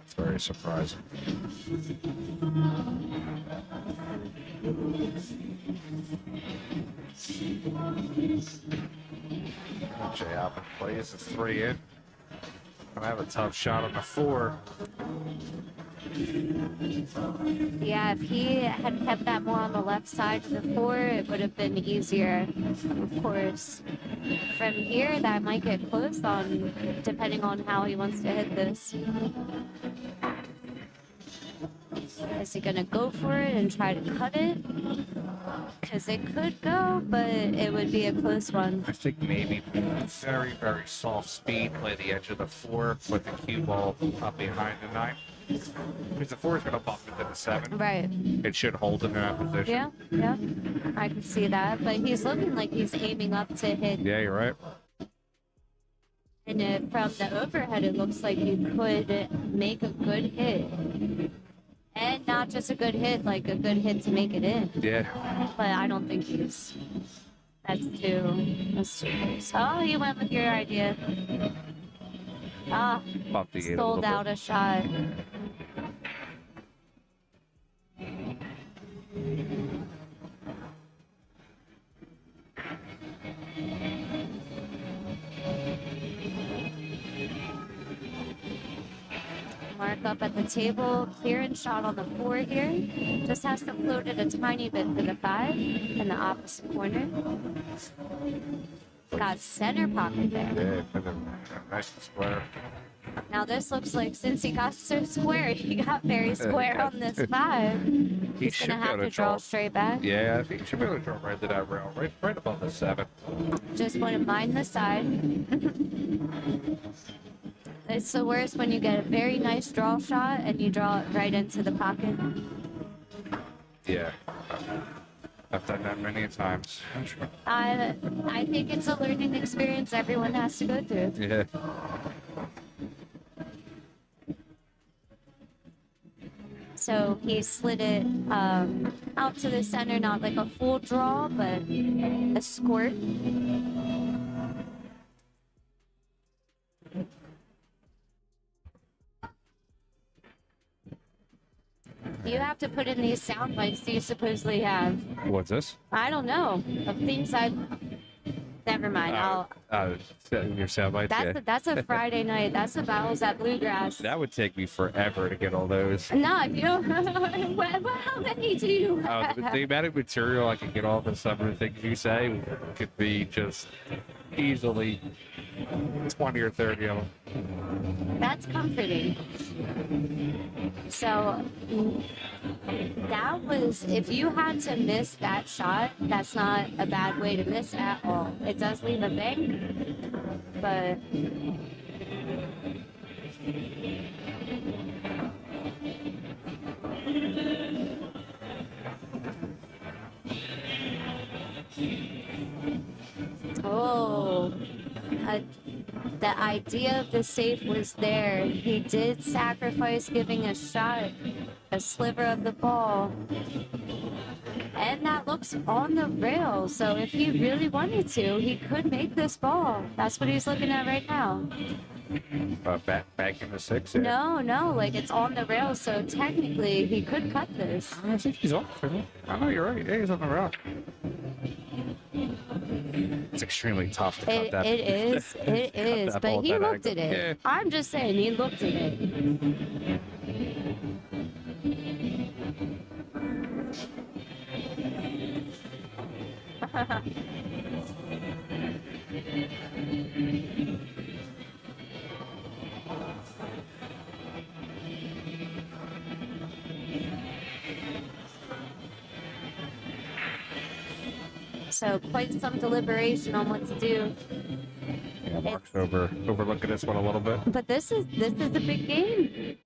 It's very surprising. Jay Halpin plays the 3 in. Gonna have a tough shot on the 4. Yeah, if he had kept that more on the left side of the 4, it would have been easier, of course. From here, that might get close on, depending on how he wants to hit this. Is he gonna go for it and try to cut it? Because it could go, but it would be a close one. I think maybe very, very soft speed, play the edge of the 4, put the cue ball up behind the 9. Because the 4 is going to bump into the 7. Right. It should hold in that position. Yeah. I can see that. But he's looking like he's aiming up to hit. Yeah, you're right. And from the overhead, it looks like you could make a good hit. And not just a good hit, like a good hit to make it in. Yeah. But I don't think he's... That's too close. Oh, he went with your idea. Bump the 8 a Sold little out bit. a shot. Mark up at the table, clearance shot on the 4 here. Just has to float it a tiny bit for the 5 in the opposite corner. Got center pocket there. Yeah, put a nice square. Now this looks like since he got so square, he got very square on this 5. He's should gonna be have able to to draw draw. straight back. Yeah, I think you should be able to draw right to that rail, right above the 7. Just want to mind the side. It's the worst when you get a very nice draw shot and you draw it right into the pocket. Yeah. I've done that many times. I think it's a learning experience everyone has to go through. Yeah. So he slid it out to the center, not like a full draw, but a squirt. You have to put in these sound bites that you supposedly have. What's this? I don't know. Of things I... Never mind. Your sound bites? Yeah. That's a Friday night. That's the battles at Bluegrass. That would take me forever to get all those. No, you don't. How many do you have? The amount of material I can get off of some of the things you say could be just easily 20 or 30 of them. That's comforting. So that was, if you had to miss that shot, that's not a bad way to miss at all. It does leave a bank, but the idea of the safe was there. He did sacrifice giving a shot, a sliver of the ball. And that looks on the rail. So if he really wanted to, he could make this ball. That's what he's looking at right now. Back in the six? Yeah. No, like it's on the rail. So technically, he could cut this. I think he's off. I know you're right. Yeah, he's on the rail. It's extremely tough to cut that. It is. But he looked at it. Yeah. I'm just saying, he looked at it. So quite some deliberation on what to do. Yeah, Mark's overlooking this one a little bit. But this is the big game.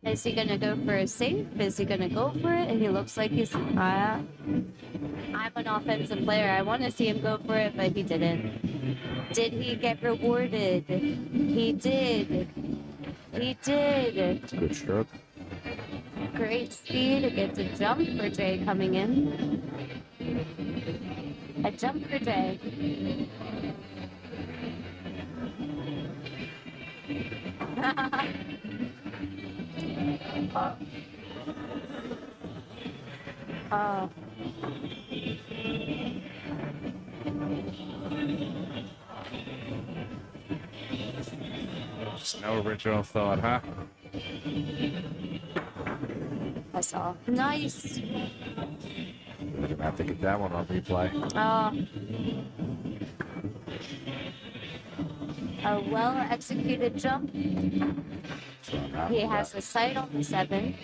Is he gonna go for a safe? Is he gonna go for it? And he looks like he's. I'm an offensive player. I want to see him go for it, but he didn't. Did he get rewarded? He did. He did. It's a good stroke. Great speed. It gets a jump for Jay coming in. A jump for Jay. Oh. Just no original thought, huh? I saw. Nice. We're gonna have to get that one on replay. A well-executed jump. He has a sight on the 7.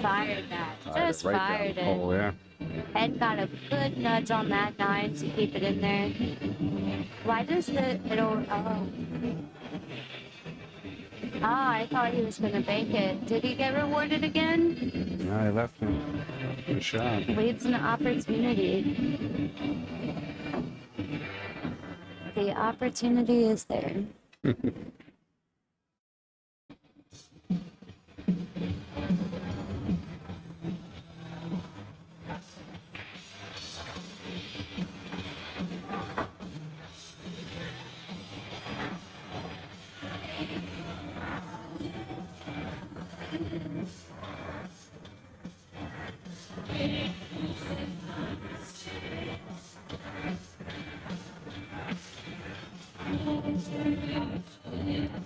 Fired that. Just right fired it. Oh, yeah. And got a good nudge on that 9 to keep it in there. Why does it'll... I thought he was going to bank it. Did he get rewarded again? Yeah, he left me. Good shot. Waits an opportunity. The opportunity is there.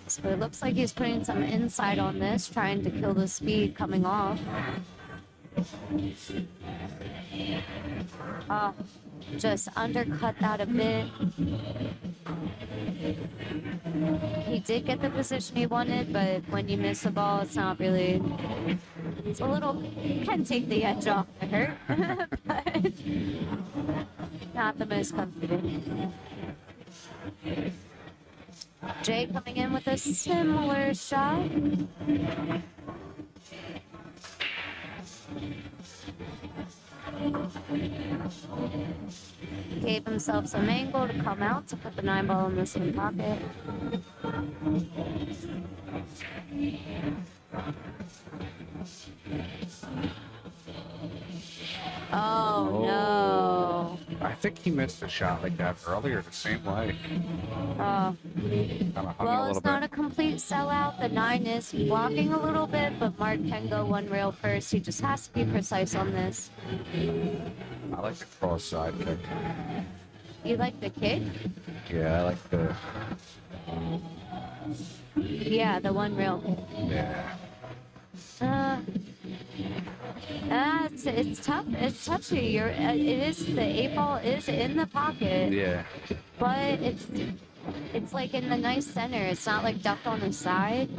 So it looks like he's putting some inside on this, trying to kill the speed coming off. Just undercut that a bit. He did get the position he wanted, but when you miss a ball, it's not really... It's a little... Can take the edge off the hurt, but not the most comfortable. Jay coming in with a similar shot. Gave himself some angle to come out to put the 9-ball in the same pocket. Oh, no. I think he missed a shot like that earlier the same way. Oh. Kind of hung it a Well, little it's not a bit. complete sellout. The 9 is blocking a little bit, but Mark can go one rail first. He just has to be precise on this. I like the cross side kick. You like the kick? Yeah, I like the. Yeah, the one rail kick. Yeah. It's tough. It's touchy. It is the 8-ball is in the pocket, Yeah. but it's like in the nice center. It's not like ducked on the side.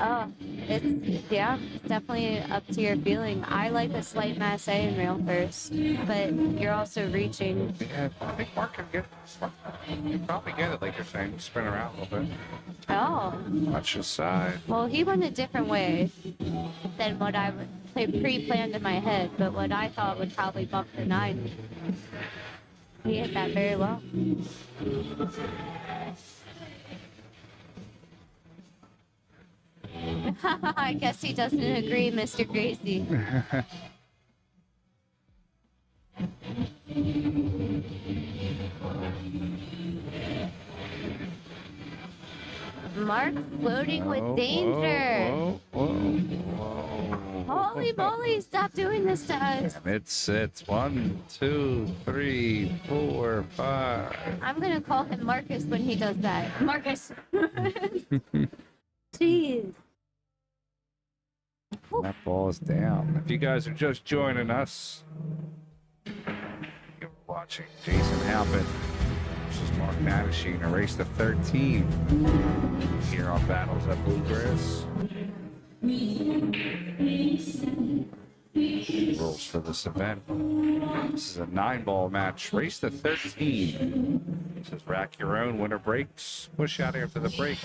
Oh, it's definitely up to your feeling. I like a slight masse and rail first, but you're also reaching. Yeah, I think Mark can get. You can probably get it, like you're saying. Spin around a little bit. Oh, Watch the side. well, he went a different way than what I pre-planned in my head, but what I thought would probably bump the 9. He hit that very well. I guess he doesn't agree, Mr. Gracie. Mark floating with danger. Whoa. Holy moly, stop doing this to us. And it's 1, 2, 3, 4, 5. I'm going to call him Marcus when he does that. Marcus. Jeez. That ball is down. If you guys are just joining us, you're watching Jason Halpin versus Mark Nanashee in a race to 13 here on Battles at Bluegrass. Rules for this event. This is a 9-ball match. Race to 13. This is rack your own. Winner breaks. Push out after the break.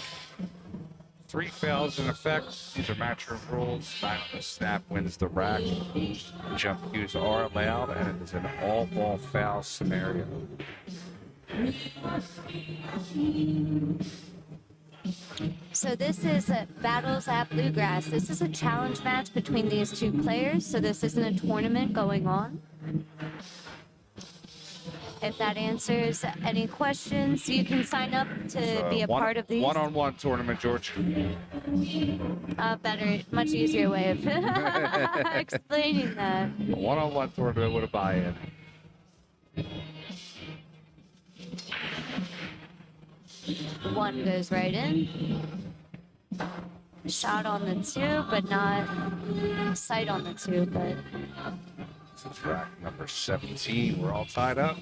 3 fails in effect. These are matchroom rules. 9 on the snap wins the rack. Jump cues are allowed, and it is an all-ball foul scenario. So this is Battles at Bluegrass. This is a challenge match between these two players. So this isn't a tournament going on. If that answers any questions, you can sign up to be a part of these. One-on-one tournament, George. Better, much easier way of explaining that. A one-on-one tournament with a buy-in. One goes right in. Shot on the 2, but not sight on the 2, but This is rack number 17. We're all tied up.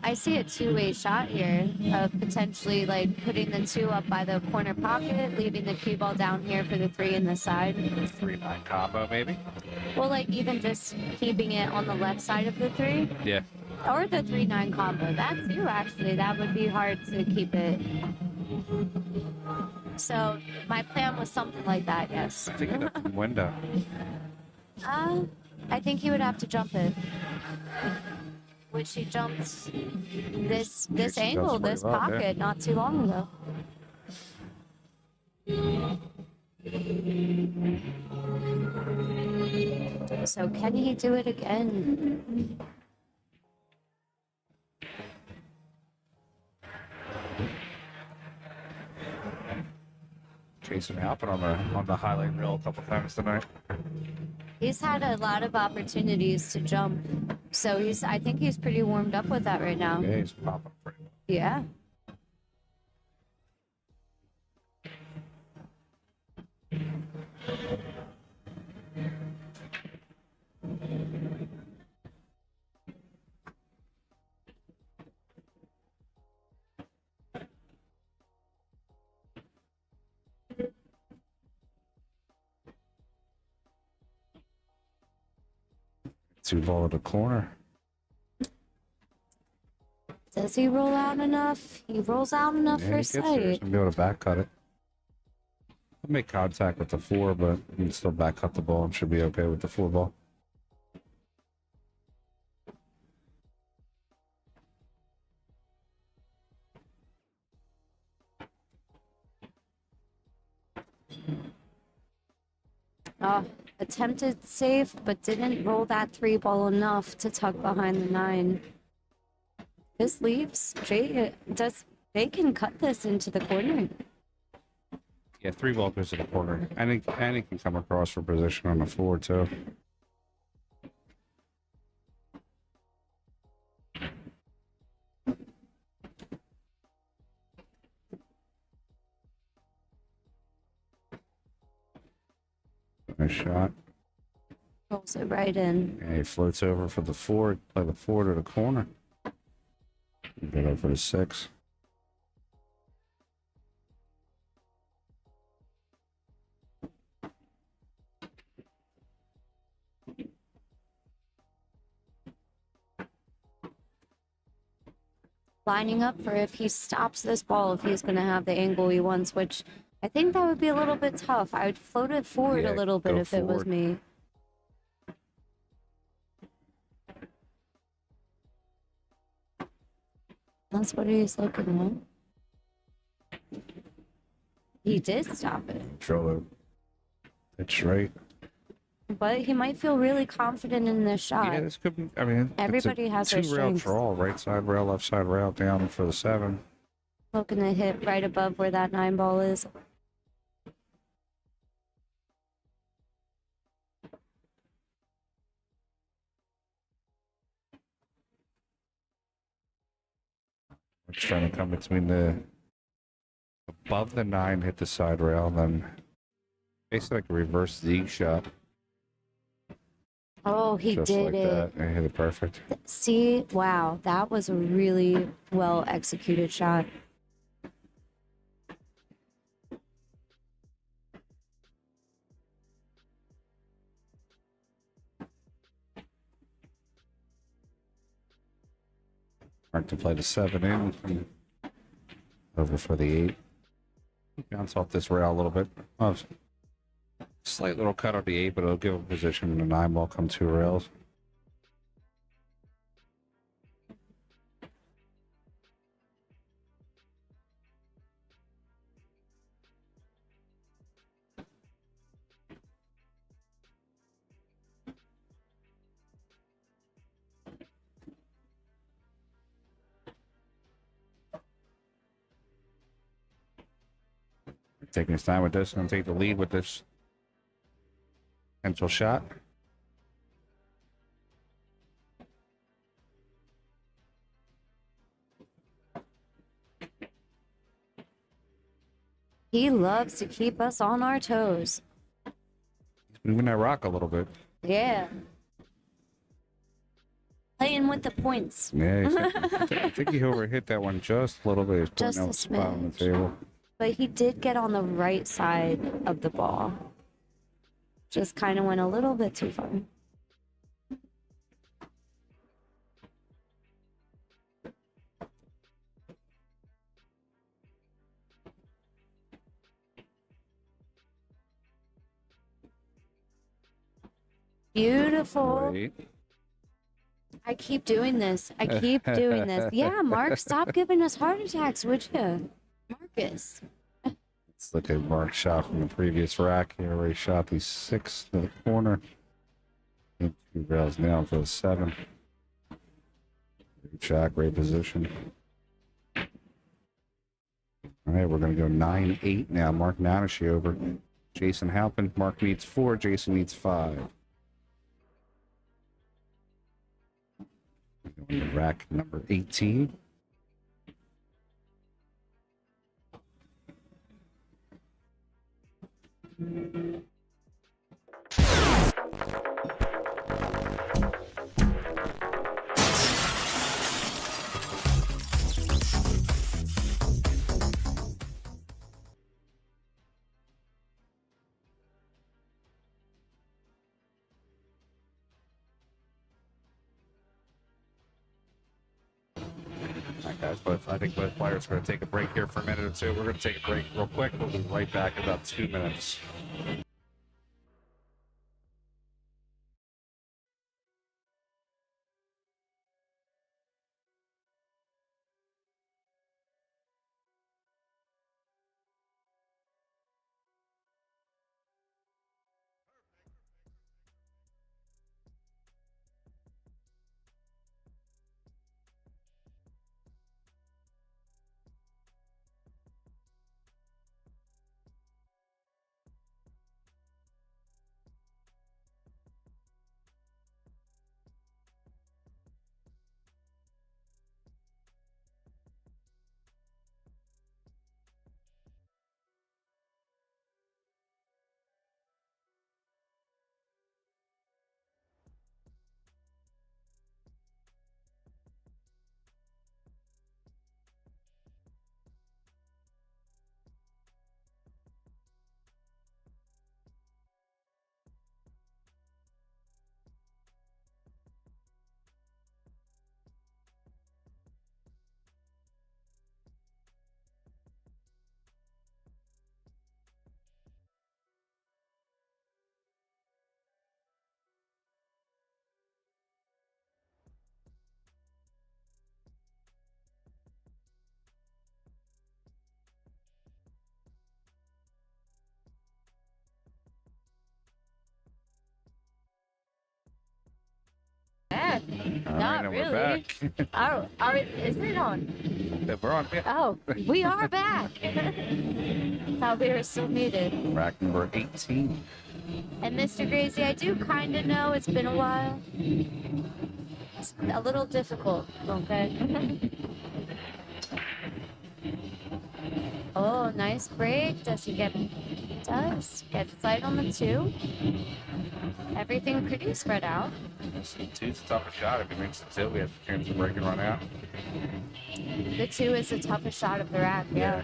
I see a two-way shot here of potentially like putting the 2 up by the corner pocket, leaving the cue ball down here for the 3 in the side. 3-9 combo, maybe? Well, like even just keeping it on the left side of the 3. Yeah. Or the 3-9 combo. That too, actually. That would be hard to keep it. So my plan was something like that, yes. I think it's the window. I think he would have to jump it. Which he jumped this angle, this pocket, not too long ago. So can he do it again? Jason Halpin on the highlight reel a couple times tonight. He's had a lot of opportunities to jump, so I think he's pretty warmed up with that right now. Yeah, he's popping pretty well. Yeah. Two ball at the corner. Does he roll out enough? He rolls out enough Yeah, for he gets there. He's sight. gonna be able to back cut it. I'll make contact with the 4, but he can still back cut the ball and should be okay with the 4 ball. Oh, attempted save, but didn't roll that 3 ball enough to tuck behind the 9. This leaves. Jay can cut this into the corner. Yeah, 3 ball goes to the corner. And he can come across for position on the 4 too. Nice shot. Rolls it right in. Yeah, he floats over for the 4, play the 4 to the corner. Get over to 6. Lining up for if he stops this ball, if he's going to have the angle he wants, which I think that would be a little bit tough. I would float it forward Yeah, a little bit go if it was forward. me. That's what he's looking at. He did stop it, Control it. It's right. but he might feel really confident in this shot. Yeah, this could be. I mean, Everybody has their 2-rail strengths. draw. Right side rail, left side rail, down for the 7. Looking to hit right above where that 9 ball is. It's trying to come between the above the 9, hit the side rail, then basically like a reverse Z shot. Oh, he Just did like it. that. And hit it perfect. See, wow, that was a really well executed shot. Mark to play the 7 in. And over for the 8. Bounce off this rail a little bit. Oh, slight little cut on the 8, but it'll give a position when the 9 ball come 2 rails. Taking his time with this, going to take the lead with this potential shot. He loves to keep us on our toes. He's moving that rock a little bit. Yeah. Playing with the points. Yeah, I think he overhit that one just a little bit. He's putting Just a out spot on the smidge. table. But he did get on the right side of the ball. Just kind of went a little bit too far. Beautiful. Right. I keep doing this. I keep doing this. Yeah, Mark, stop giving us heart attacks, would you? Marcus. Let's look at Mark's shot from the previous rack here, where he shot the 6 to the corner. And 2 rails down for the 7. Great shot, great position. All right, we're going to go 9-8 now. Mark Nanashee over Jason Halpin. Mark needs 4, Jason needs 5. Rack number 18. All right, guys, I think both players are going to take a break here for a minute or two. We're going to take a break real quick. We'll be right back in about 2 minutes. Back. All Not right, and really. we're back. Is it on? Yeah, we're on. Yeah. Oh, we are back. Thought we were still muted. Rack number 18. And Mr. Gracie, I do kind of know it's been a while. It's a little difficult, okay? Oh, nice break. Does he get... Does. Gets sight on the 2. Everything pretty spread out. Two's a tougher shot. If he makes the 2, we have a chance to break and run out. The 2 is the toughest shot of the rack, yeah.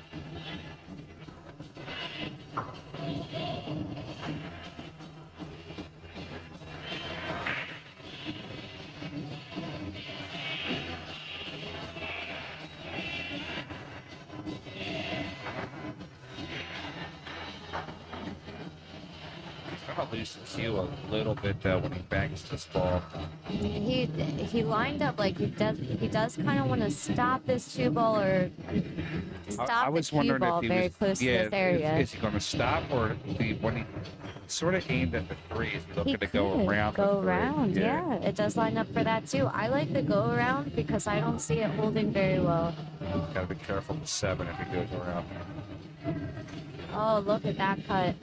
Lose the cue a little bit though when he bangs this ball. He lined up like he does kind of want to stop this 2 ball or stop I was the wondering cue ball if he very was close to this area. Is he going to stop or when he sort of aimed at the 3, he's looking He to go could around? go the 3. around, yeah. It does line up for that too. I like the go around because I don't see it holding very well. Got to be careful with 7 if he goes around. Oh, look at that cut.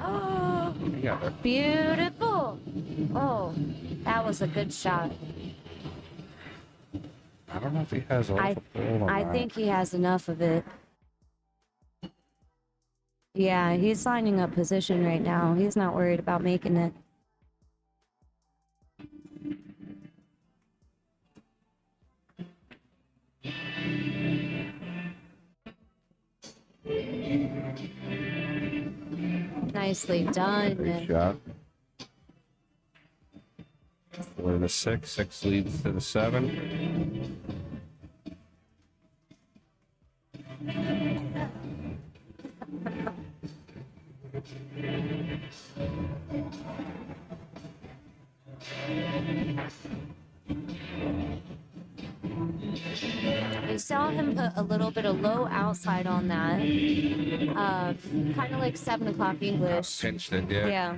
Oh, Yeah, beautiful. Oh, that was a good shot. I don't know if he has all the ball or I not. think he has enough of it. Yeah, he's lining up position right now. He's not worried about making it. Nicely done. Great shot. 4 to the 6. 6 leads to the 7. You saw him put a little bit of low outside on that. Kind of like 7 o'clock English. Pinched it, yeah. Yeah.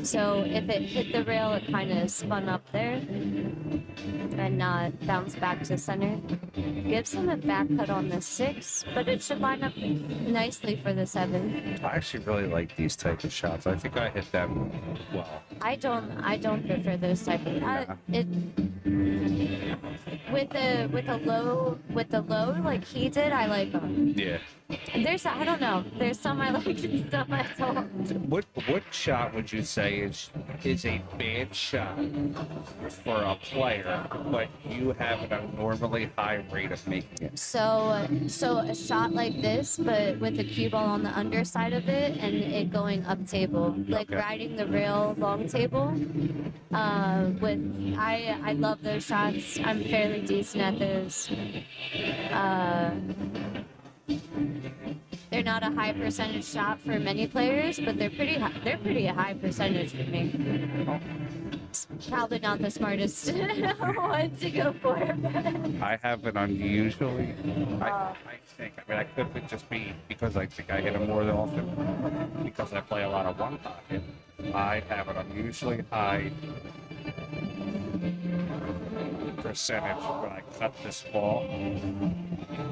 So if it hit the rail, it kind of spun up there and not bounce back to center. Gives him a back cut on the 6, but it should line up nicely for the 7. I actually really like these type of shots. I think I hit them well. I don't prefer those type of. with the low like he did, I like them. Yeah. I don't know. There's some I like and some I don't. What shot would you say is a bad shot for a player, but you have an abnormally high rate of making it? So a shot like this, but with the cue ball on the underside of it and it going up table, like Okay. riding the rail long table. I love those shots. I'm fairly decent at those. They're not a high percentage shot for many players, but they're pretty high. They're pretty high percentage for me. It's probably not the smartest one to go for. I have an unusually. I think. I mean, I could just be because I think I hit them more than often because I play a lot of one pocket. I have an unusually high percentage when I cut this ball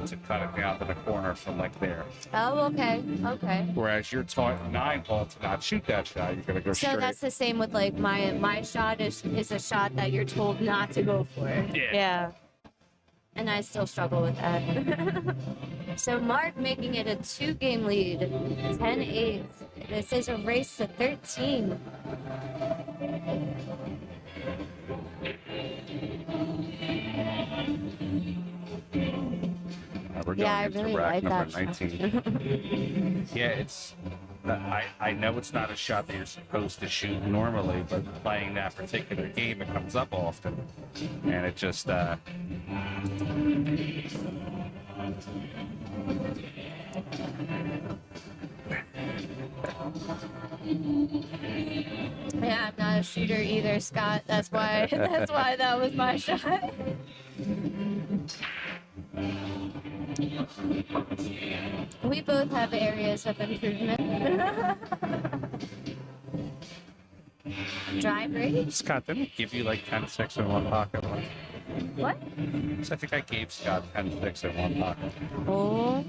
to cut it down to the corner from like there. Oh, okay, okay. Whereas you're taught 9-ball to not shoot that shot, you're gonna go So straight. that's the same with like my shot is a shot that you're told not to go for. Yeah. And I still struggle with that. So Mark making it a 2-game lead, 10-8. This is a race to 13. We're going Yeah, I into really rack like number that 19. Yeah, it's. I know it's not a shot that you're supposed to shoot normally, but playing that particular game, it comes up often, and it just. Yeah, I'm not a shooter either, Scott. That's why that was my shot. We both have areas of improvement. Drive range? Scott, didn't I give you like 10-6 in one pocket once? What? So I think I gave Scott 10-6 in one pocket. Oh.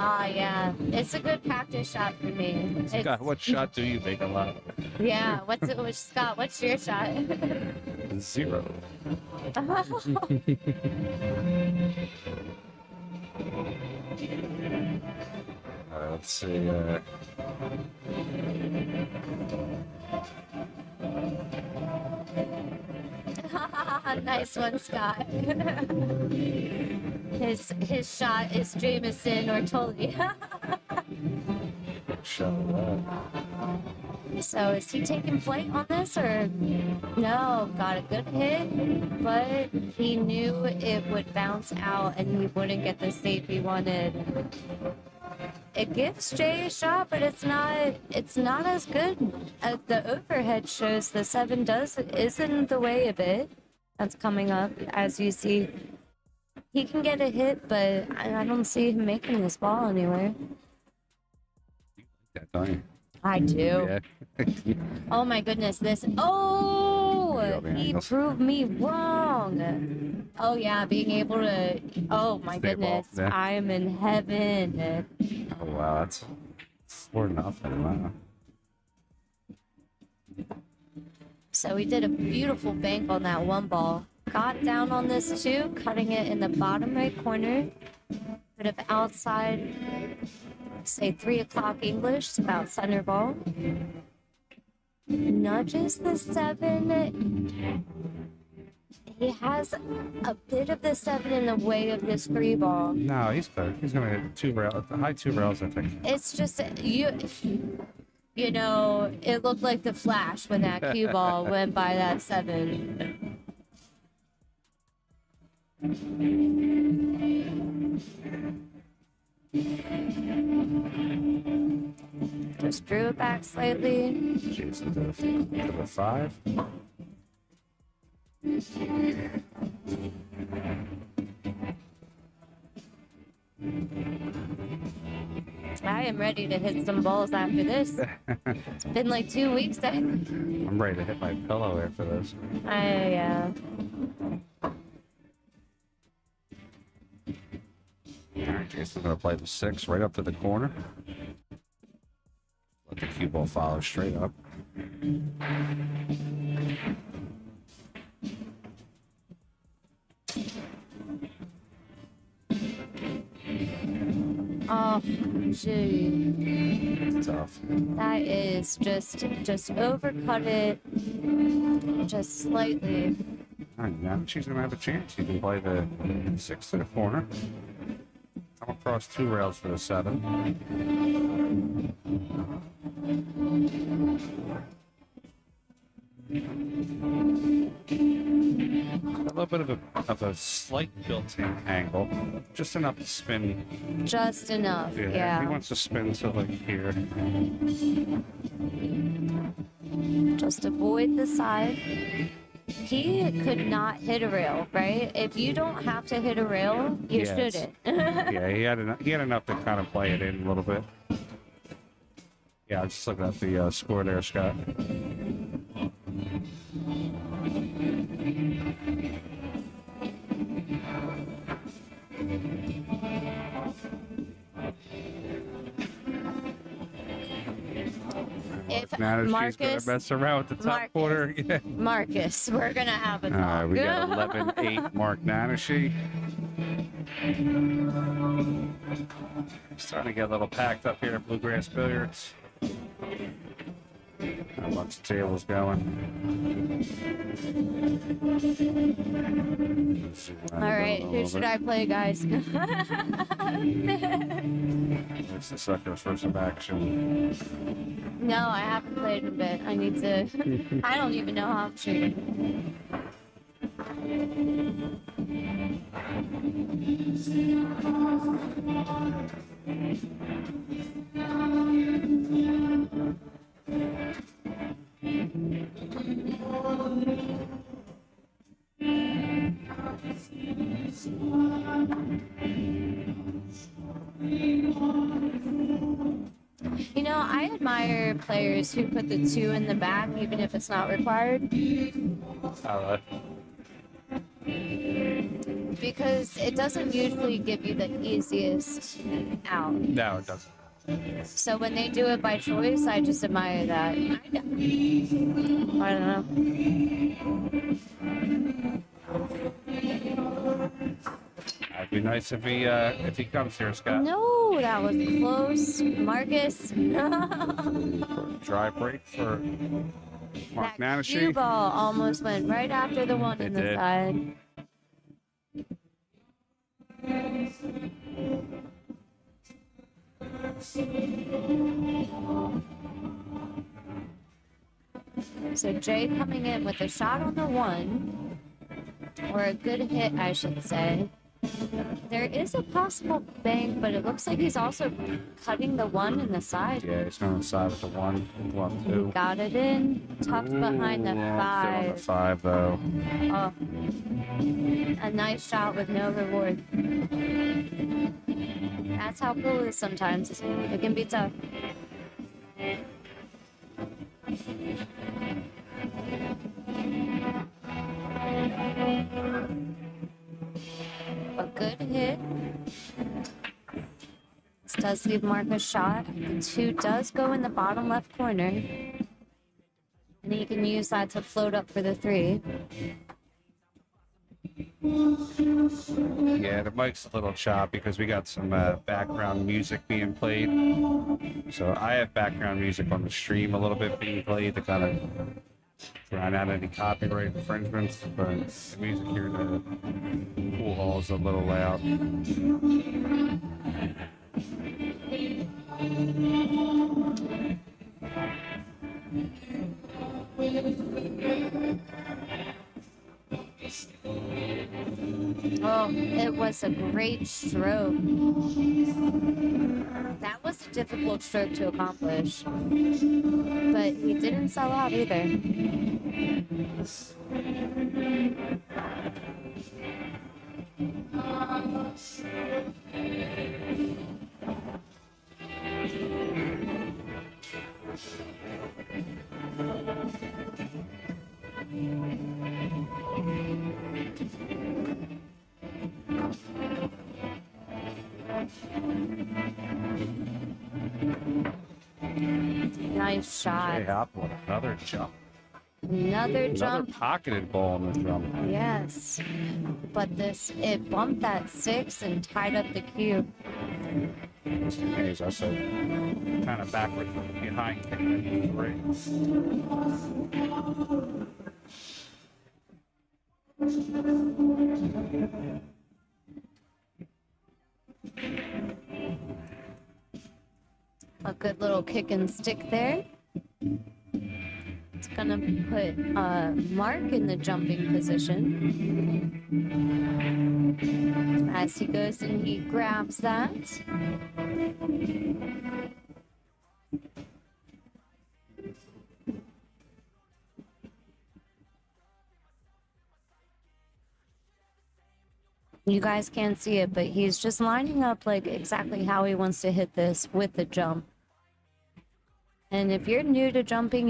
Ah, yeah. It's a good practice shot for me. Scott, what shot do you make a lot? Yeah. Scott, what's your shot? 0. Let's see. Nice one, Scott. His shot is Jameson or Tully. Shot of that. So is he taking flight on this or no? Got a good hit, but he knew it would bounce out and he wouldn't get the save he wanted. It gives Jay a shot, but it's not as good. The overhead shows the 7 is in the way a bit. That's coming up as you see. He can get a hit, but I don't see him making this ball anywhere. Yeah, don't you? I do. Yeah. Oh my goodness, this. Oh, he angles. proved me wrong. Oh yeah, being able to. Oh my Stay ball, goodness, yeah. I am in heaven. Oh wow, that's 4-0. Wow. So we did a beautiful bank on that one ball. Got down on this too, cutting it in the bottom right corner. Bit of outside, say 3 o'clock English, it's about center ball. Nudges the 7. He has a bit of the 7 in the way of this 3 ball. No, he's good. He's gonna hit 2 rails, high 2 rails, I think. It's just you know, it looked like the flash when that cue ball went by that 7. Just drew it back slightly. Jeez, to the 5. I am ready to hit some balls after this. It's been like 2 weeks. I'm ready to hit my pillow after this. All right, Jason's going to play the 6 right up to the corner. Let the cue ball follow straight up. Oh, gee. Tough. That is just overcut it just slightly. All right, now she's going to have a chance. You can play the 6 to the corner. Come across 2 rails for the 7. A little bit of a slight built-in angle, just enough to spin. Just enough, yeah. He wants to spin to like here. Just avoid the side. He could not hit a rail, right? If you don't have to hit a rail, you shouldn't. Yeah, he had enough to kind of play it in a little bit. Yeah, I was just looking at the score there, Scott. If Nanashee's gonna mess around with the top quarter. Yeah. Marcus, we're gonna have a talk. We got 11-8 Mark Nanashee. Starting to get a little packed up here at Bluegrass Billiards. How much the table's going. All right, who should I play, guys? It's the suckers for some action. No, I haven't played in a bit. I need to. I don't even know how I'm shooting. You know, I admire players who put the 2 in the back, even if it's not required. Because it doesn't usually give you the easiest out. No, it doesn't. So when they do it by choice, I just admire that. I don't know. It'd be nice if he comes here, Scott. No, that was close. Marcus. Dry break for Mark That Nanashee. cue ball almost went right after the one in the did. side. So Jay coming in with a shot on the 1, or a good hit, I should say. There is a possible bank, but it looks like he's also cutting the 1 in the side. Yeah, he's going on the side with the 1, 2. Got it in, tucked behind the Still on the 5. 5 though. Oh, a nice shot with no reward. That's how pool is sometimes. It can be tough. A good hit. This does leave Mark a shot. The 2 does go in the bottom left corner. And he can use that to float up for the 3. Yeah, the mic's a little choppy because we got some background music being played. So I have background music on the stream a little bit being played to kind of drown out any copyright infringements, but the music here in the pool hall is a little loud. Oh, it was a great stroke. That was a difficult stroke to accomplish. But he didn't sell out either. Nice shot. Halpin with another jump. Another jump. Another pocketed ball in the jump. Yes. But it bumped that 6 and tied up the cue. He's also kind of backward from behind kicking the 3. A good little kick and stick there. It's gonna put Mark in the jumping position as he goes and he grabs that. You guys can't see it, but he's just lining up like exactly how he wants to hit this with the jump. And if you're new to jumping,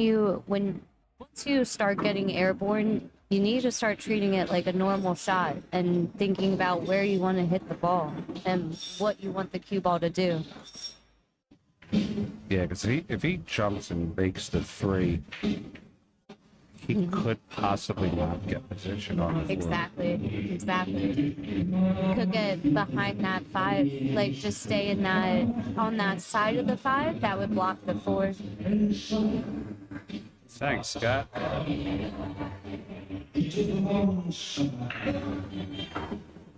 once you start getting airborne, you need to start treating it like a normal shot and thinking about where you want to hit the ball and what you want the cue ball to do. Yeah, because if he jumps and makes the 3, he could possibly not get position on the floor. Exactly. Could get behind that 5, like just stay on that side of the 5. That would block the 4. Thanks, Scott.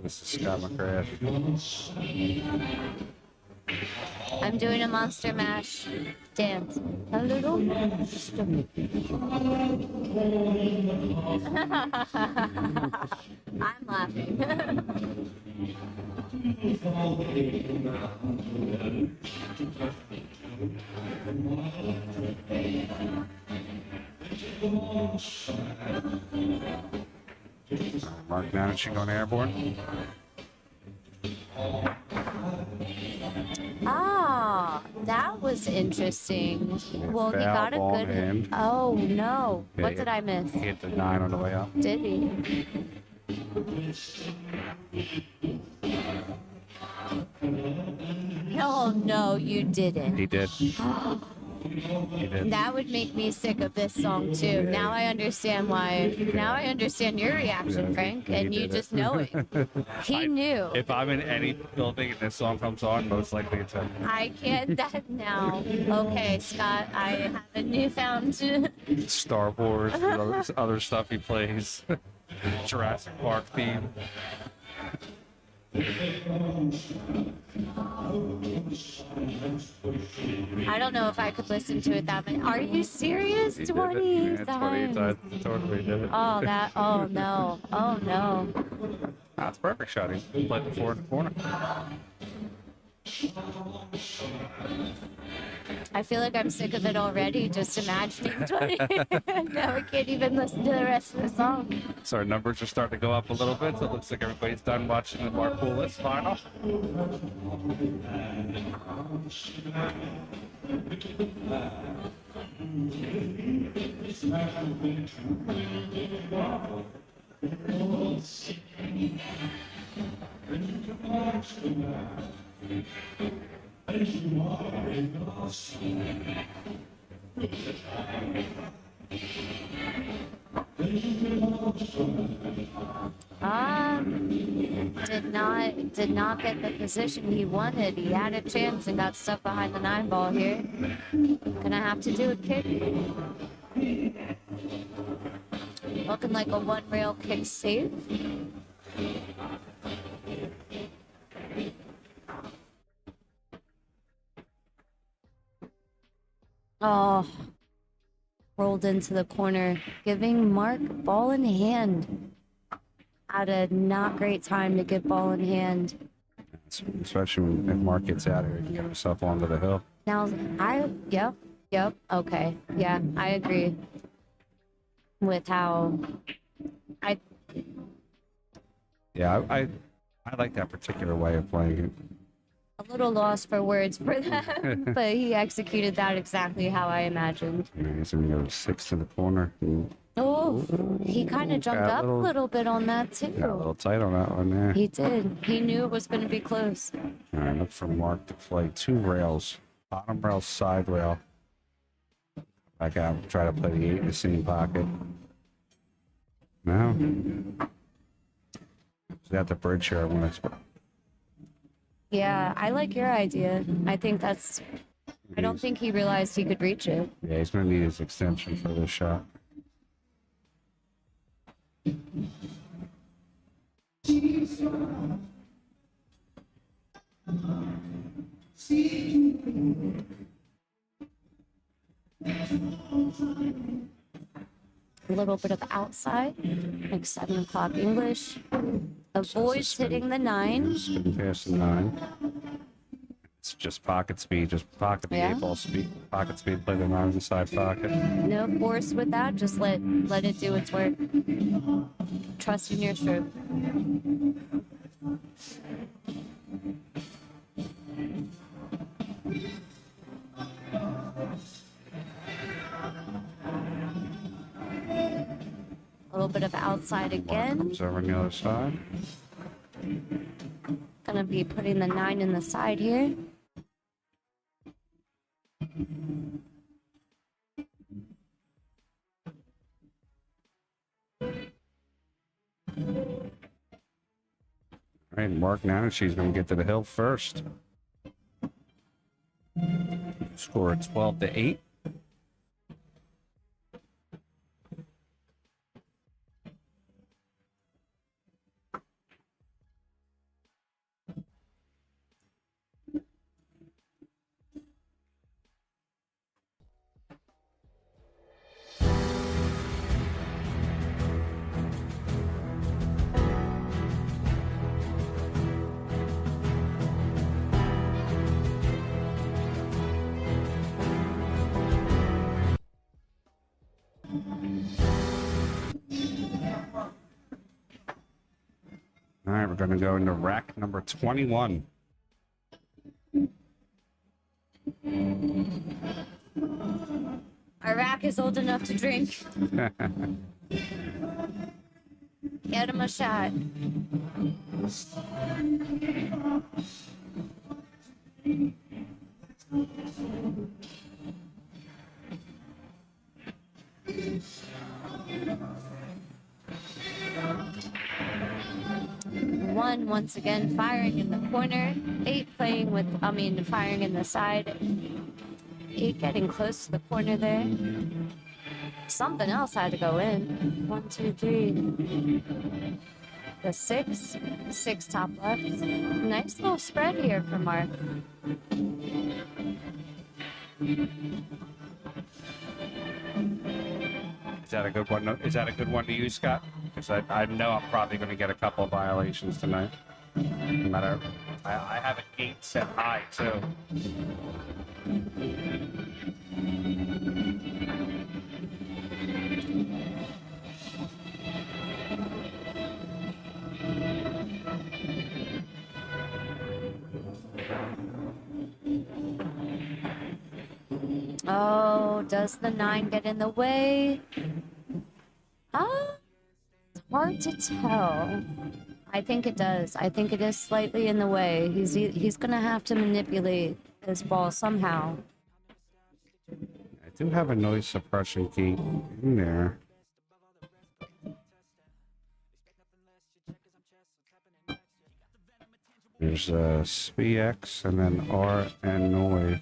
This is Scott McCrath. I'm doing a monster mash dance. A little monster. I'm laughing. Mark Nanashee going airborne. Ah, that was interesting. Well, he Foul, got a ball good. in hand. Oh no! Yeah, What did I miss? He hit the 9 on the way out. Did he? No, you didn't. He did. He did. That would make me sick of this song too. Now I understand why. Now I understand your reaction, Yeah, Frank, he and you did just it. know it. He knew. If I'm in any building and this song comes on, most likely it's him. I can't that now. Okay, Scott, I have a newfound. Star Wars, other stuff he plays. Jurassic Park theme. I don't know if I could listen to it that many. Are you serious? He did 20 it. Yeah, 20 times. times. Totally did it. Oh, oh no. Oh no. That's a perfect shot. He played the 4 in the corner. I feel like I'm sick of it already, just imagining 20. Now I can't even listen to the rest of the song. So our numbers are starting to go up a little bit. So it looks like everybody's done watching the Mark List final. Did not get the position he wanted. He had a chance and got stuck behind the 9 ball here. Gonna have to do a kick. Looking like a 1 rail kick save. Oh, rolled into the corner, giving Mark ball in hand. At a not great time to get ball in hand. Especially if Mark gets out here, he can get himself onto the hill. Now, yep, okay. Yeah, I agree with how Yeah, I like that particular way of playing it. a little lost for words for that, but he executed that exactly how I imagined. Yeah, he's going to go 6 in the corner. Oh, he kind of jumped up a little bit on that too. Got a little tight on that one there. He did. He knew it was going to be close. All right, look for Mark to play 2 rails. Bottom rail, side rail. Like I'll try to play the 8 in the same pocket. No. Is that the bridge here I want to... Yeah, I like your idea. I think that's... I don't think he realized he could reach it. Yeah, he's going to need his extension for this shot. A little bit of outside, like 7 o'clock English. Avoids hitting the 9. Spin past the 9. It's just pocket speed, just pocket the 8-ball speed. Pocket speed, play the 9 in the side pocket. No force with that, just let it do its work. Trust in your stroke. A little bit of outside again. Comes over on the other side. Gonna be putting the 9 in the side here. All right, Mark Nanashee's going to get to the hill first. Score 12-8. All right, we're going to go into rack number 21. Our rack is old enough to drink. Get him a shot. One once again firing in the corner. 8 playing with, firing in the side. 8 getting close to the corner there. Something else had to go in. 1, 2, 3. The 6. 6 top left. Nice little spread here for Mark. Is that a good one? Is that a good one to use, Scott? Because I know I'm probably going to get a couple of violations tonight. No matter, I have a gate set high too. Oh, does the 9 get in the way? It's hard to tell. I think it does. I think it is slightly in the way. He's gonna have to manipulate this ball somehow. I do have a noise suppression key in there. There's SPX and then R and noise.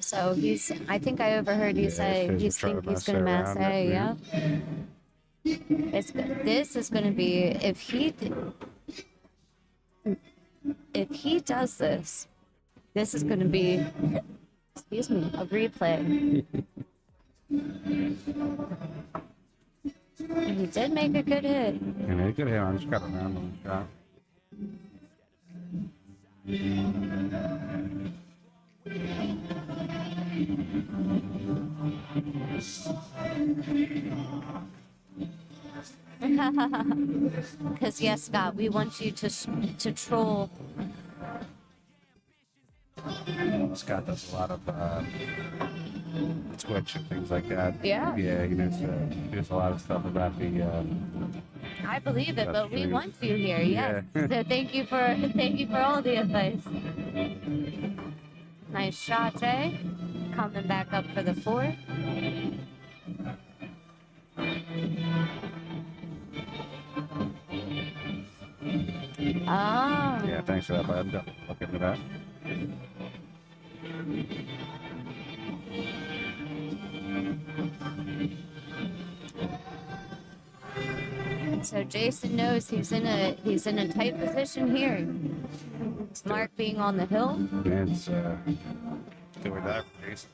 So I think I overheard you say he's gonna mass A, yeah. This is gonna be, if he does this is gonna be, excuse me, a replay. He did make a good hit. Yeah, made a good hit. I just got a random shot. Because yes, Scott, we want you to troll. Scott does a lot of Twitch and things like that. Yeah. Yeah, he knows a lot of stuff about the. I believe it, but we true. want you here. Yes. Yeah. So thank you for all the advice. Nice shot, Jay. Coming back up for the 4. Ah. Yeah, thanks for that, bud. I'll give him that. So Jason knows he's in a tight position here. Mark being on the hill. Yeah, it's doing that for Jason.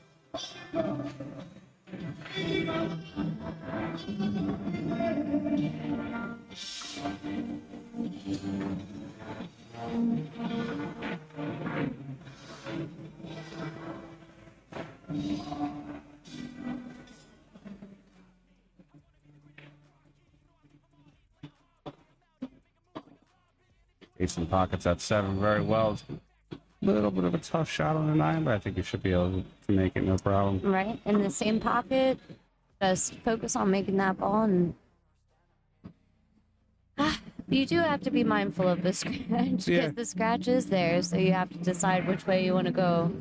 Jason pockets that 7 very well. It's a little bit of a tough shot on the 9, but I think you should be able to make it no problem. Right, in the same pocket. Just focus on making that ball, and you do have to be mindful of the scratch because the scratch is there, so you have to decide which way you want to go.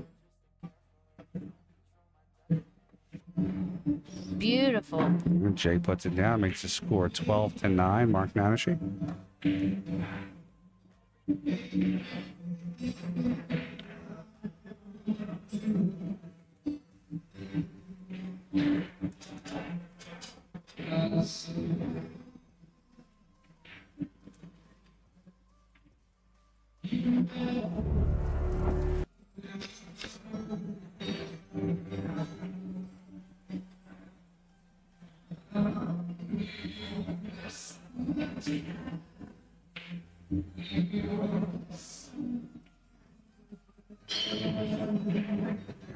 Beautiful. And Jay puts it down, makes the score 12-9. Mark Nanashee.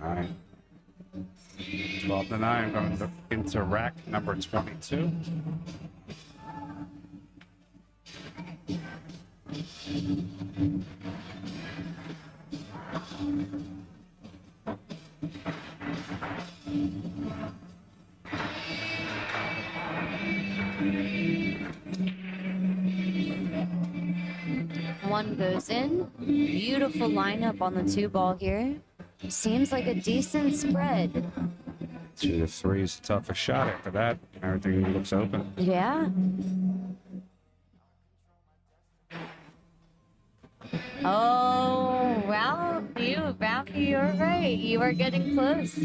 All right. 12-9, going into rack number 22. One goes in. Beautiful lineup on the 2 ball here. Seems like a decent spread. 2 to 3 is the toughest shot. After that, everything looks open. Yeah. Oh, Ralphie, you're right. You are getting close.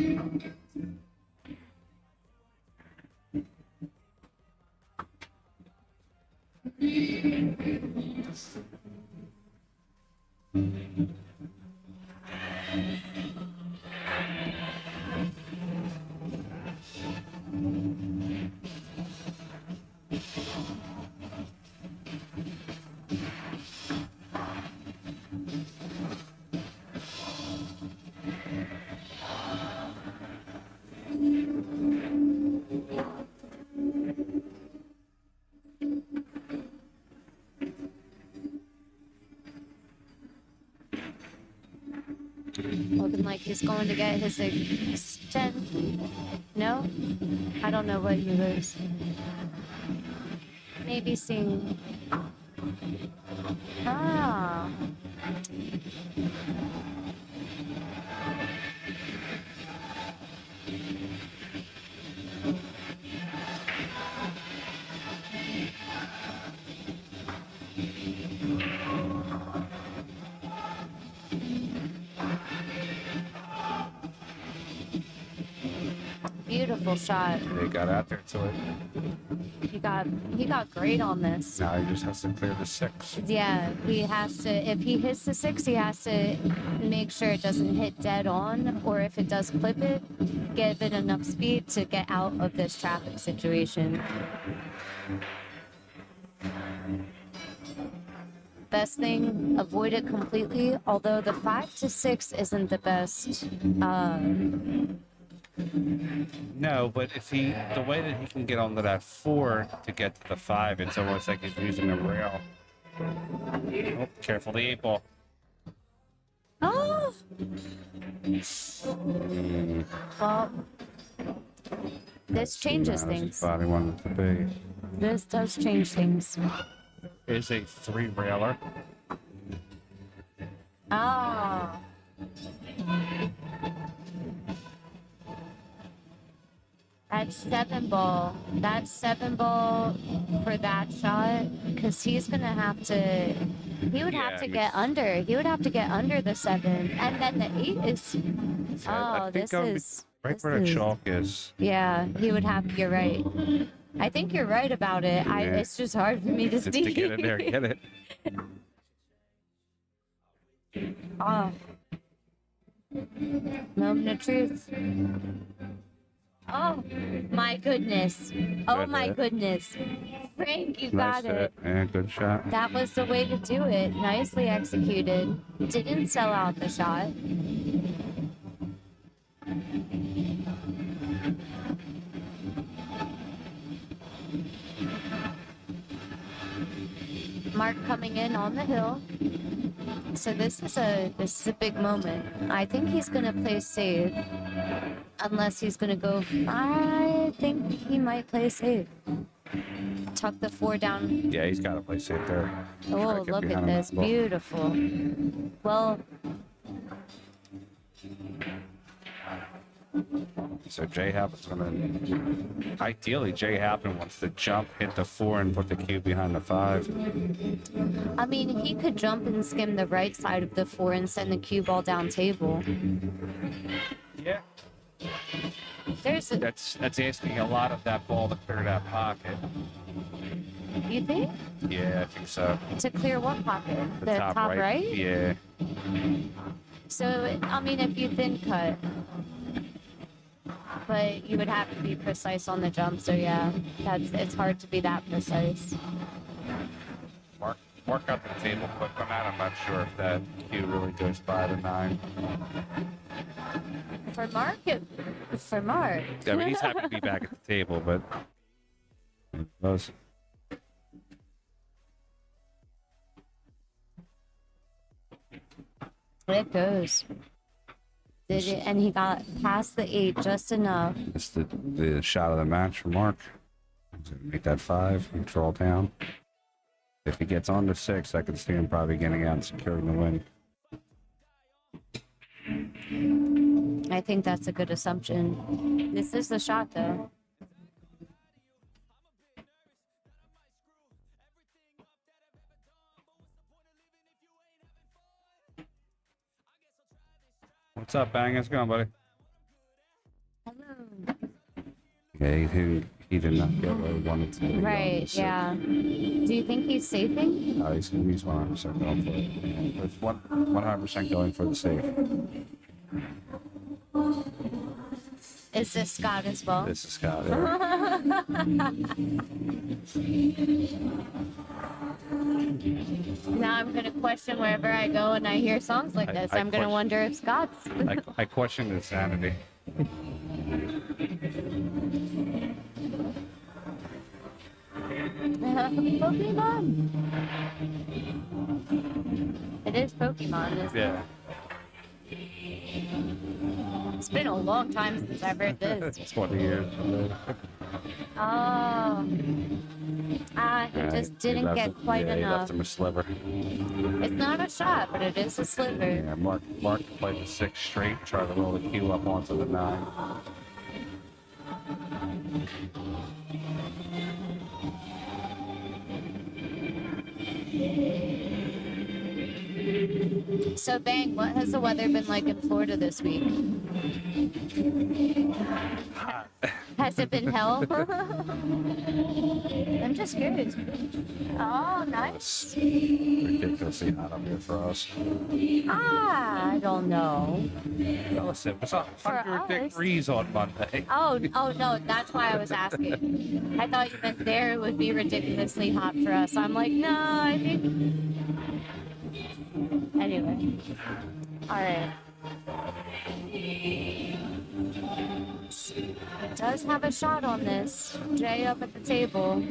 Looking like he's going to get his extend. No? I don't know what he was. Maybe seeing. Ah. Beautiful shot. They got out there to it. He got great on this. Now he just has to clear the 6. Yeah, he has to. If he hits the 6, he has to make sure it doesn't hit dead on, or if it does clip it, give it enough speed to get out of this traffic situation. Best thing, avoid it completely. Although the 5 to 6 isn't the best. No, but if the way that he can get onto that 4 to get to the 5, it's almost like he's using a rail. Oh, careful the 8 ball. Oh, Oh. Well, this changes things. Body wanted to be. This does change things. Is a 3-railer. Oh. That's 7 ball. That's 7 ball for that shot, because he's gonna have to. He would have to get under. He would have to get under the 7, and then the 8 is. Oh, this is. Right this where the is- chalk is. Yeah, he would have. You're right. I think you're right about it. It's just hard for me to Just see. to get in there, get it. Oh. Moment of truth. Oh my goodness. Oh Good my hit. goodness. Frank, you Nice got it. hit. And good shot. That was the way to do it. Nicely executed. Didn't sell out the shot. Mark coming in on the hill. So this is a big moment. I think he's gonna play save, unless he's gonna go. I think he might play save. Tuck the 4 down. Yeah, he's got to play safe there. Oh, Try to get look at behind him. this, beautiful. Well, So Jay Halpin's gonna. Ideally, Jay Halpin wants to jump, hit the 4, and put the cue behind the 5. I mean, he could jump and skim the right side of the 4 and send the cue ball down table. Yeah. There's a, That's asking a lot of that ball to clear that pocket. you think? Yeah, I think so. To clear what pocket? The top right? Yeah. So, I mean, if you thin cut, but you would have to be precise on the jump. So yeah, it's hard to be that precise. Mark got the table quick on that. I'm not sure if that cue really goes by the 9. For Mark. I mean, he's happy to be back at the table, but it was. It goes. Did it, and he got past the 8 just enough. It's the shot of the match for Mark. He's gonna make that 5 and draw down. If he gets on to 6, I can see him probably getting out and securing the win. I think that's a good assumption. This is the shot, though. What's up, Bang? How's it going, buddy? Hello. Yeah, he did not get what he wanted to. Right, yeah. Do you think he's safing? No, he's 100% going for it. It's 100% going for the safe. Is this Scott as well? This is Scott. Yeah. Now I'm going to question wherever I go and I hear songs like this. I'm going to wonder if Scott's. I question his sanity. Pokemon. It is Pokemon, isn't it? Yeah. It's been a long time since I've heard this. 20 years. Oh. He just didn't get quite He left enough. him a sliver. It's not a shot, but it is a sliver. Yeah, Mark played the 6 straight, tried to roll the cue up onto the 9. So, Bang, what has the weather been like in Florida this week? Has it been hell? I'm just curious. Oh, nice. Ridiculously hot up here for us. I don't know. Listen, it was 100 us. degrees on Monday. Oh, no, that's why I was asking. I thought you meant there it would be ridiculously hot for us. I'm like, no, I think. Anyway. All right. Does have a shot on this. Jay up at the table.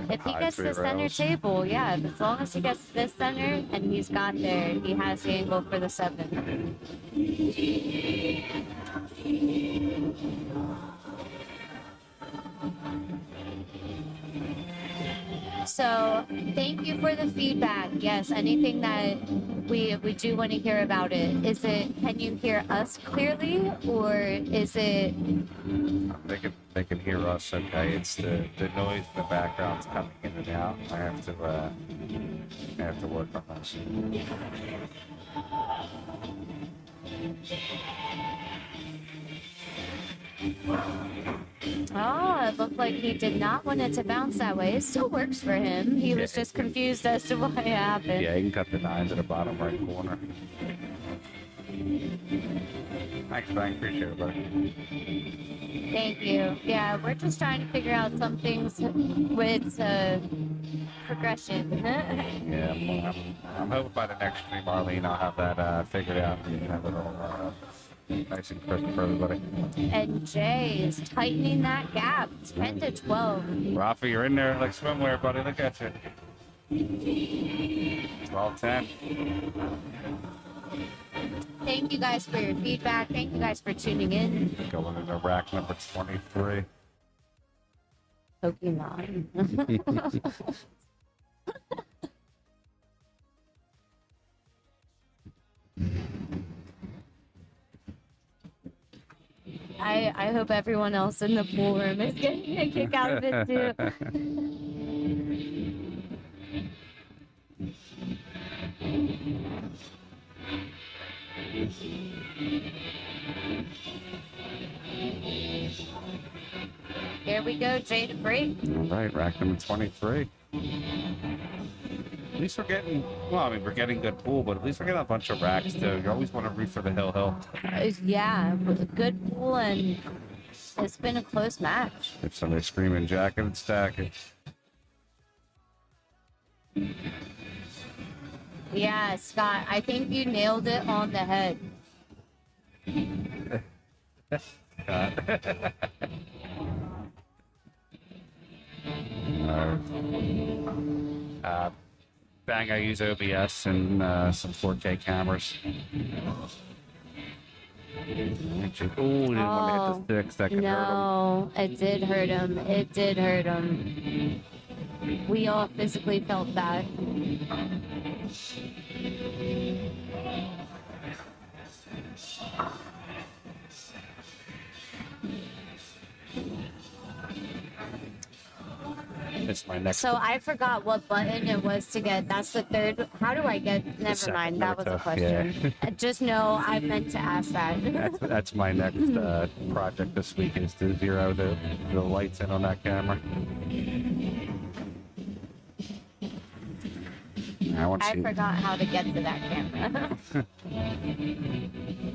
If he gets the center table, yeah, as long as he gets this center and he's got there, he has the angle for the 7. So thank you for the feedback. Yes, anything that we do want to hear about it. Is it, can you hear us clearly, or is it? They can hear us okay. It's the noise in the background's coming in and out. I have to work on this. Oh, it looked like he did not want it to bounce that way. It still works for him. He was just confused as to why it happened. Yeah, you can cut the 9 to the bottom right corner. Thanks, Frank. Appreciate it, buddy. Thank you. Yeah, we're just trying to figure out some things with progression. Yeah, I'm hoping by the next stream, Arlene, I'll have that figured out and have it all nice and crisp for everybody. And Jay is tightening that gap, 10 to 12. Rafa, you're in there like swimwear, buddy. Look at you. 12-10. Thank you guys for your feedback. Thank you guys for tuning in. Going into rack number 23. Pokemon. I hope everyone else in the pool room is getting a kick out of it too. Here we go, Jay to break. All right, rack number 23. At least we're getting, well, I mean, we're getting good pool, but at least we're getting a bunch of racks, too. You always want to root for the hill. Yeah, good pool, and it's been a close match. If somebody's screaming jack it and stack it. Yeah, Scott, I think you nailed it on the head. Bang, I use OBS and some 4K cameras. Oh, didn't want to hit the sticks. That could hurt him. No, it did hurt him. It did hurt him. We all physically felt that. It's my next. So I forgot what button it was to get. That's the third. How do I get? Never mind. That was a question. Yeah. Just know I meant to ask that. That's my next project this week, is to zero the lights in on that camera. I forgot how to get to that camera.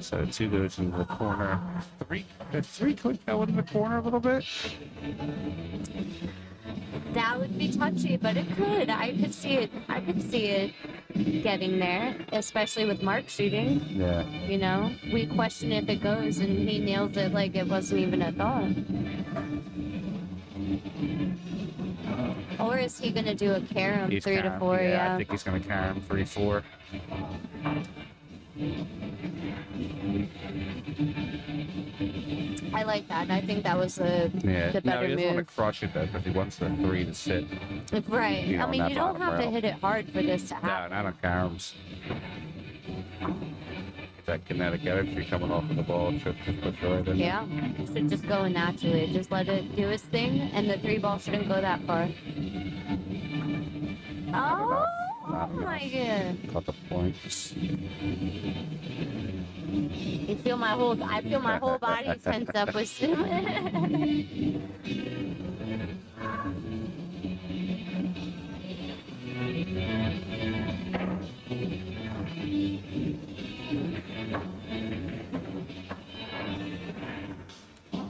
So 2 goes into the corner. 3 could go into the corner a little bit. That would be touchy, but it could. I could see it getting there, especially with Mark shooting. Yeah. You know, we question if it goes, and he nails it like it wasn't even a thought. Or is he going to do a carom 3 to 4? Yeah, I think he's going to carom 3-4. I like that. I think that was the better move. No, he doesn't want to crush it, though, because he wants the 3 to sit. Right. You know, I mean, you don't have to hit it hard for this to happen. No, not on caroms. That kinetic energy coming off of the ball should just push right in. Yeah, it should just go naturally. Just let it do its thing, and the 3 ball shouldn't go that far. Oh my god! Cut the point. I feel my whole body tense up with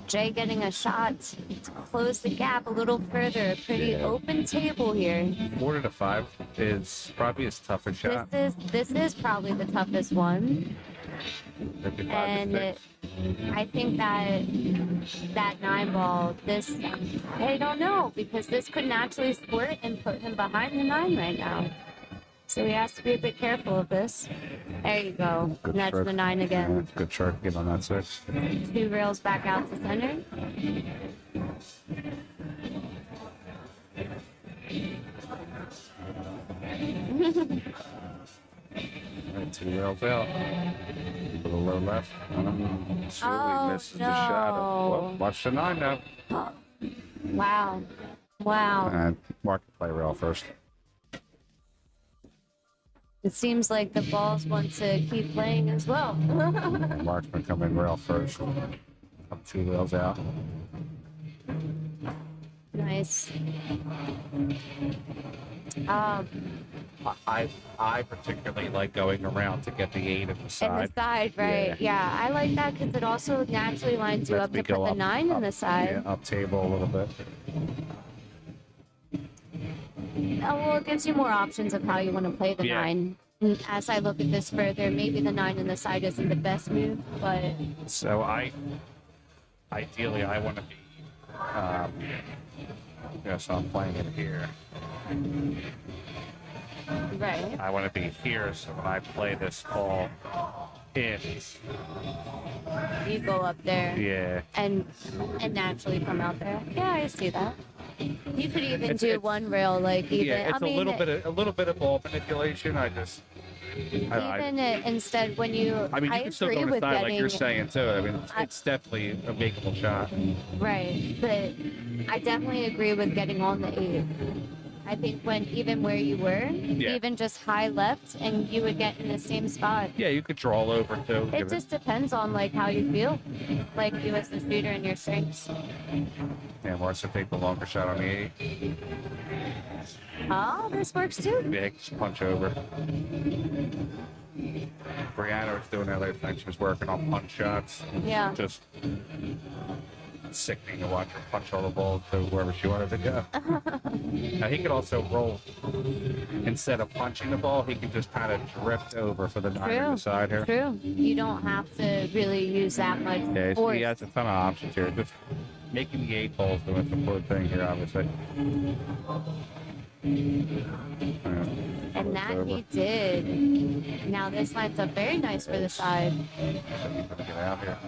Jay getting a shot to close the gap a little further. A pretty open table here. 4 to 5 is probably his toughest shot. This is probably the toughest one. 55 and to 6. I think that 9 ball, I don't know, because this could naturally squirt and put him behind the 9 right now. So he has to be a bit careful of this. There you go. Good Nudge stroke. the 9 again. Yeah, good stroke again on that 6. 2 rails back out to center. Right, 2 rails out. With a low left. Oh, Misses the shot. no. Well, watch the 9 now. Wow. Wow. And Mark can play rail first. It seems like the balls want to keep playing as well. Mark's gonna come in rail first. Up 2 rails out. Nice. I particularly like going around to get the 8 at the side. In the side, right? Yeah, I like that because it also naturally lines you Lets up me to put go the 9 in the Yeah, side. up table a little bit. Oh, well, it gives you more options of how you want to play the Yeah. 9. And as I look at this further, maybe the 9 in the side isn't the best move, but So ideally I want to be, so I'm playing it here. right. I want to be here, so when I play this ball in, You go up there yeah, and naturally come out there. Yeah, I see that. You could even It's- do it's- one rail, like even. yeah, it's I mean, a little bit of ball manipulation. even instead when you. I mean, you can still go agree on the with side like getting you're saying too. I mean, I- it's definitely a makeable shot. right, but I definitely agree with getting on the 8. I think when even where you were, Yeah. even just high left, and you would get in the same spot. Yeah, you could draw over too. It just depends on like how you feel, like you as the shooter and your strengths. Yeah, wants to take the longer shot on the 8. Oh, this works too. Yeah, just punch over. Brianna was doing that last night. She was working on punch shots. Yeah. Just sickening to watch her punch all the balls to wherever she wanted to go. Now he could also roll. Instead of punching the ball, he can just kind of drift over for the 9 on the side here. True. You don't have to really use that much Yeah, force. he has a ton of options here. Just making the 8 balls the most important thing here, obviously. Yeah, And it's that over. he did. Now this lines up very nice for the side. Get out here.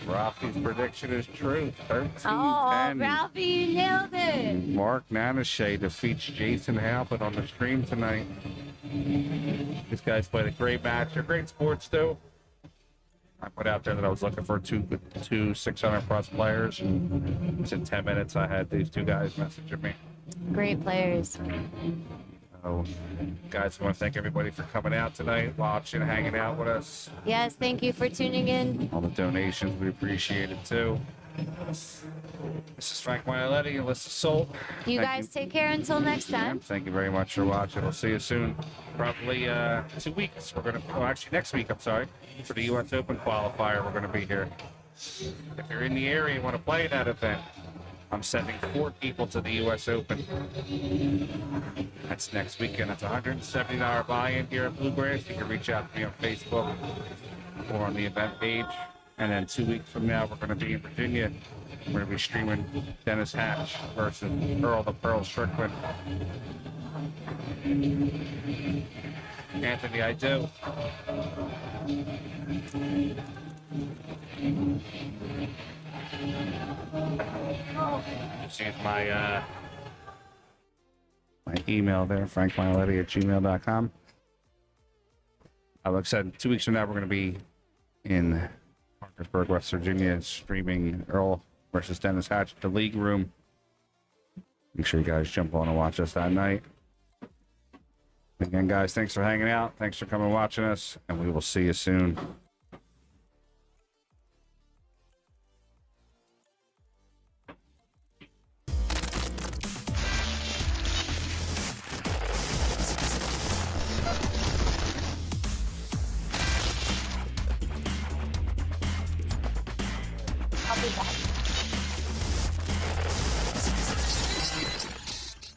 Rafi's prediction is true. 13-10. Oh, Ralphie, you nailed it. Mark Nanashee defeats Jason Halpin on the stream tonight. These guys played a great match. They're great sports, too. I put out there that I was looking for two 600-plus players. Within 10 minutes, I had these 2 guys messaging me. Great players. So, guys, I want to thank everybody for coming out tonight, watching, hanging out with us. Yes, thank you for tuning in. All the donations, we appreciate it, too. This is Frank Maialetti and Alyssa Solt. You Thank guys take care until next time. Thank you very much for watching. We'll see you soon. Probably 2 weeks. We're going to, actually next week, I'm sorry, for the U.S. Open qualifier, we're going to be here. If you're in the area and want to play that event, I'm sending 4 people to the U.S. Open. That's next weekend. It's a $170 buy-in here at Bluegrass. You can reach out to me on Facebook or on the event page. And then 2 weeks from now, we're going to be in Virginia. We're going to be streaming Dennis Hatch versus Earl the Pearl Strickland. Anthony, I do. See my email there, frankmaialetti@gmail.com. Like I said, 2 weeks from now, we're going to be in Parkersburg, West Virginia, streaming Earl versus Dennis Hatch at the League Room. Make sure you guys jump on and watch us that night. Again, guys, thanks for hanging out. Thanks for coming and watching us, and we will see you soon.